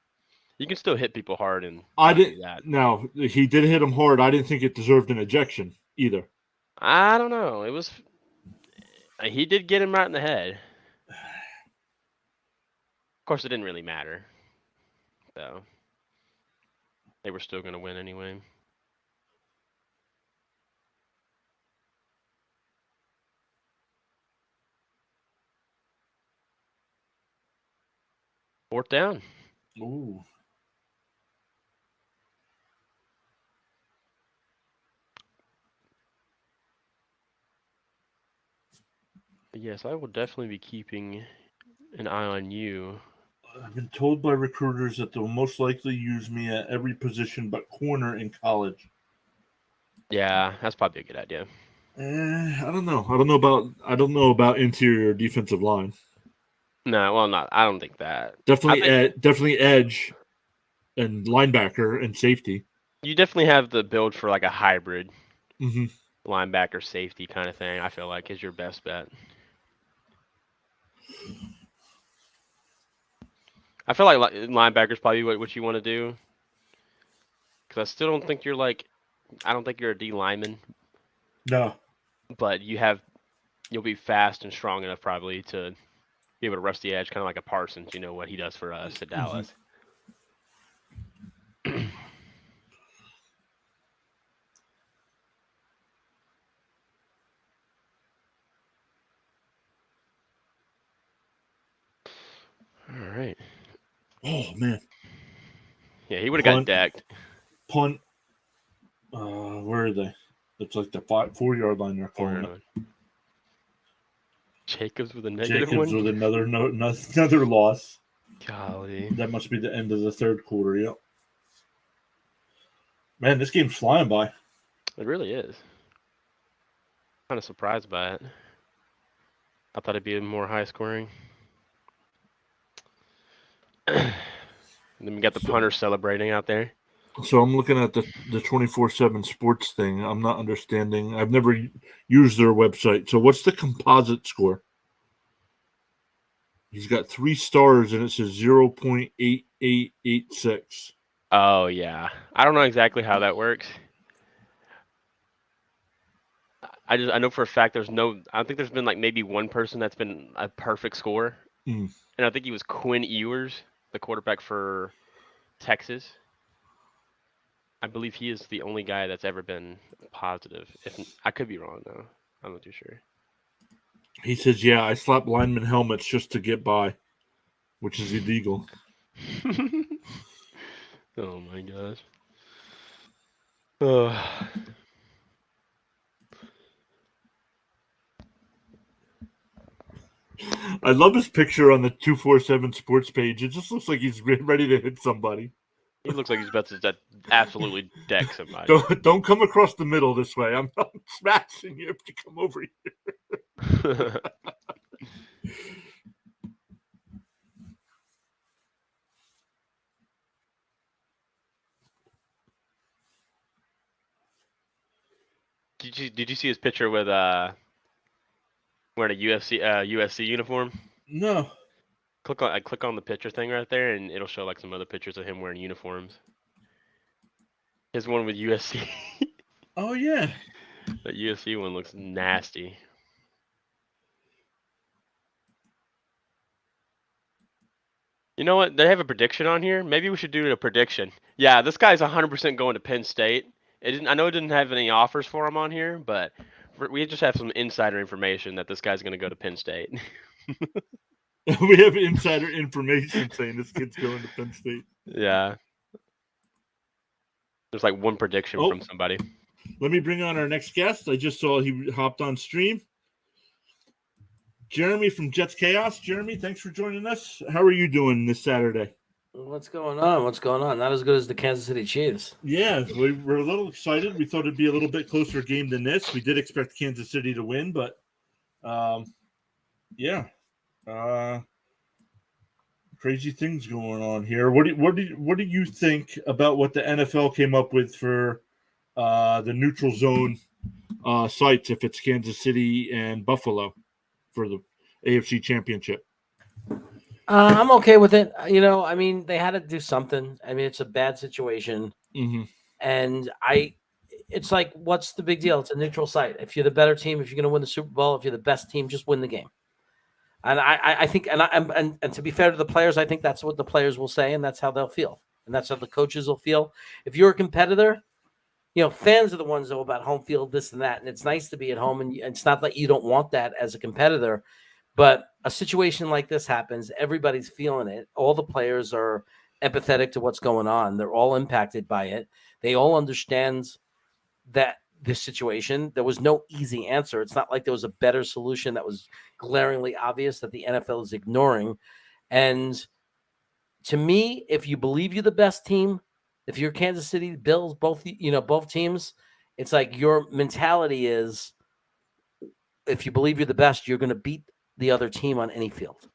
you can still hit people hard and I do didn't. that. Now he did hit him hard. I didn't think it deserved an ejection either. I don't know. It was. He did get him right in the head. Of course, it didn't really matter. So they were still going to win anyway. Fourth down. Ooh. But yes, I will definitely be keeping an eye on you. I've been told by recruiters that they'll most likely use me at every position but corner in college. Yeah, that's probably a good idea. I don't know. I don't know about interior defensive line. No, well, not. I don't think that. Definitely edge and linebacker and safety. You definitely have the build for like a hybrid Mm-hmm. linebacker safety kind of thing. I feel like is your best bet. I feel like linebacker's probably what you want to do. Because I still don't think you're like. I don't think you're a D lineman. No. But you'll be fast and strong enough probably to be able to rush the edge, kind of like a Parsons. You know what he does for us at Dallas. All right. Oh man. Yeah, he would have got decked. Punt. Where are they? It's like the 4-yard line they're calling it. Jacobs with a negative Jacobs one. with another loss. Golly. That must be the end of the third quarter. Yep. Man, this game's flying by. It really is. Kind of surprised by it. I thought it'd be more high scoring. And then we got the punter celebrating out there. So I'm looking at the 24/7 sports thing. I'm not understanding. I've never used their website. So what's the composite score? He's got 3 stars and it says 0.8886. Oh yeah. I don't know exactly how that works. I know for a fact I don't think there's been like maybe one person that's been a perfect score. And I think he was Quinn Ewers, the quarterback for Texas. I believe he is the only guy that's ever been positive. If I could be wrong though. I'm not too sure. He says, "Yeah, I slap lineman helmets just to get by, which is illegal." Oh my gosh. Oh. I love his picture on the 247 Sports page. It just looks like he's ready to hit somebody. He looks like he's about to absolutely deck somebody. Don't come across the middle this way. I'm smashing you if you come over here. Did you see his picture with wearing a USC uniform? No. Click on the picture thing right there, and it'll show like some other pictures of him wearing uniforms. His one with USC. Oh yeah. That USC one looks nasty. You know what? They have a prediction on here. Maybe we should do a prediction. Yeah, this guy's 100% going to Penn State. I know it didn't have any offers for him on here, but we just have some insider information that this guy's going to go to Penn State. We have insider information saying this kid's going to Penn State. Yeah. There's like one prediction from somebody. Let me bring on our next guest. I just saw he hopped on stream. Jeremy from Jets Chaos. Jeremy, thanks for joining us. How are you doing this Saturday? What's going on? Not as good as the Kansas City Chiefs. Yeah, we're a little excited. We thought it'd be a little bit closer game than this. We did expect Kansas City to win, but yeah. Crazy things going on here. What do you think about what the NFL came up with for the neutral zone sites if it's Kansas City and Buffalo for the AFC Championship? I'm okay with it. I mean, they had to do something. I mean, it's a bad situation. Mm-hmm. And it's like, what's the big deal? It's a neutral site. If you're the better team, if you're going to win the Super Bowl, if you're the best team, just win the game. And I think, and to be fair to the players, I think that's what the players will say, and that's how they'll feel. And that's how the coaches will feel. If you're a competitor, fans are the ones that are about home field, this and that. And it's nice to be at home. And it's not that you don't want that as a competitor. But a situation like this happens, everybody's feeling it. All the players are empathetic to what's going on. They're all impacted by it. They all understand that this situation, there was no easy answer. It's not like there was a better solution that was glaringly obvious that the NFL is ignoring. And to me, if you believe you're the best team, if you're Kansas City, Bills, both teams, it's like your mentality is, if you believe you're the best, you're going to beat the other team on any field.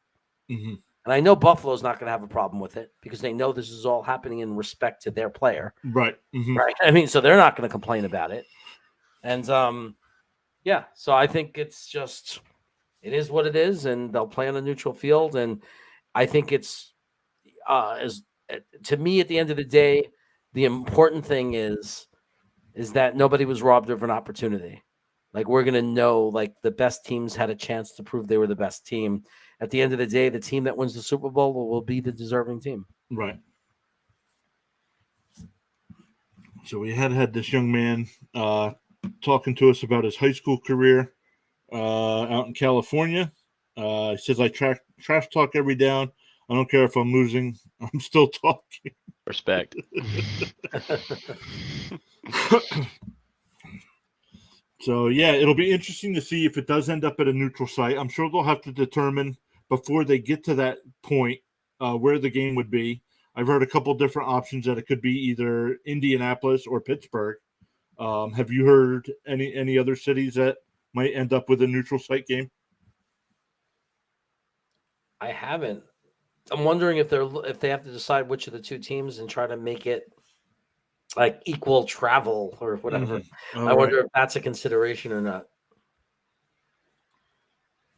Mm-hmm. And I know Buffalo's not going to have a problem with it because they know this is all happening in respect to their player. Right. Mm-hmm. Right. I mean, so they're not going to complain about it. And yeah, so I think it is what it is, and they'll play on a neutral field. And I think it's to me, at the end of the day, the important thing is that nobody was robbed of an opportunity. Like, we're going to know, like, the best teams had a chance to prove they were the best team. At the end of the day, the team that wins the Super Bowl will be the deserving team. Right. So we had this young man talking to us about his high school career out in California. He says, I trash talk every down. I don't care if I'm losing. I'm still talking. Respect. So, yeah, it'll be interesting to see if it does end up at a neutral site. I'm sure they'll have to determine before they get to that point where the game would be. I've heard a couple different options that it could be either Indianapolis or Pittsburgh. Have you heard any other cities that might end up with a neutral site game? I haven't. I'm wondering if they have to decide which of the two teams and try to make it like equal travel or whatever. Mm-hmm. I wonder if that's a consideration or not.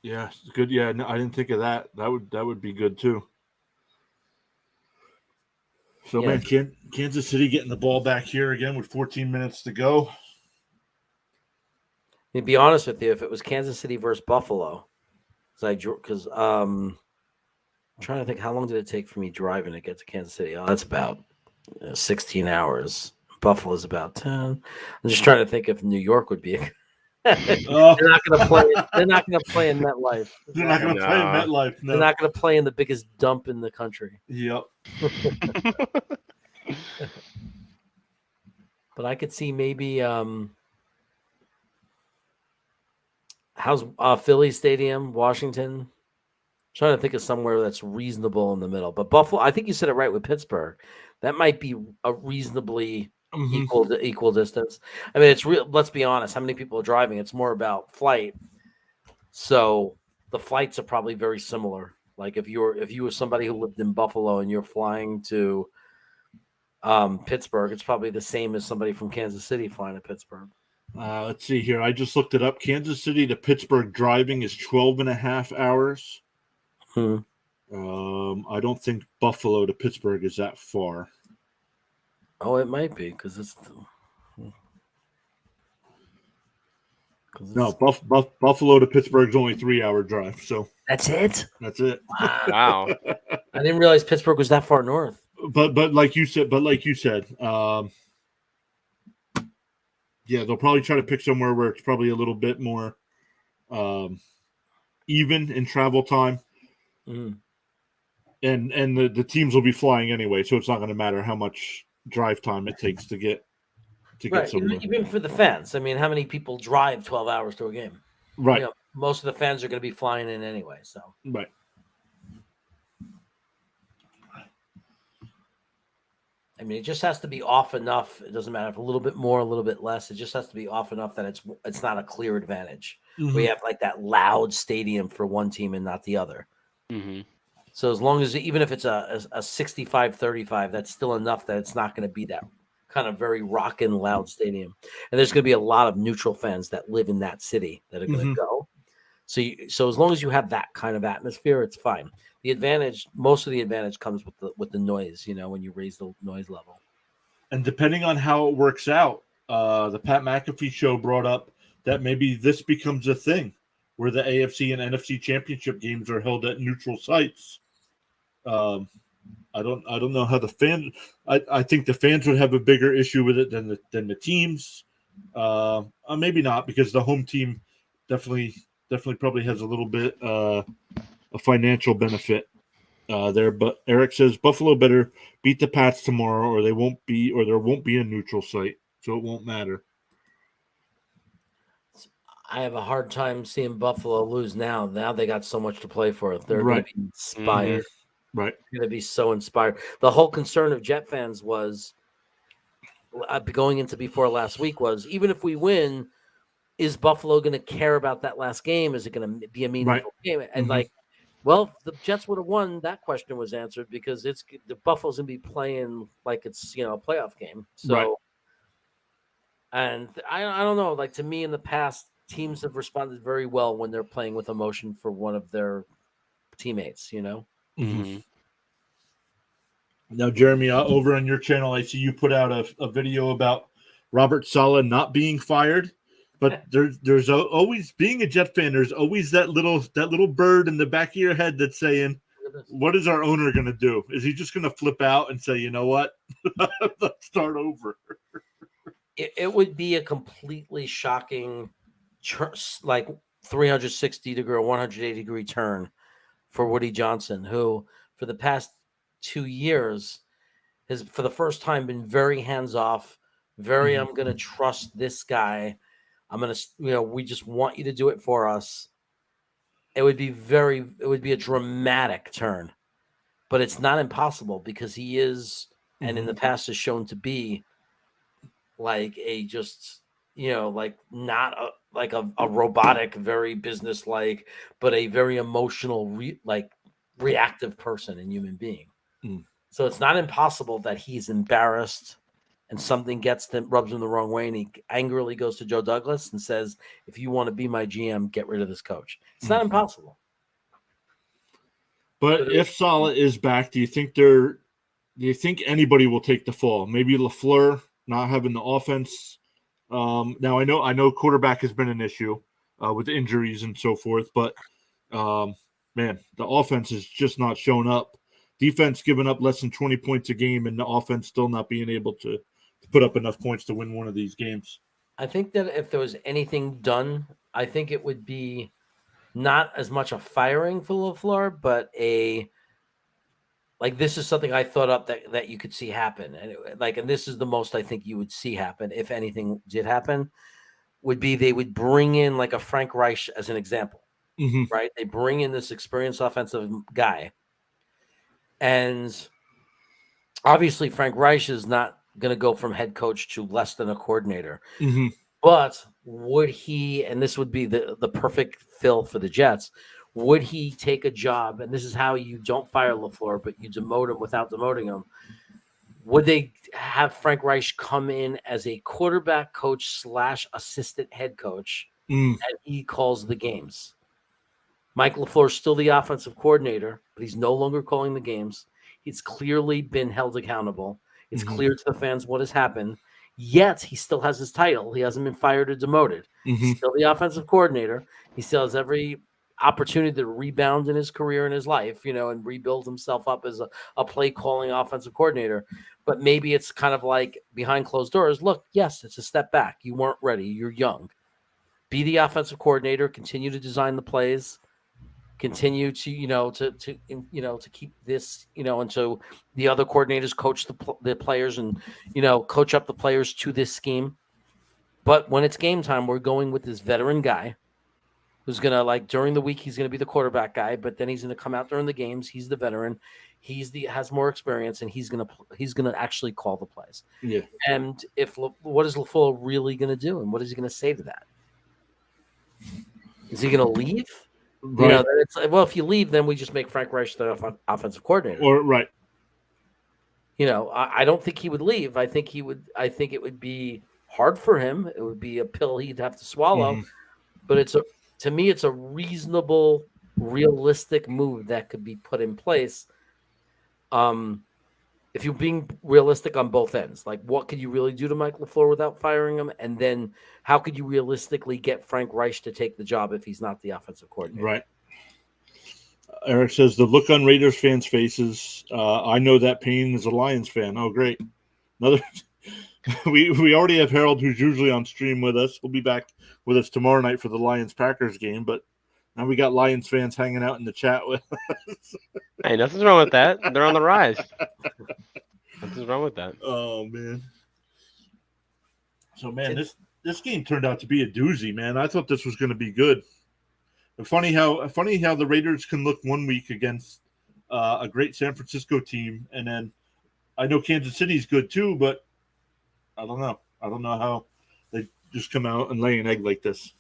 Yeah, good. Yeah, no, I didn't think of that. That would be good too. So, yeah. Man, Kansas City getting the ball back here again with 14 minutes to go. To be honest with you, if it was Kansas City versus Buffalo, because I'm trying to think, how long did it take for me driving to get to Kansas City? Oh, that's about 16 hours. Buffalo's about 10. I'm just trying to think if New York would be. They're not going to play. They're not going to play in MetLife. They're not going to play in MetLife. No. They're not going to play in the biggest dump in the country. Yep. But I could see maybe how's Philly Stadium, Washington. Trying to think of somewhere that's reasonable in the middle. But Buffalo, I think you said it right with Pittsburgh. That might be a reasonably equal distance. I mean, it's real. Let's be honest. How many people are driving? It's more about flight. So the flights are probably very similar. Like if you were somebody who lived in Buffalo and you're flying to Pittsburgh, it's probably the same as somebody from Kansas City flying to Pittsburgh. Let's see here. I just looked it up. Kansas City to Pittsburgh driving is 12 and a half hours. I don't think Buffalo to Pittsburgh is that far. Oh, it might be because it's. No, Buffalo to Pittsburgh is only 3-hour drive. So that's it. That's it. Wow. I didn't realize Pittsburgh was that far north. But like you said, yeah, they'll probably try to pick somewhere where it's probably a little bit more even in travel time. Mm. And the teams will be flying anyway, so it's not going to matter how much drive time it takes to get somewhere. Even for the fans. I mean, how many people drive 12 hours to a game? Right. You know, most of the fans are going to be flying in anyway. So right. I mean, it just has to be off enough. It doesn't matter if a little bit more, a little bit less. It just has to be off enough that it's not a clear advantage. Mm-hmm. We have like that loud stadium for one team and not the other. Mm-hmm. So as long as even if it's a 65-35, that's still enough that it's not going to be that kind of very rockin' loud stadium. And there's going to be a lot of neutral fans that live in that city that are going to go. So as long as you have that kind of atmosphere, it's fine. Most of the advantage comes with the noise, when you raise the noise level. And depending on how it works out, the Pat McAfee show brought up that maybe this becomes a thing where the AFC and NFC championship games are held at neutral sites. I don't know how the fans. I think the fans would have a bigger issue with it than the teams. Maybe not, because the home team definitely probably has a little bit a financial benefit there. But Eric says Buffalo better beat the Pats tomorrow, or there won't be a neutral site, so it won't matter. I have a hard time seeing Buffalo lose now. Now they got so much to play for. They're Right. going to be inspired. Mm-hmm. Right. They're going to be so inspired. The whole concern of Jet fans was going into before last week was, even if we win, is Buffalo going to care about that last game? Is it going to be a meaningful game? And well, if the Jets would have won, that question was answered, because the Buffalo's going to be playing like it's a playoff game. So, right. And I don't know. Like, to me, in the past, teams have responded very well when they're playing with emotion for one of their teammates. Mm-hmm. Now, Jeremy, over on your channel, I see you put out a video about Robert Saleh not being fired. But there's always, being a Jet fan, there's always that little bird in the back of your head that's saying, what is our owner going to do? Is he just going to flip out and say, you know what? Let's start over? It would be a completely shocking, like 360 degree or 180 degree turn for Woody Johnson, who for the past 2 years has, for the first time, been very hands off. Very, I'm going to trust this guy. I'm going to, we just want you to do it for us. It would be a dramatic turn, but it's not impossible, because he is, and in the past has shown to be, like a just, like not a robotic, very business-like, but a very emotional, reactive person and human being. So it's not impossible that he's embarrassed and something rubs him the wrong way, and he angrily goes to Joe Douglas and says, if you want to be my GM, get rid of this coach. It's not impossible. But if Saleh is back, do you think anybody will take the fall? Maybe LaFleur not having the offense. Now I know quarterback has been an issue with injuries and so forth, but man, the offense is just not showing up. Defense giving up less than 20 points a game, and the offense still not being able to put up enough points to win one of these games. I think that if there was anything done, I think it would be not as much a firing for LaFleur, but a like this is something I thought up that you could see happen, and and this is the most I think you would see happen if anything did happen, would be they would bring in like a Frank Reich as an example, Mm-hmm. right? They bring in this experienced offensive guy, and obviously Frank Reich is not going to go from head coach to less than a coordinator. Mm-hmm. But would he, and this would be the perfect fill for the Jets, would he take a job, and this is how you don't fire LaFleur, but you demote him without demoting him, would they have Frank Reich come in as a quarterback coach / assistant head coach, Mm. and he calls the games? Mike LaFleur is still the offensive coordinator, but he's no longer calling the games. He's clearly been held accountable. It's Mhm. clear to the fans what has happened. Yet he still has his title. He hasn't been fired or demoted. He's Mhm. still the offensive coordinator. He still has every opportunity to rebound in his career and his life, and rebuild himself up as a play calling offensive coordinator. But maybe it's kind of like behind closed doors. Look, yes, it's a step back. You weren't ready. You're young. Be the offensive coordinator. Continue to design the plays. Continue to to keep this and so the other coordinators coach the players and coach up the players to this scheme. But when it's game time, we're going with this veteran guy who's gonna, like, during the week he's gonna be the quarterback guy, but then he's gonna come out during the games. He's the veteran. Has more experience, and he's gonna actually call the plays. Yeah. And what is LaFleur really gonna do, and what is he gonna say to that? Is he gonna leave? Right. Then it's like, well, if you leave, then we just make Frank Reich the offensive coordinator. Or right. I don't think he would leave. I think it would be hard for him. It would be a pill he'd have to swallow. Mhm. But to me, it's a reasonable, realistic move that could be put in place. If you're being realistic on both ends, like, what could you really do to Mike LaFleur without firing him? And then how could you realistically get Frank Reich to take the job if he's not the offensive coordinator? Right. Eric says the look on Raiders fans' faces. I know that pain as a Lions fan. Oh, great! Another. we already have Harold, who's usually on stream with us. He'll be back with us tomorrow night for the Lions-Packers game. But now we got Lions fans hanging out in the chat with us. Hey, nothing's wrong with that. They're on the rise. Nothing's wrong with that. Oh man! So man, this game turned out to be a doozy, man. I thought this was going to be good. Funny how the Raiders can look one week against a great San Francisco team, and then I know Kansas City's good too, but I don't know. I don't know how they just come out and lay an egg like this.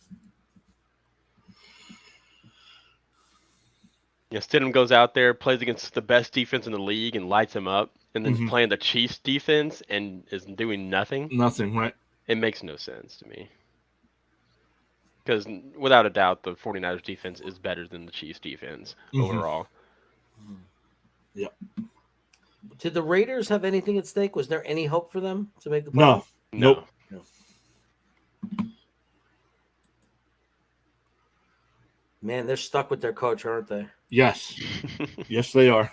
Yeah, Stidham goes out there, plays against the best defense in the league, and lights him up, and then Mhm. playing the Chiefs defense and is doing nothing. Nothing, right? It makes no sense to me. Because without a doubt, the 49ers defense is better than the Chiefs defense overall. Yep. Did the Raiders have anything at stake? Was there any hope for them to make the No. playoffs? Nope. No. Man, they're stuck with their coach, aren't they? Yes. Yes, they are.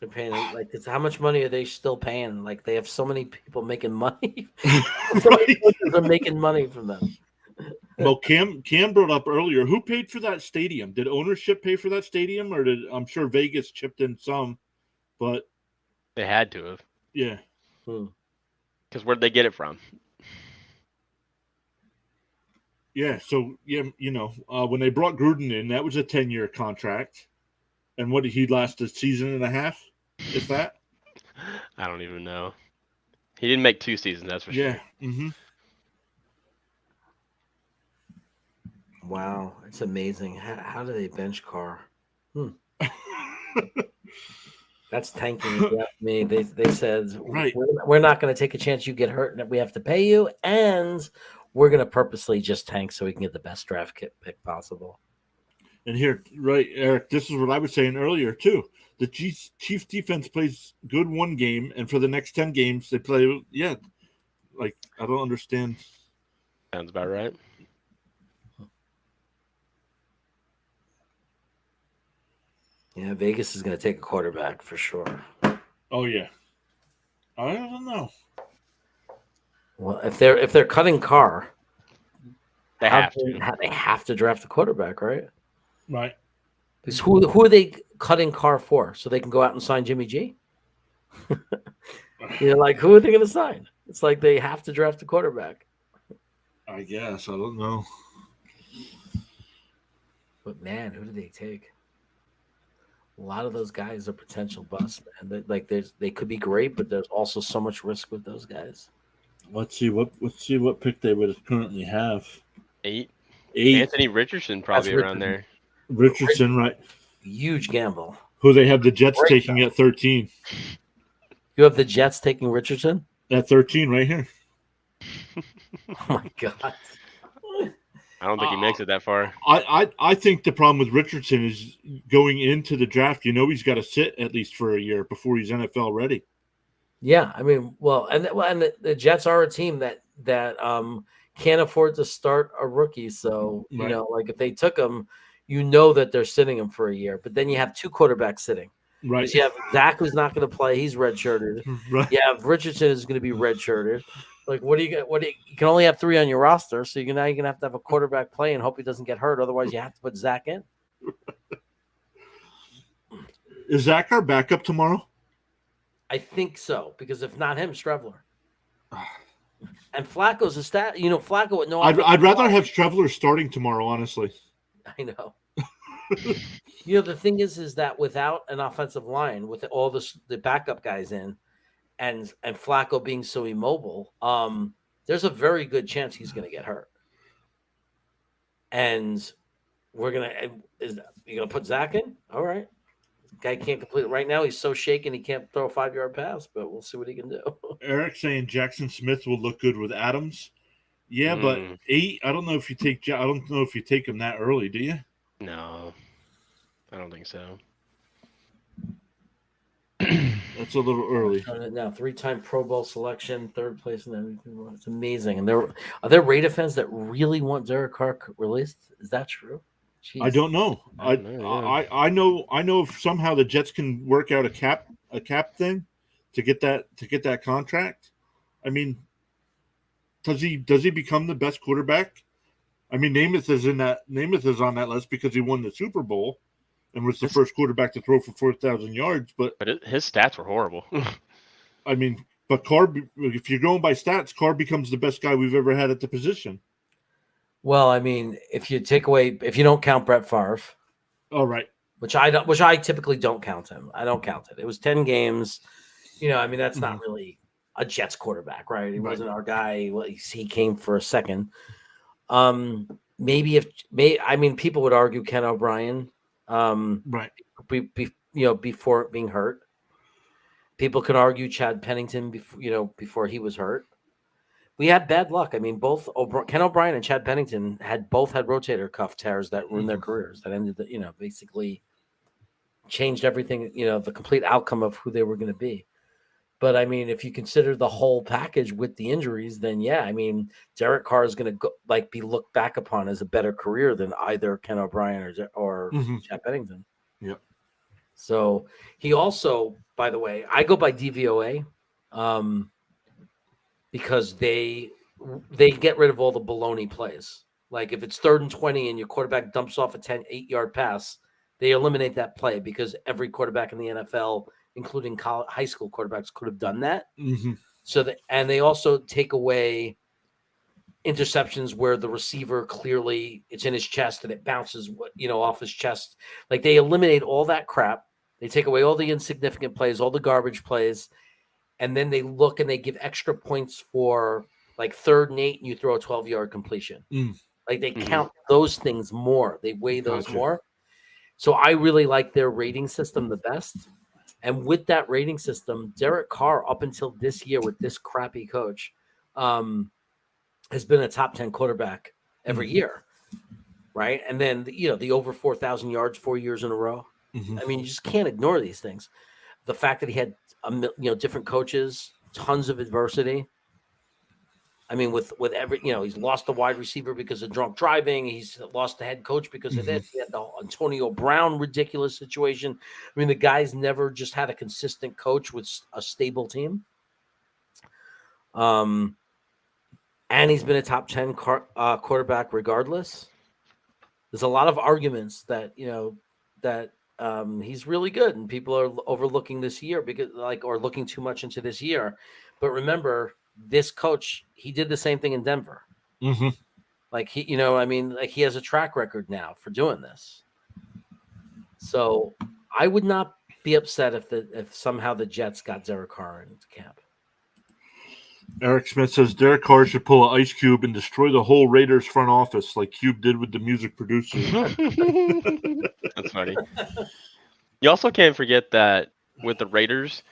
They're paying, like, how much money are they still paying? Like, they have so many people making money. Right. They're making money from them. Well, Cam brought up earlier, who paid for that stadium? Did ownership pay for that stadium, or I'm sure Vegas chipped in some, but They had to have. yeah. Because where'd they get it from? Yeah, so when they brought Gruden in, that was a 10-year contract, and what did he last a season and a half, if that? I don't even know. He didn't make 2 seasons, that's for sure. Yeah. Mm-hmm. Wow, it's amazing. How do they bench Carr? That's tanking. Yeah, me. They said, Right. we're not going to take a chance you get hurt and we have to pay you, and we're going to purposely just tank so we can get the best draft pick possible. And here, right, Eric, this is what I was saying earlier, too. The Chiefs defense plays good one game, and for the next 10 games, they play, like, I don't understand. Sounds about right. Yeah, Vegas is going to take a quarterback for sure. Oh, yeah. I don't know. Well, if they're cutting Carr, They have to. They have to draft a quarterback, right? Right. Because who are they cutting Carr for? So they can go out and sign Jimmy G? Like, who are they going to sign? It's like they have to draft a quarterback. I guess. I don't know. But man, who do they take? A lot of those guys are potential busts, man. They could be great, but there's also so much risk with those guys. Let's see what pick they would currently have. 8. 8. Anthony Richardson probably That's around there. Richardson, right? Huge gamble. Who they have the Jets Great taking at 13. You have the Jets taking Richardson? At 13 right here. Oh my god. I don't think he makes it that far. I think the problem with Richardson is going into the draft, he's got to sit at least for a year before he's NFL ready. Yeah, I mean, and the Jets are a team that can't afford to start a rookie. So, Right. Like if they took him, that they're sitting him for a year. But then you have two quarterbacks sitting. Right. Because you have Zach who's not going to play. He's redshirted. Right. You have Richardson is going to be redshirted. Like, you can only have 3 on your roster. So you're going to have to have a quarterback play and hope he doesn't get hurt. Otherwise, you have to put Zach in. Is Zach our backup tomorrow? I think so, because if not him, Strevler. And Flacco's a stat. Flacco with no. I'd rather have Strevler starting tomorrow, honestly. I know. The thing is that without an offensive line, with all the backup guys in, and Flacco being so immobile, there's a very good chance he's going to get hurt. And you're gonna put Zach in? All right. Guy can't complete it right now. He's so shaken he can't throw a 5-yard pass, but we'll see what he can do. Eric saying Jackson Smith will look good with Adams. Yeah, but 8. I don't know if you take him that early. Do you? No, I don't think so. That's a little early. Now, 3-time Pro Bowl selection, 3rd place in everything. It's amazing. And are there Raider fans that really want Derek Carr released? Is that true? Jeez. I don't know. I know if somehow the Jets can work out a cap thing to get that contract. I mean, does he become the best quarterback? I mean, Namath is on that list because he won the Super Bowl and was the first quarterback to throw for 4,000 yards. But his stats were horrible. I mean, but Carr, if you're going by stats, Carr becomes the best guy we've ever had at the position. Well, I mean, if you don't count Brett Favre, all right, which I typically don't count him. I don't count it. It was 10 games. I mean, that's not really a Jets quarterback, right? He wasn't our guy. Well, he came for a second. People would argue Ken O'Brien, right? Before being hurt. People could argue Chad Pennington before he was hurt. We had bad luck. I mean, both Ken O'Brien and Chad Pennington both had rotator cuff tears that ruined their careers. That ended, basically changed everything. The complete outcome of who they were going to be. But I mean, if you consider the whole package with the injuries, then yeah, I mean, Derek Carr is going to be looked back upon as a better career than either Ken O'Brien or Chad Pennington. Yep. So he also, by the way, I go by DVOA. Because they get rid of all the baloney plays. Like if it's 3rd and 20 and your quarterback dumps off a 8-yard pass, they eliminate that play because every quarterback in the NFL, including high school quarterbacks, could have done that. Mm-hmm. And they also take away interceptions where the receiver clearly it's in his chest and it bounces off his chest. Like they eliminate all that crap. They take away all the insignificant plays, all the garbage plays. And then they look and they give extra points for like 3rd and 8 and you throw a 12-yard completion. Like they count those things more. They weigh those more. So I really like their rating system the best. And with that rating system, Derek Carr, up until this year with this crappy coach, has been a top 10 quarterback every year. Right. And then, the over 4,000 yards 4 years in a row. I mean, you just can't ignore these things. The fact that he had different coaches, tons of adversity. I mean, with every he's lost the wide receiver because of drunk driving. He's lost the head coach because of this. He had the Antonio Brown ridiculous situation. I mean, the guy's never just had a consistent coach with a stable team. And he's been a top 10 quarterback regardless. There's a lot of arguments that that he's really good, and people are overlooking this year because or looking too much into this year. But remember, this coach, he did the same thing in Denver. Mm-hmm. Like he has a track record now for doing this. So I would not be upset if somehow the Jets got Derek Carr into camp. Eric Smith says Derek Carr should pull an ice cube and destroy the whole Raiders front office like Cube did with the music producer. That's funny. You also can't forget that with the Raiders,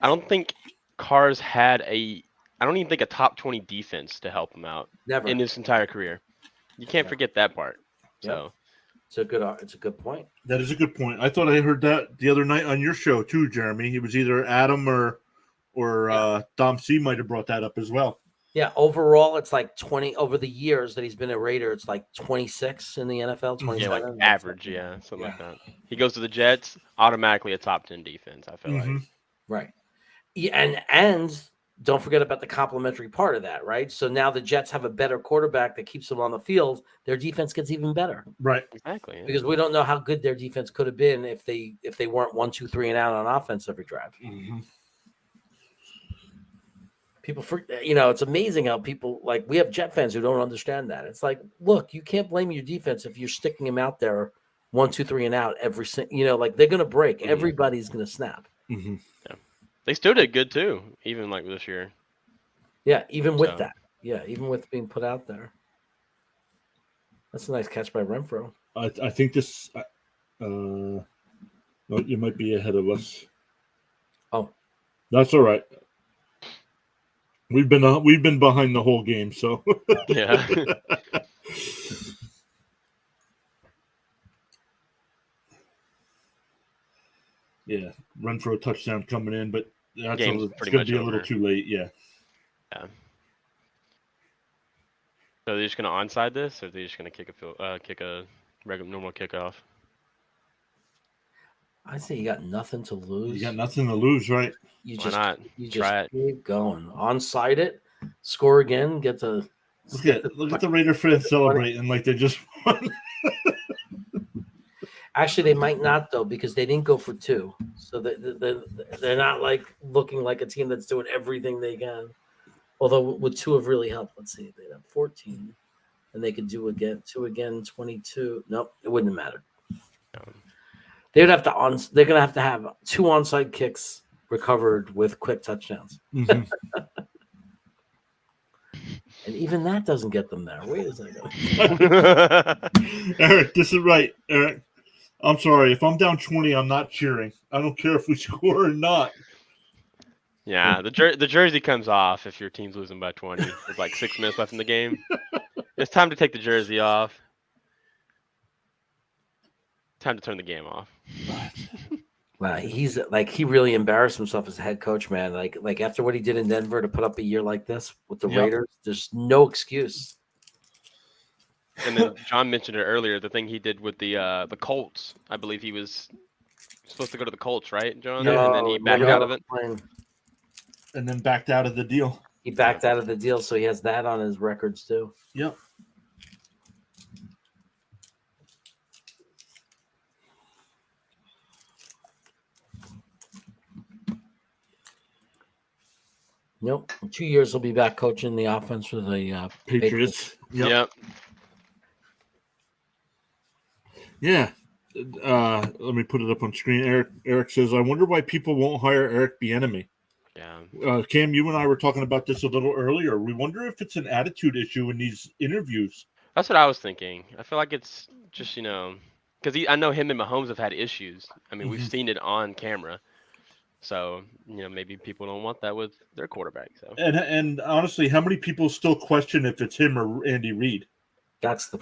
I don't think Carr's had I don't even think a top 20 defense to help him out Never. in his entire career. You can't forget that part. So it's a good point. That is a good point. I thought I heard that the other night on your show too, Jeremy. It was either Adam or Dom C might have brought that up as well. Yeah, overall, it's like 20 over the years that he's been a Raider. It's like 26 in the NFL, 27. yeah, like average, something like that. He goes to the Jets, automatically a top 10 defense. I feel like right. Yeah, and don't forget about the complimentary part of that, right? So now the Jets have a better quarterback that keeps them on the field. Their defense gets even better, right? Exactly, yeah. Because we don't know how good their defense could have been if they weren't 1, 2, 3 and out on offense every drive. Mm-hmm. People, it's amazing how people we have Jet fans who don't understand that. It's like, look, you can't blame your defense if you're sticking them out there 1, 2, 3 and out every they're going to break. Mm-hmm. Everybody's going to snap. Mm-hmm. Yeah. They still did good too, even like this year. Yeah, even with that. Yeah, even with being put out there. That's a nice catch by Renfro. I think this. You might be ahead of us. Oh, that's all right. We've been behind the whole game, so yeah. Yeah, run for a touchdown coming in, but it's going to be a little too late. Yeah. Yeah. So they're just going to onside this, or are they just going to kick a regular normal kickoff? I say you got nothing to lose. You got nothing to lose, right? Why not? You just keep going. Onside it, score again, get to look at the Raider fans celebrating like they just won. Actually, they might not though, because they didn't go for 2, so they're not looking like a team that's doing everything they can. Although would 2 have really helped? Let's see, they'd have 14, and they could do 2 again, 22. Nope, it wouldn't have mattered. They would have to they're going to have 2 onside kicks recovered with quick touchdowns. Mm-hmm. And even that doesn't get them there. Wait a second. Eric, this is right. Eric, I'm sorry. If I'm down 20, I'm not cheering. I don't care if we score or not. Yeah, the jersey comes off if your team's losing by 20. There's like 6 minutes left in the game. It's time to take the jersey off. Time to turn the game off. Wow, he's he really embarrassed himself as a head coach, man. Like after what he did in Denver to put up a year like this with the Raiders, there's no excuse. And then John mentioned it earlier, the thing he did with the Colts. I believe he was supposed to go to the Colts, right, John? Yeah. And then he backed out of it. And then backed out of the deal. He backed out of the deal, so he has that on his records too. Yep. Nope. In 2 years, he'll be back coaching the offense for the Patriots. Yep. Yeah. Let me put it up on screen. Eric says, I wonder why people won't hire Eric Bieniemy. Yeah. Cam, you and I were talking about this a little earlier. We wonder if it's an attitude issue in these interviews. That's what I was thinking. I feel like it's just, because I know him and Mahomes have had issues. I mean, we've seen it on camera. So, maybe people don't want that with their quarterback. So, and honestly, how many people still question if it's him or Andy Reid? That's the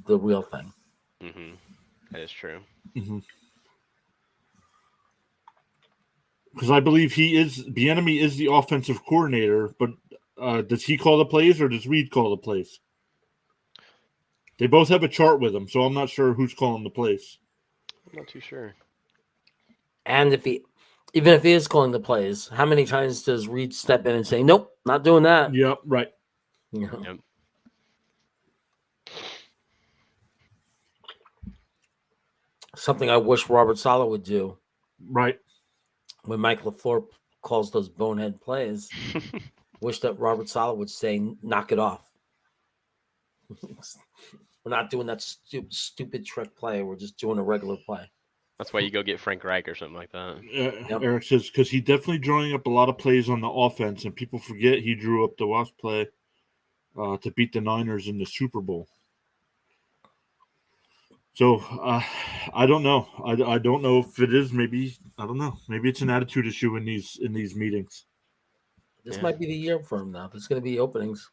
real thing. Mm-hmm. That is true. Mm-hmm. Because I believe Bieniemy is the offensive coordinator, but does he call the plays or does Reid call the plays? They both have a chart with them, so I'm not sure who's calling the plays. I'm not too sure. And even if he is calling the plays, how many times does Reid step in and say, "Nope, not doing that"? Yep, right. Yep. Something I wish Robert Saleh would do Right. when Mike LaFleur calls those bonehead plays. Wish that Robert Saleh would say, "Knock it off." We're not doing that stupid trick play. We're just doing a regular play. That's why you go get Frank Reich or something like that. Yep. Eric says because he definitely drawing up a lot of plays on the offense, and people forget he drew up the last play to beat the Niners in the Super Bowl. So I don't know. I don't know if it is. Maybe I don't know. Maybe it's an attitude issue in these meetings. This Yeah. might be the year for him now. There's going to be openings.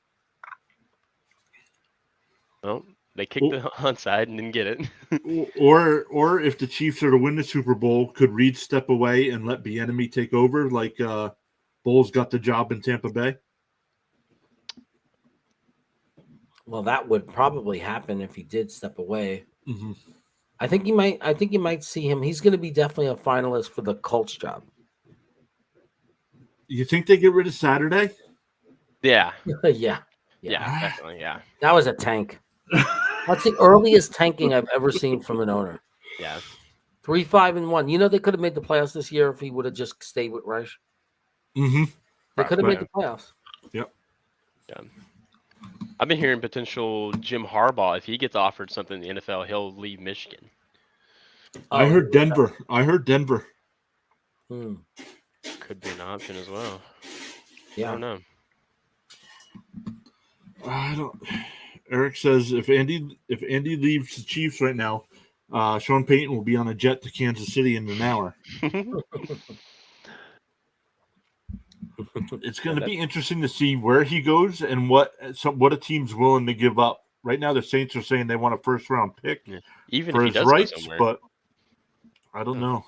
Well, they kicked the onside and didn't get it. or if the Chiefs are to win the Super Bowl, could Reed step away and let Bieniemy take over, like Bulls got the job in Tampa Bay? Well, that would probably happen if he did step away. Mm-hmm. I think you might see him. He's going to be definitely a finalist for the Colts job. You think they get rid of Saturday? Yeah. Yeah, Definitely. Yeah. That was a tank. That's the earliest tanking I've ever seen from an owner. Yeah. 3-5-1. You know, they could have made the playoffs this year if he would have just stayed with Reich. Mm-hmm. They could have made the playoffs. Yep. Yeah. I've been hearing potential Jim Harbaugh. If he gets offered something in the NFL, he'll leave Michigan. I heard Denver. Could be an option as well. Yeah. I don't know. I don't. Eric says if Andy leaves the Chiefs right now, Sean Payton will be on a jet to Kansas City in an hour. It's going to be interesting to see where he goes and what a team's willing to give up. Right now, the Saints are saying they want a first-round pick even for if he his does rights, go somewhere. but I don't know.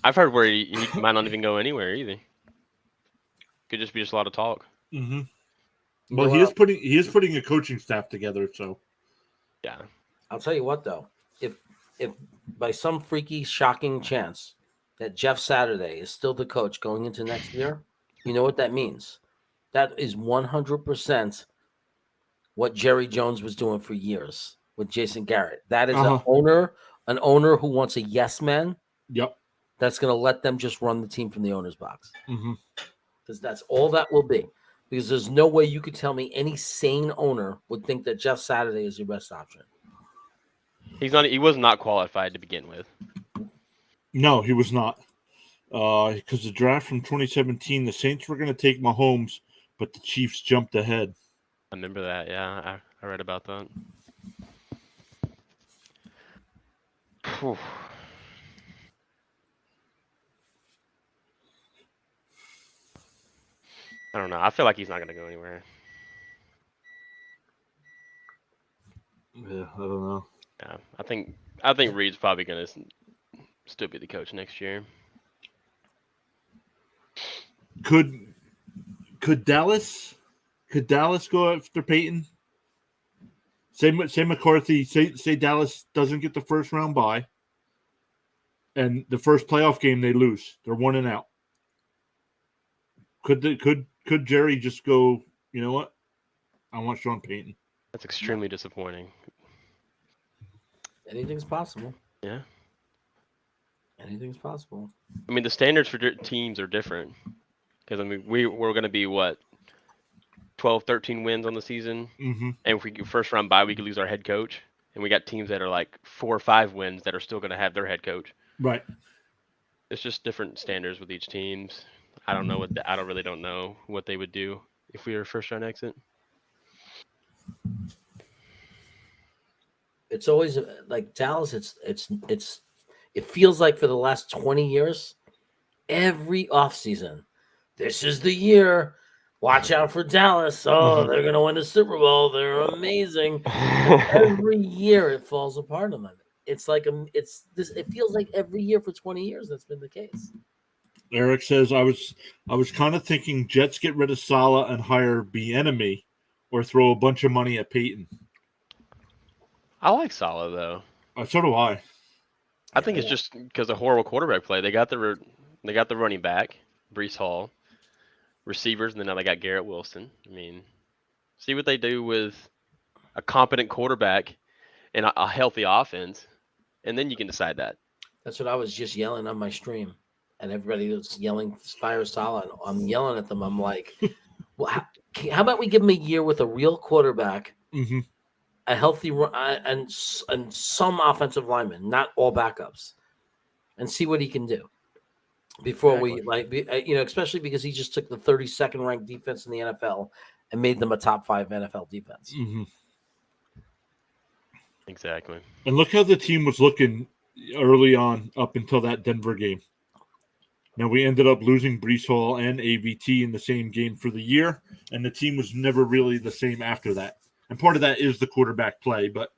I've heard where he might not even go anywhere either. Could just be a lot of talk. Mm-hmm. Well, he is putting a coaching staff together, so yeah. I'll tell you what, though, if by some freaky, shocking chance that Jeff Saturday is still the coach going into next year, you know what that means? That is 100% what Jerry Jones was doing for years with Jason Garrett. That is an owner who wants a yes man. Yep. That's going to let them just run the team from the owner's box. Mm-hmm. Because that's all that will be. Because there's no way you could tell me any sane owner would think that Jeff Saturday is your best option. He was not qualified to begin with. No, he was not. Because the draft from 2017, the Saints were going to take Mahomes, but the Chiefs jumped ahead. I remember that. Yeah, I read about that. Whew. I don't know. I feel like he's not going to go anywhere. Yeah, I don't know. Yeah, I think Reed's probably going to still be the coach next year. Could Dallas go after Peyton? Say McCarthy. Say Dallas doesn't get the first round bye, and the first playoff game they lose. They're 1-out. Could Jerry just go? You know what? I want Sean Payton. That's extremely disappointing. Anything's possible. Yeah. Anything's possible. I mean, the standards for teams are different. Because, I mean, we're going to be, 12, 13 wins on the season? Mm-hmm. And if we get first round bye, we could lose our head coach. And we got teams that are like 4 or 5 wins that are still going to have their head coach. Right. It's just different standards with each teams. I don't really don't know what they would do if we were first round exit. It's always like Dallas. It feels like for the last 20 years, every offseason, this is the year. Watch out for Dallas. Oh, they're going to win the Super Bowl. They're amazing. Every year it falls apart on them. It's like it feels like every year for 20 years that's been the case. Eric says I was kind of thinking Jets get rid of Saleh and hire Bieniemy, or throw a bunch of money at Peyton. I like Saleh though. So do I. I think it's just because of horrible quarterback play. They got the running back, Breece Hall, receivers, and then now they got Garrett Wilson. I mean, see what they do with a competent quarterback and a healthy offense. and then you can decide that. That's what I was just yelling on my stream, and everybody was yelling fire Salah. I'm yelling at them. I'm like, well, how about we give him a year with a real quarterback, Mm-hmm. a healthy and some offensive linemen, not all backups, and see what he can do before we especially because he just took the 32nd ranked defense in the NFL and made them a top 5 NFL defense. Mm-hmm. Exactly. And look how the team was looking early on up until that Denver game. Now, we ended up losing Brees Hall and AVT in the same game for the year, and the team was never really the same after that. And part of that is the quarterback play, but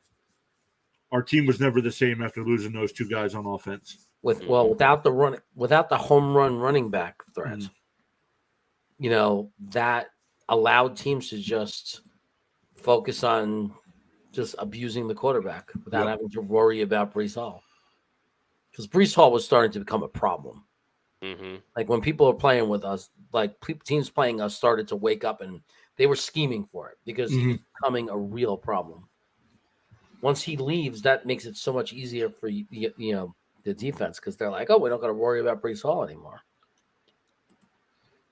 our team was never the same after losing those two guys on offense. Without the home run running back threat, that allowed teams to just focus on just abusing the quarterback without having to worry about Brees Hall. Because Brees Hall was starting to become a problem. Mm-hmm. Like when people are playing with us, like teams playing us started to wake up and they were scheming for it because he was becoming a real problem. Once he leaves, that makes it so much easier for the defense because they're like, oh, we don't got to worry about Brees Hall anymore.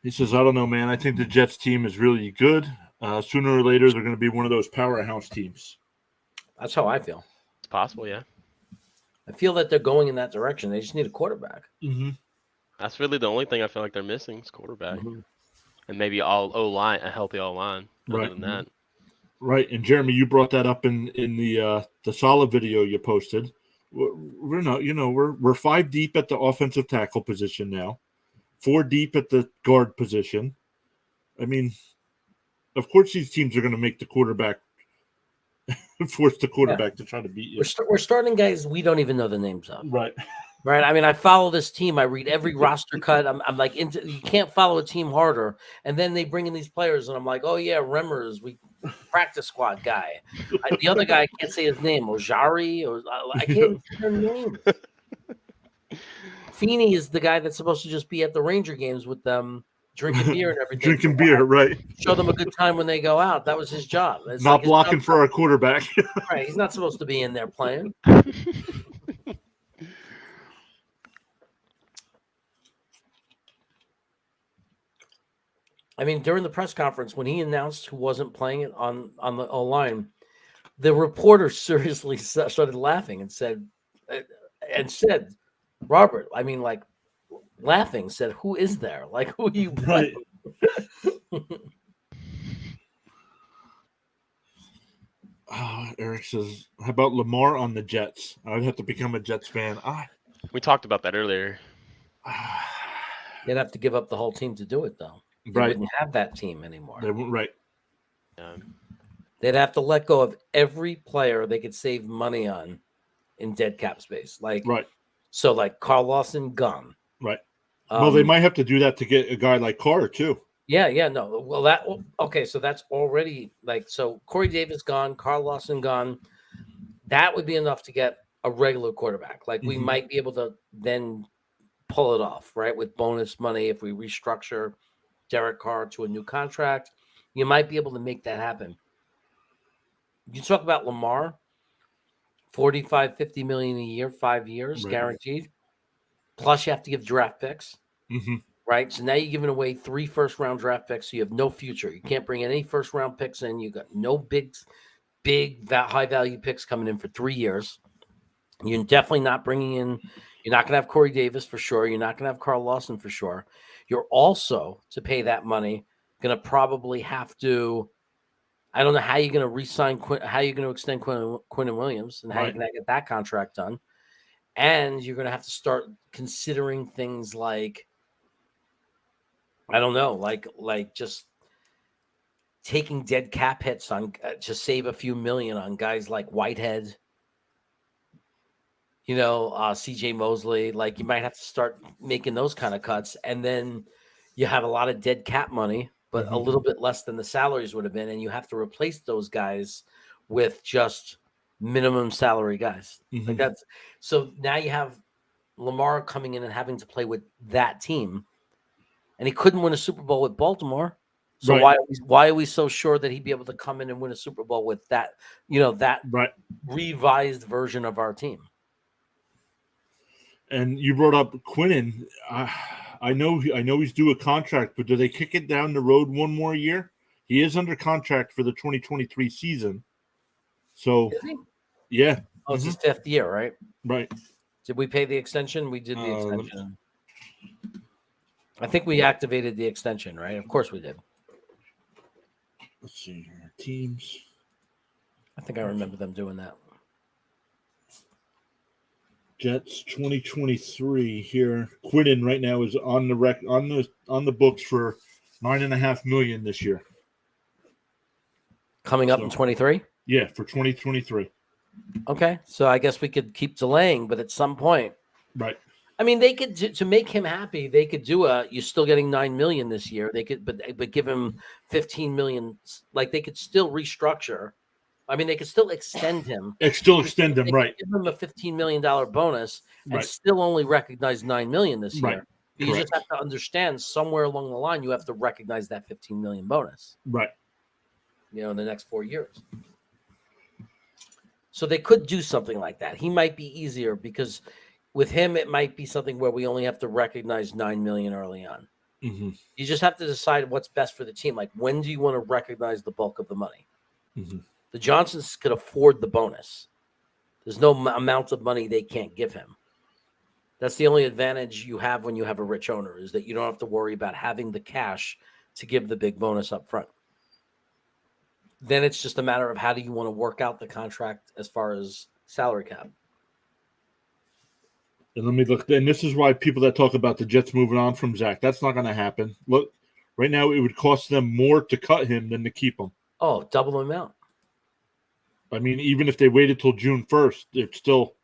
He says, I don't know, man. I think the Jets team is really good. Sooner or later, they're going to be one of those powerhouse teams. That's how I feel. It's possible, yeah. I feel that they're going in that direction. They just need a quarterback. Mm-hmm. That's really the only thing I feel like they're missing is quarterback. And maybe all O-line, a healthy O-line. Other than that. Right. And Jeremy, you brought that up in the solid video you posted. We're not, we're 5 deep at the offensive tackle position now, 4 deep at the guard position. I mean, of course these teams are going to make the quarterback force the quarterback to try to beat you. We're starting guys we don't even know the names of. Right. I mean, I follow this team. I read every roster cut. I'm like, you can't follow a team harder. And then they bring in these players, and I'm like, oh yeah, Remmers, we practice squad guy. The other guy, I can't say his name, Ojari, or I can't say their names. Feeney is the guy that's supposed to just be at the Ranger games with them, drinking beer and everything. Drinking beer, right? Show them a good time when they go out. That was his job. It's not blocking for our quarterback. Right, he's not supposed to be in there playing. I mean, during the press conference, when he announced who wasn't playing it on the O-line, the reporter seriously started laughing and said, Robert, I mean, like, laughing, said, who is there? Like, who are you playing? Right. Eric says, how about Lamar on the Jets? I'd have to become a Jets fan. We talked about that earlier. They'd have to give up the whole team to do it, though. They wouldn't have that team anymore. Right. They'd have to let go of every player they could save money on in dead cap space. So like Carl Lawson, gone. Right. Well, they might have to do that to get a guy like Carr, too. Yeah, no. Well, so that's already so Corey Davis gone, Carl Lawson gone. That would be enough to get a regular quarterback. Like we might be able to then pull it off, right? With bonus money if we restructure Derek Carr to a new contract, you might be able to make that happen. You talk about Lamar, 45, 50 million a year, 5 years, guaranteed. Plus you have to give draft picks, right? So now you're giving away 3 first-round draft picks, so you have no future. You can't bring any first-round picks in. You got no big, high-value picks coming in for 3 years. You're definitely not bringing in. You're not going to have Corey Davis for sure. You're not going to have Carl Lawson for sure. You're also, to pay that money, going to probably have to. I don't know how you're going to re-sign how you're going to extend Quinton Williams and how you're going to get that contract done. And you're going to have to start considering things like, I don't know, like just taking dead cap hits on to save a few million on guys like Whitehead, CJ Mosley. Like you might have to start making those kind of cuts, and then you have a lot of dead cap money, but a little bit less than the salaries would have been, and you have to replace those guys with just minimum salary guys. Like that's so now you have Lamar coming in and having to play with that team, and he couldn't win a Super Bowl with Baltimore. So why are we so sure that he'd be able to come in and win a Super Bowl with that, that revised version of our team? And you brought up Quinnen. I know he's due a contract, but do they kick it down the road one more year? He is under contract for the 2023 season. So, Is he? yeah. Oh, it's his 5th year, right? Right. Did we pay the extension? We did the extension. I think we activated the extension, right? Of course we did. Let's see here. Teams. I think I remember them doing that. Jets 2023 here. Quinnen right now is on the books for $9.5 million this year. Coming up in 23? Yeah, for 2023. Okay, so I guess we could keep delaying, but at some point, right? I mean, they could to make him happy. They could do you're still getting $9 million this year. They could, but give him $15 million. Like they could still restructure. I mean, they could still extend him. Right? Give him a $15 million bonus and still only recognize $9 million this year. Right. You just have to understand somewhere along the line you have to recognize that $15 million bonus. Right. In the next 4 years. So they could do something like that. He might be easier because with him, it might be something where we only have to recognize $9 million early on. Mm-hmm. You just have to decide what's best for the team. Like, when do you want to recognize the bulk of the money? Mm-hmm. The Johnsons could afford the bonus. There's no amount of money they can't give him. That's the only advantage you have when you have a rich owner, is that you don't have to worry about having the cash to give the big bonus up front. Then it's just a matter of how do you want to work out the contract as far as salary cap. And let me look. And this is why people that talk about the Jets moving on from Zach, that's not going to happen. Look, right now it would cost them more to cut him than to keep him. Oh, double the amount. I mean, even if they waited till June 1st, it's still.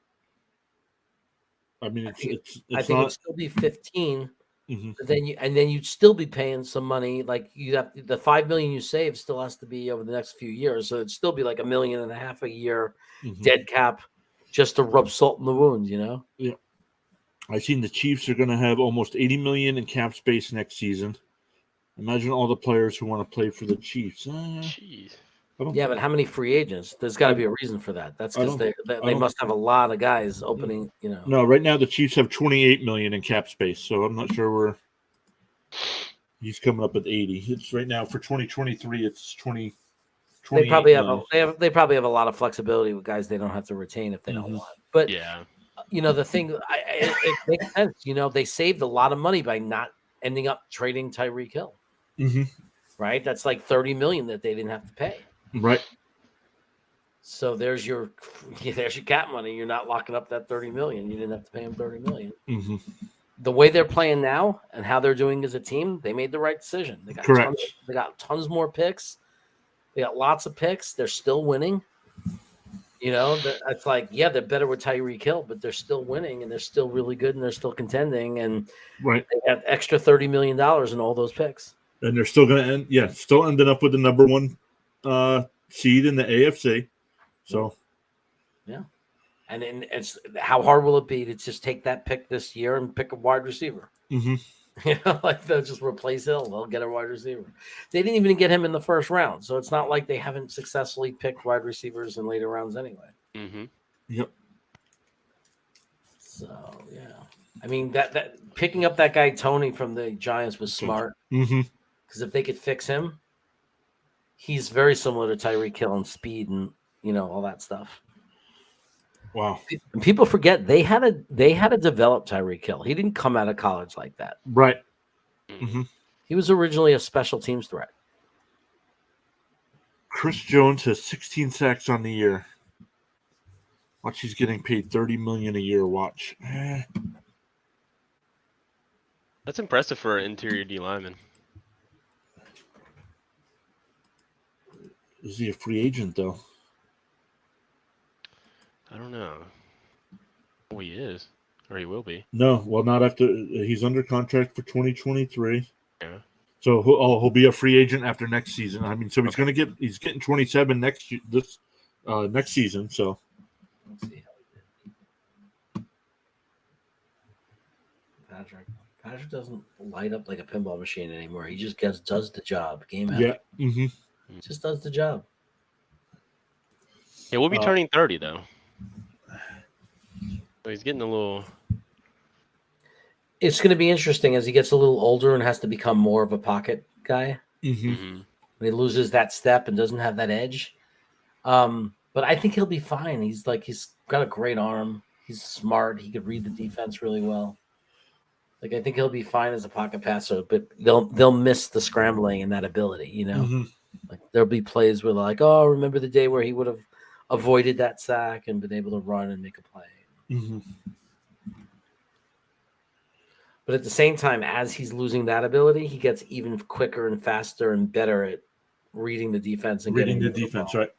I mean, it's I think not, it'd still be 15. Mm-hmm. But then you'd still be paying some money. Like you have the $5 million you save still has to be over the next few years. So it'd still be like $1.5 million a year dead cap, just to rub salt in the wounds. Yeah. I've seen the Chiefs are going to have almost $80 million in cap space next season. Imagine all the players who want to play for the Chiefs. Jeez. Yeah, but how many free agents? There's got to be a reason for that. That's because they must have a lot of guys opening. No, right now the Chiefs have $28 million in cap space, so I'm not sure where he's coming up with 80. It's right now for 2023. It's 20. They probably have a lot of flexibility with guys they don't have to retain if they don't want. But yeah, the thing, it makes sense. They saved a lot of money by not ending up trading Tyreek Hill. Mm-hmm. Right, that's like $30 million that they didn't have to pay. Right. So there's your cap money. You're not locking up that $30 million. You didn't have to pay him $30 million. Mm-hmm. The way they're playing now and how they're doing as a team, they made the right decision. They got tons more picks. They got lots of picks. They're still winning. It's like, yeah, they're better with Tyreek Hill, but they're still winning and they're still really good and they're still contending. And they have extra $30 million in all those picks. And they're still going to still ended up with the number one seed in the AFC. So, yeah. And then it's how hard will it be to just take that pick this year and pick a wide receiver? Mm-hmm. Like they'll just replace Hill. They'll get a wide receiver. They didn't even get him in the first round, so it's not like they haven't successfully picked wide receivers in later rounds anyway. Mm-hmm. Yep. So yeah, I mean that picking up that guy Tony from the Giants was smart. Mm-hmm. Because if they could fix him, he's very similar to Tyreek Hill in speed and all that stuff. Wow. And people forget they had to develop Tyreek Hill. He didn't come out of college like that. Right. Mm-hmm. He was originally a special teams threat. Chris Jones has 16 sacks on the year. Watch, he's getting paid $30 million a year. Watch. That's impressive for an interior D lineman. Is he a free agent though? I don't know. Oh, he is, or he will be. No, well, not after he's under contract for 2023. Yeah. So he'll be a free agent after next season. I mean, so he's getting 27 next season. So. Let's see how he did. Patrick doesn't light up like a pinball machine anymore. He just does the job. Game out. Yeah. Mm-hmm. Just does the job. Yeah, we'll be turning 30 though. So he's getting a little It's going to be interesting as he gets a little older and has to become more of a pocket guy. Mm-hmm. Mhm. When he loses that step and doesn't have that edge. But I think he'll be fine. He's got a great arm. He's smart. He could read the defense really well. Like I think he'll be fine as a pocket passer, but they'll miss the scrambling and that ability, you know. Mm-hmm. Like there'll be plays where like, oh, remember the day where he would have avoided that sack and been able to run and make a play. Mm-hmm. But at the same time, as he's losing that ability, he gets even quicker and faster and better at reading the defense and Reading getting the defense, right?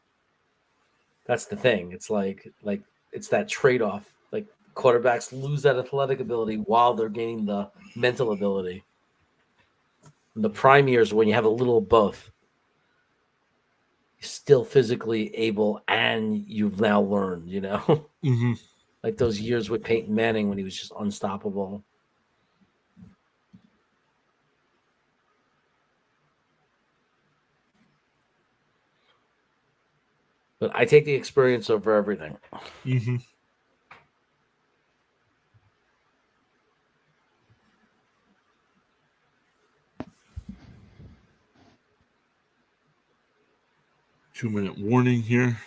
That's the thing. It's like it's that trade-off. Like quarterbacks lose that athletic ability while they're gaining the mental ability. In the prime years when you have a little of both, you're still physically able and you've now learned, you know? Mm-hmm. Like those years with Peyton Manning when he was just unstoppable. But I take the experience over everything. Mm-hmm. Two-minute warning here.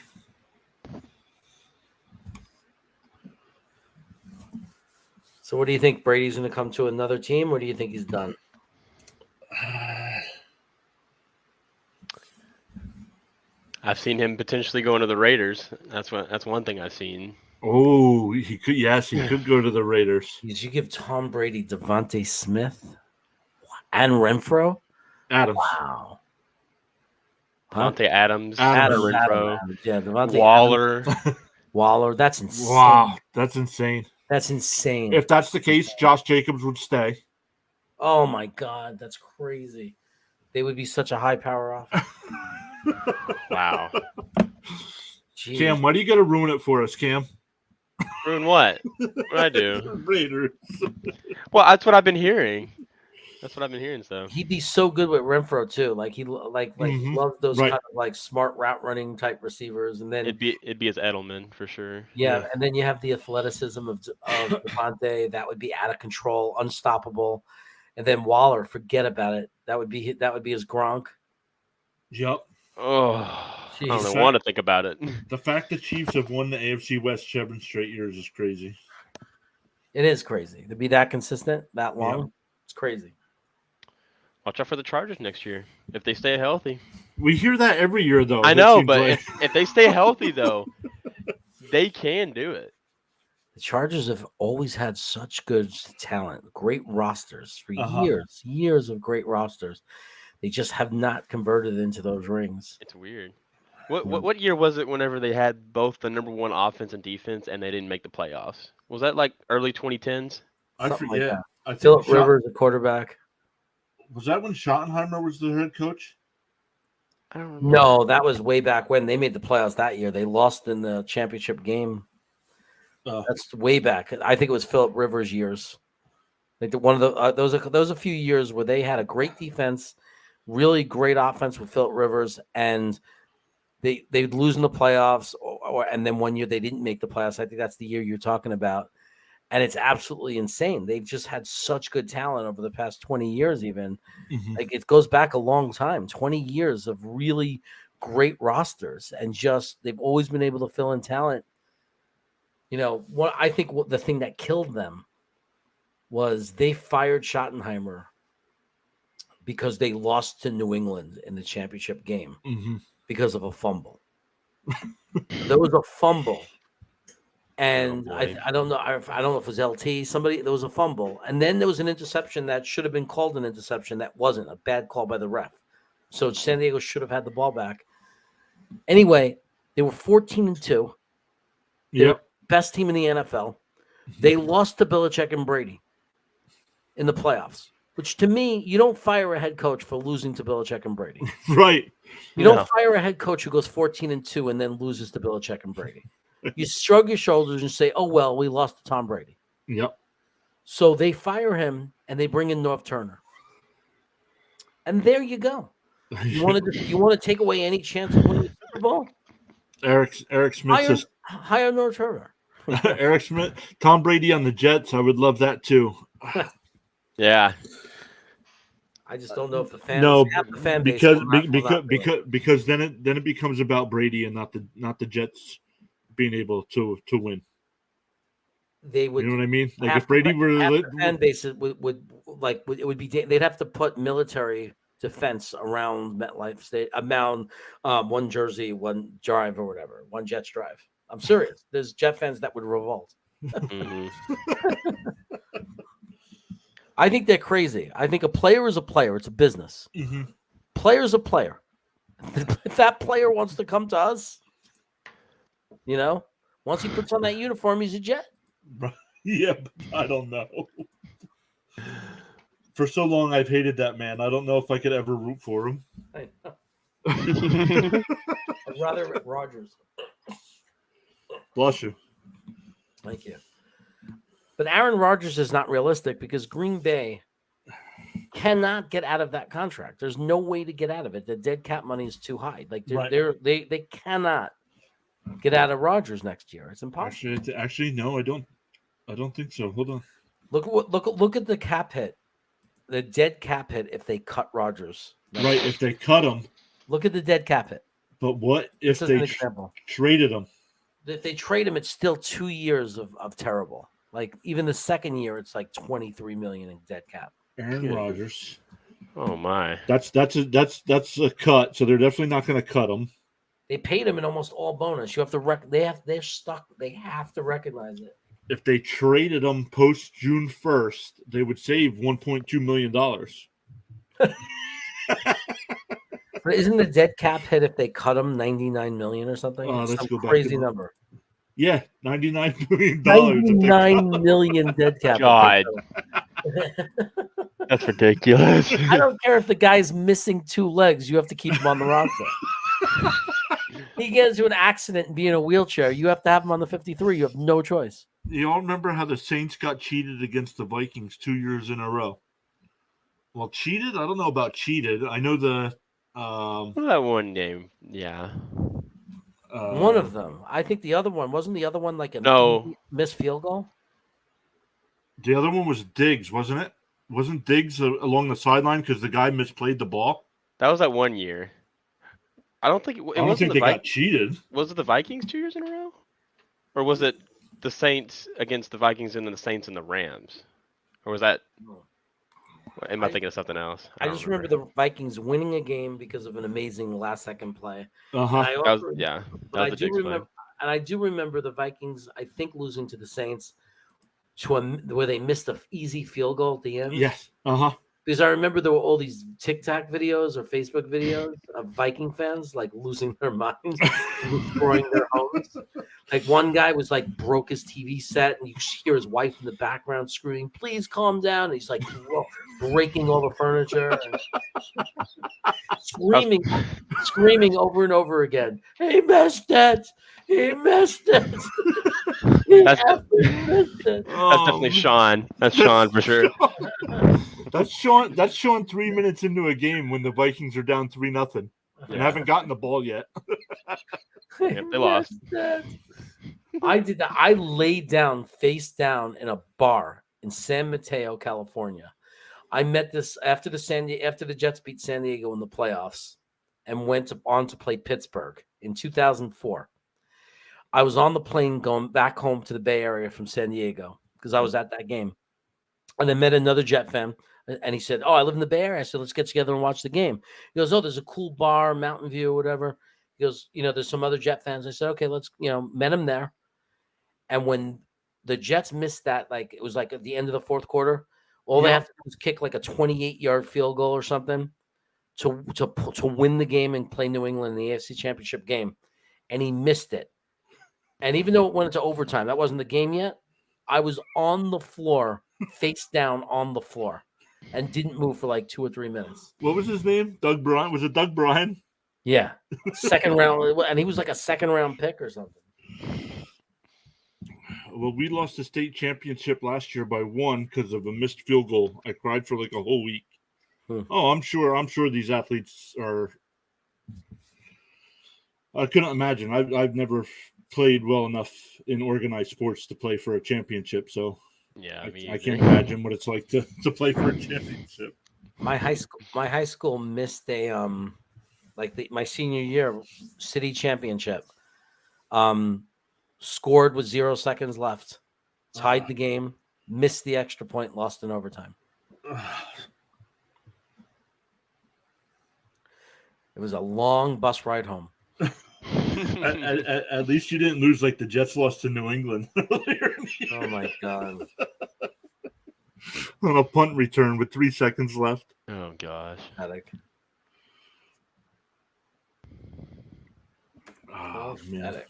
So what do you think? Brady's going to come to another team, or do you think he's done? I've seen him potentially going to the Raiders. That's one thing I've seen. Oh, he could. Yes, he could go to the Raiders. Did you give Tom Brady Devontae Smith and Renfro? Adams. Wow. Huh? Devontae Adams, Adams. Renfro, Yeah, Devontae Waller. Waller. That's insane. Wow, that's insane. That's insane. If that's the case, Josh Jacobs would stay. Oh my God, that's crazy. They would be such a high power offense. Wow. Jeez. Cam, why do you got to ruin it for us, Cam? Ruin what? What I do? Raiders. Well, that's what I've been hearing. That's what I've been hearing. So He'd be so good with Renfro too. Like he Mhm. loves those Right. kind of like smart route running type receivers, and then it'd be as Edelman for sure. yeah, and then you have the athleticism of Devontae that would be out of control, unstoppable, and then Waller, forget about it. That would be his Gronk. Yep. Oh, I don't Jeez. even want to think about it. The fact that Chiefs have won the AFC West 7 straight years is crazy. It is crazy to be that consistent that long. Yeah. It's crazy. Watch out for the Chargers next year if they stay healthy. We hear that every year, though. I It know, seems but like. if they stay healthy, though, they can do it. The Chargers have always had such good talent, great rosters for Uh-huh. years of great rosters. They just have not converted into those rings. It's weird. What year was it whenever they had both the number one offense and defense and they didn't make the playoffs? Was that like early 2010s? I Something like forget. that. I think Philip Rivers, the quarterback. Was that when Schottenheimer was the head coach? I don't remember. No, that was way back when they made the playoffs that year. They lost in the championship game. That's way back. I think it was Philip Rivers' years. Like one of the those a few years where they had a great defense, really great offense with Philip Rivers, and they'd lose in the playoffs, and then one year they didn't make the playoffs. I think that's the year you're talking about, and it's absolutely insane. They've just had such good talent over the past 20 years, even. Mhm. Like it goes back a long time, 20 years of really great rosters, and just they've always been able to fill in talent. You know, I think the thing that killed them was they fired Schottenheimer because they lost to New England in the championship game Mhm. because of a fumble. There was a fumble, and Oh, boy. I don't know. I don't know if it was LT. Somebody, there was a fumble, and then there was an interception that should have been called an interception that wasn't, a bad call by the ref. So San Diego should have had the ball back. Anyway, they were 14-2. They were Yep. the best team in the NFL. They lost to Belichick and Brady in the playoffs, which to me, you don't fire a head coach for losing to Belichick and Brady. Right. You No. don't fire a head coach who goes 14-2 and then loses to Belichick and Brady. You shrug your shoulders and say, "Oh well, we lost to Tom Brady." Yep. So they fire him and they bring in North Turner, and there you go. You want to take away any chance of winning the Super Bowl? Eric Smith says Hire North Turner. Eric Smith, Tom Brady on the Jets. I would love that too. Yeah. I just don't know if the fans No, have the fan base because will not do it. because then it becomes about Brady and not the Jets being able to win. They would You know what I mean? Like half if Brady the, were half to the fan base it would be they'd have to put military defense around MetLife State, around one Jersey, one drive or whatever, one Jets drive. I'm serious. There's Jet fans that would revolt. Hmm. I think they're crazy. I think a player is a player. It's a business. Mhm. Player's a player. If that player wants to come to us, once he puts on that uniform, he's a Jet. Yeah, but I don't know. For so long, I've hated that man. I don't know if I could ever root for him. I know. I'd rather Rodgers. Bless you. Thank you. But Aaron Rodgers is not realistic because Green Bay cannot get out of that contract. There's no way to get out of it. The dead cap money is too high. Like Right. they cannot get out of Rodgers next year. It's impossible. Actually, no, I don't think so. Hold on. Look at the cap hit, the dead cap hit if they cut Rodgers. Right, if they cut him. Look at the dead cap hit. But what if This is they an example. traded him? If they trade him, it's still 2 years of terrible. Like even the second year, it's like $23 million in dead cap. Aaron Rodgers. Oh my. That's a cut. So they're definitely not going to cut him. They paid him in almost all bonus. You have to they're stuck. They have to recognize it. If they traded him post June 1st, they would save $1.2 million. But isn't the dead cap hit if they cut him $99 million or something? Let's Some go back crazy to the- number. Yeah, $99 million. $99 million dead cap. God. That's ridiculous. I don't care if the guy's missing 2 legs. You have to keep him on the roster. He gets into an accident and be in a wheelchair. You have to have him on the 53. You have no choice. You all remember how the Saints got cheated against the Vikings 2 years in a row? Well, cheated? I don't know about cheated. I know the Well, that one game, yeah. One of them. I think the other one wasn't the other one like a No. missed field goal. The other one was Diggs, wasn't it? Wasn't Diggs along the sideline because the guy misplayed the ball? That was that one year. I don't think I don't think they got cheated. Was it the Vikings 2 years in a row? Or was it the Saints against the Vikings and then the Saints and the Rams? Or was that... Am I thinking of something else? I just remember the Vikings winning a game because of an amazing last-second play. Uh-huh. That was the Diggs play. And I do remember the Vikings, I think, losing to the Saints where they missed an easy field goal at the end. Yes. Uh-huh. Because I remember there were all these TikTok videos or Facebook videos of Viking fans like losing their minds, destroying their homes. Like one guy was like broke his TV set, and you hear his wife in the background screaming, "Please calm down!" And he's like breaking all the furniture, and screaming over and over again. He missed it. He missed it. That's definitely Sean. That's Sean for sure. That's Sean 3 minutes into a game when the Vikings are down 3-0 and haven't gotten the ball yet. Yep, they lost. I did that. I laid down face down in a bar in San Mateo, California. I met this after the Jets beat San Diego in the playoffs and went on to play Pittsburgh in 2004. I was on the plane going back home to the Bay Area from San Diego because I was at that game. And I met another Jet fan, and he said, "Oh, I live in the Bay Area." I said, "Let's get together and watch the game." He goes, "Oh, there's a cool bar, Mountain View, or whatever." He goes, "There's some other Jet fans." I said, "Okay, let's, met him there." And when the Jets missed that, like it was like at the end of the fourth quarter, all they have to do is kick like a 28-yard field goal or something to win the game and play New England in the AFC Championship game, and he missed it. And even though it went into overtime, that wasn't the game yet. I was on the floor, face down on the floor, and didn't move for like 2 or 3 minutes. What was his name? Doug Bryan? Was it Doug Bryan? Yeah. Second round. And he was like a second-round pick or something. Well, we lost the state championship last year by 1 because of a missed field goal. I cried for like a whole week. Oh, I'm sure these athletes are... I couldn't imagine. I've never played well enough in organized sports to play for a championship, so Yeah, me I either. can't imagine what it's like to play for a championship. My high school missed a my senior year city championship. Scored with 0 seconds left, tied the game, missed the extra point, lost in overtime. It was a long bus ride home. At least you didn't lose like the Jets lost to New England earlier in the year. Oh my god! On a punt return with 3 seconds left. Oh gosh. Pathetic. Oh, man.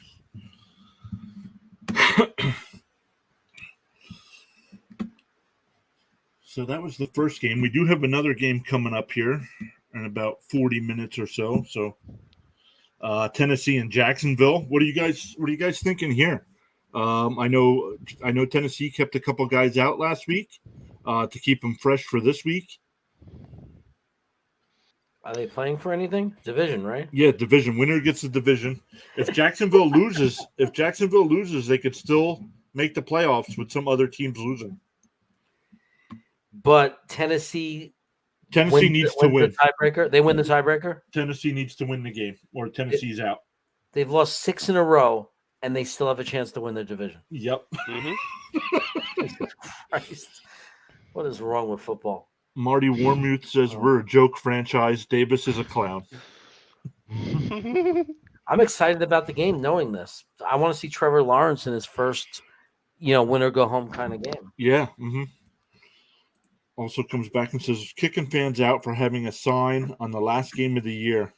So that was the first game. We do have another game coming up here in about 40 minutes or so. So Tennessee and Jacksonville. What are you guys thinking here? I know Tennessee kept a couple guys out last week to keep them fresh for this week. Are they playing for anything? Division, right? Yeah, division. Winner gets the division. If Jacksonville loses, they could still make the playoffs with some other teams losing. But Tennessee needs to win. The tiebreaker. They win the tiebreaker. Tennessee needs to win the game, or Tennessee's out. They've lost 6 in a row, and they still have a chance to win their division. Yep. Jesus Christ. What is wrong with football? Marty Warmuth says we're a joke franchise. Davis is a clown. I'm excited about the game knowing this. I want to see Trevor Lawrence in his first, win or go home kind of game. Yeah. Mm-hmm. Also comes back and says kicking fans out for having a sign on the last game of the year.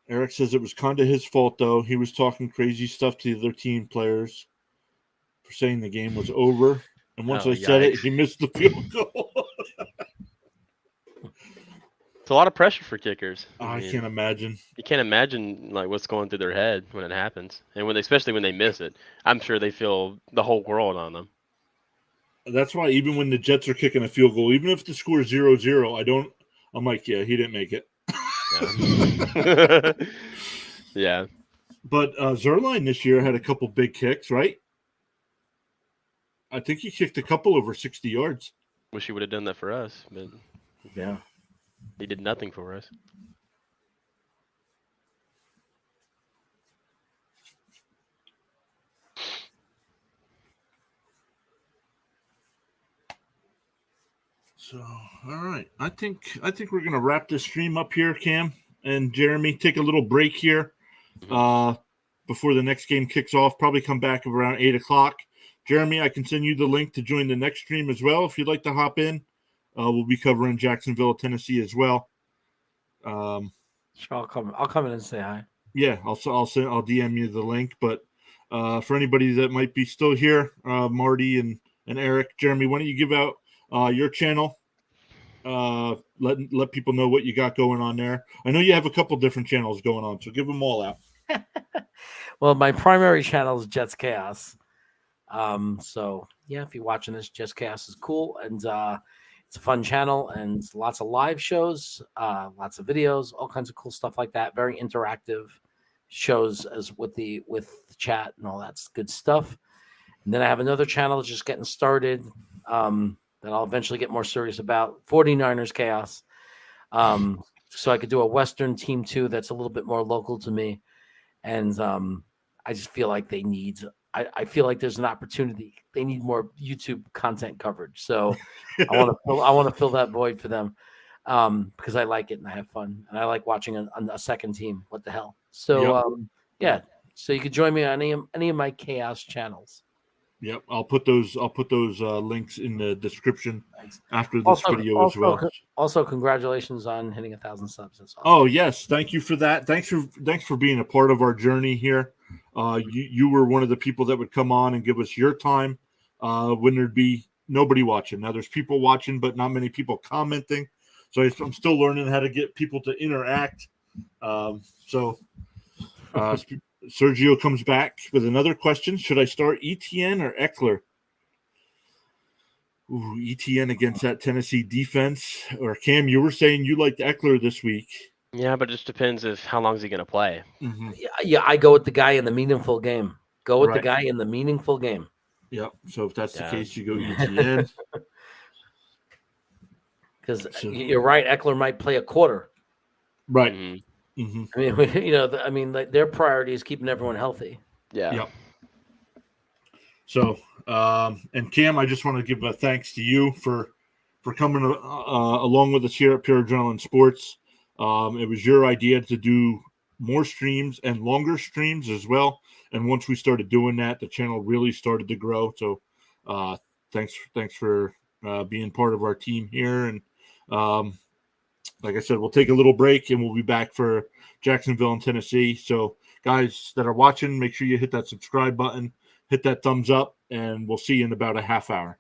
Eric says it was kind of his fault, though. He was talking crazy stuff to the other team players for saying the game was over. And once I said it, he missed the field goal. It's a lot of pressure for kickers. I can't imagine. You can't imagine like what's going through their head when it happens, and especially when they miss it. I'm sure they feel the whole world on them. That's why even when the Jets are kicking a field goal, even if the score is 0-0, I'm like, yeah, he didn't make it. Yeah. Yeah. But Zerline this year had a couple big kicks, right? I think he kicked a couple over 60 yards. Wish he would have done that for us, but yeah, he did nothing for us. So, all right. I think we're going to wrap this stream up here, Cam and Jeremy. Take a little break here before the next game kicks off. Probably come back around 8 o'clock. Jeremy, I can send you the link to join the next stream as well if you'd like to hop in. We'll be covering Jacksonville, Tennessee as well. Sure, I'll come in and say hi. Yeah, I'll DM you the link. But for anybody that might be still here, Marty and Eric, Jeremy, why don't you give out your channel? Let people know what you got going on there. I know you have a couple different channels going on, so give them all out. Well, my primary channel is Jets Chaos. So yeah, if you're watching this, Jets Chaos is cool, and it's a fun channel, and lots of live shows, lots of videos, all kinds of cool stuff like that. Very interactive shows as with the chat and all that's good stuff. And then I have another channel that's just getting started. That I'll eventually get more serious about, 49ers Chaos. So I could do a Western team too that's a little bit more local to me. And I just feel like I feel like there's an opportunity. They need more YouTube content coverage. So I want to fill that void for them because I like it and I have fun. And I like watching a second team. What the hell? So yeah. So you could join me on any of my Chaos channels. Yep, I'll put those links in the description after this video as well. Also, congratulations on hitting 1,000 subs. That's awesome. Oh yes, thank you for that. Thanks for being a part of our journey here. You were one of the people that would come on and give us your time when there'd be nobody watching. Now there's people watching, but not many people commenting. So I'm still learning how to get people to interact. Sergio comes back with another question. Should I start Etienne or Eckler? Etienne against that Tennessee defense. Or Cam, you were saying you liked Eckler this week. Yeah, but it just depends if how long is he going to play. Mhm. Yeah, I go with the guy in the meaningful game. Go with the Right. guy in the meaningful game. Yep. So if that's the Yeah. case, you go ETN. Because So you're right, Eckler might play a quarter. right. Mhm. Hmm. I mean, like, their priority is keeping everyone healthy. Yeah. Yep. So and Cam, I just want to give a thanks to you for coming along with us here at Pure Adrenaline Sports. It was your idea to do more streams and longer streams as well. And once we started doing that, the channel really started to grow. So thanks for being part of our team here. And like I said, we'll take a little break and we'll be back for Jacksonville and Tennessee. So guys that are watching, make sure you hit that subscribe button, hit that thumbs up, and we'll see you in about a half hour.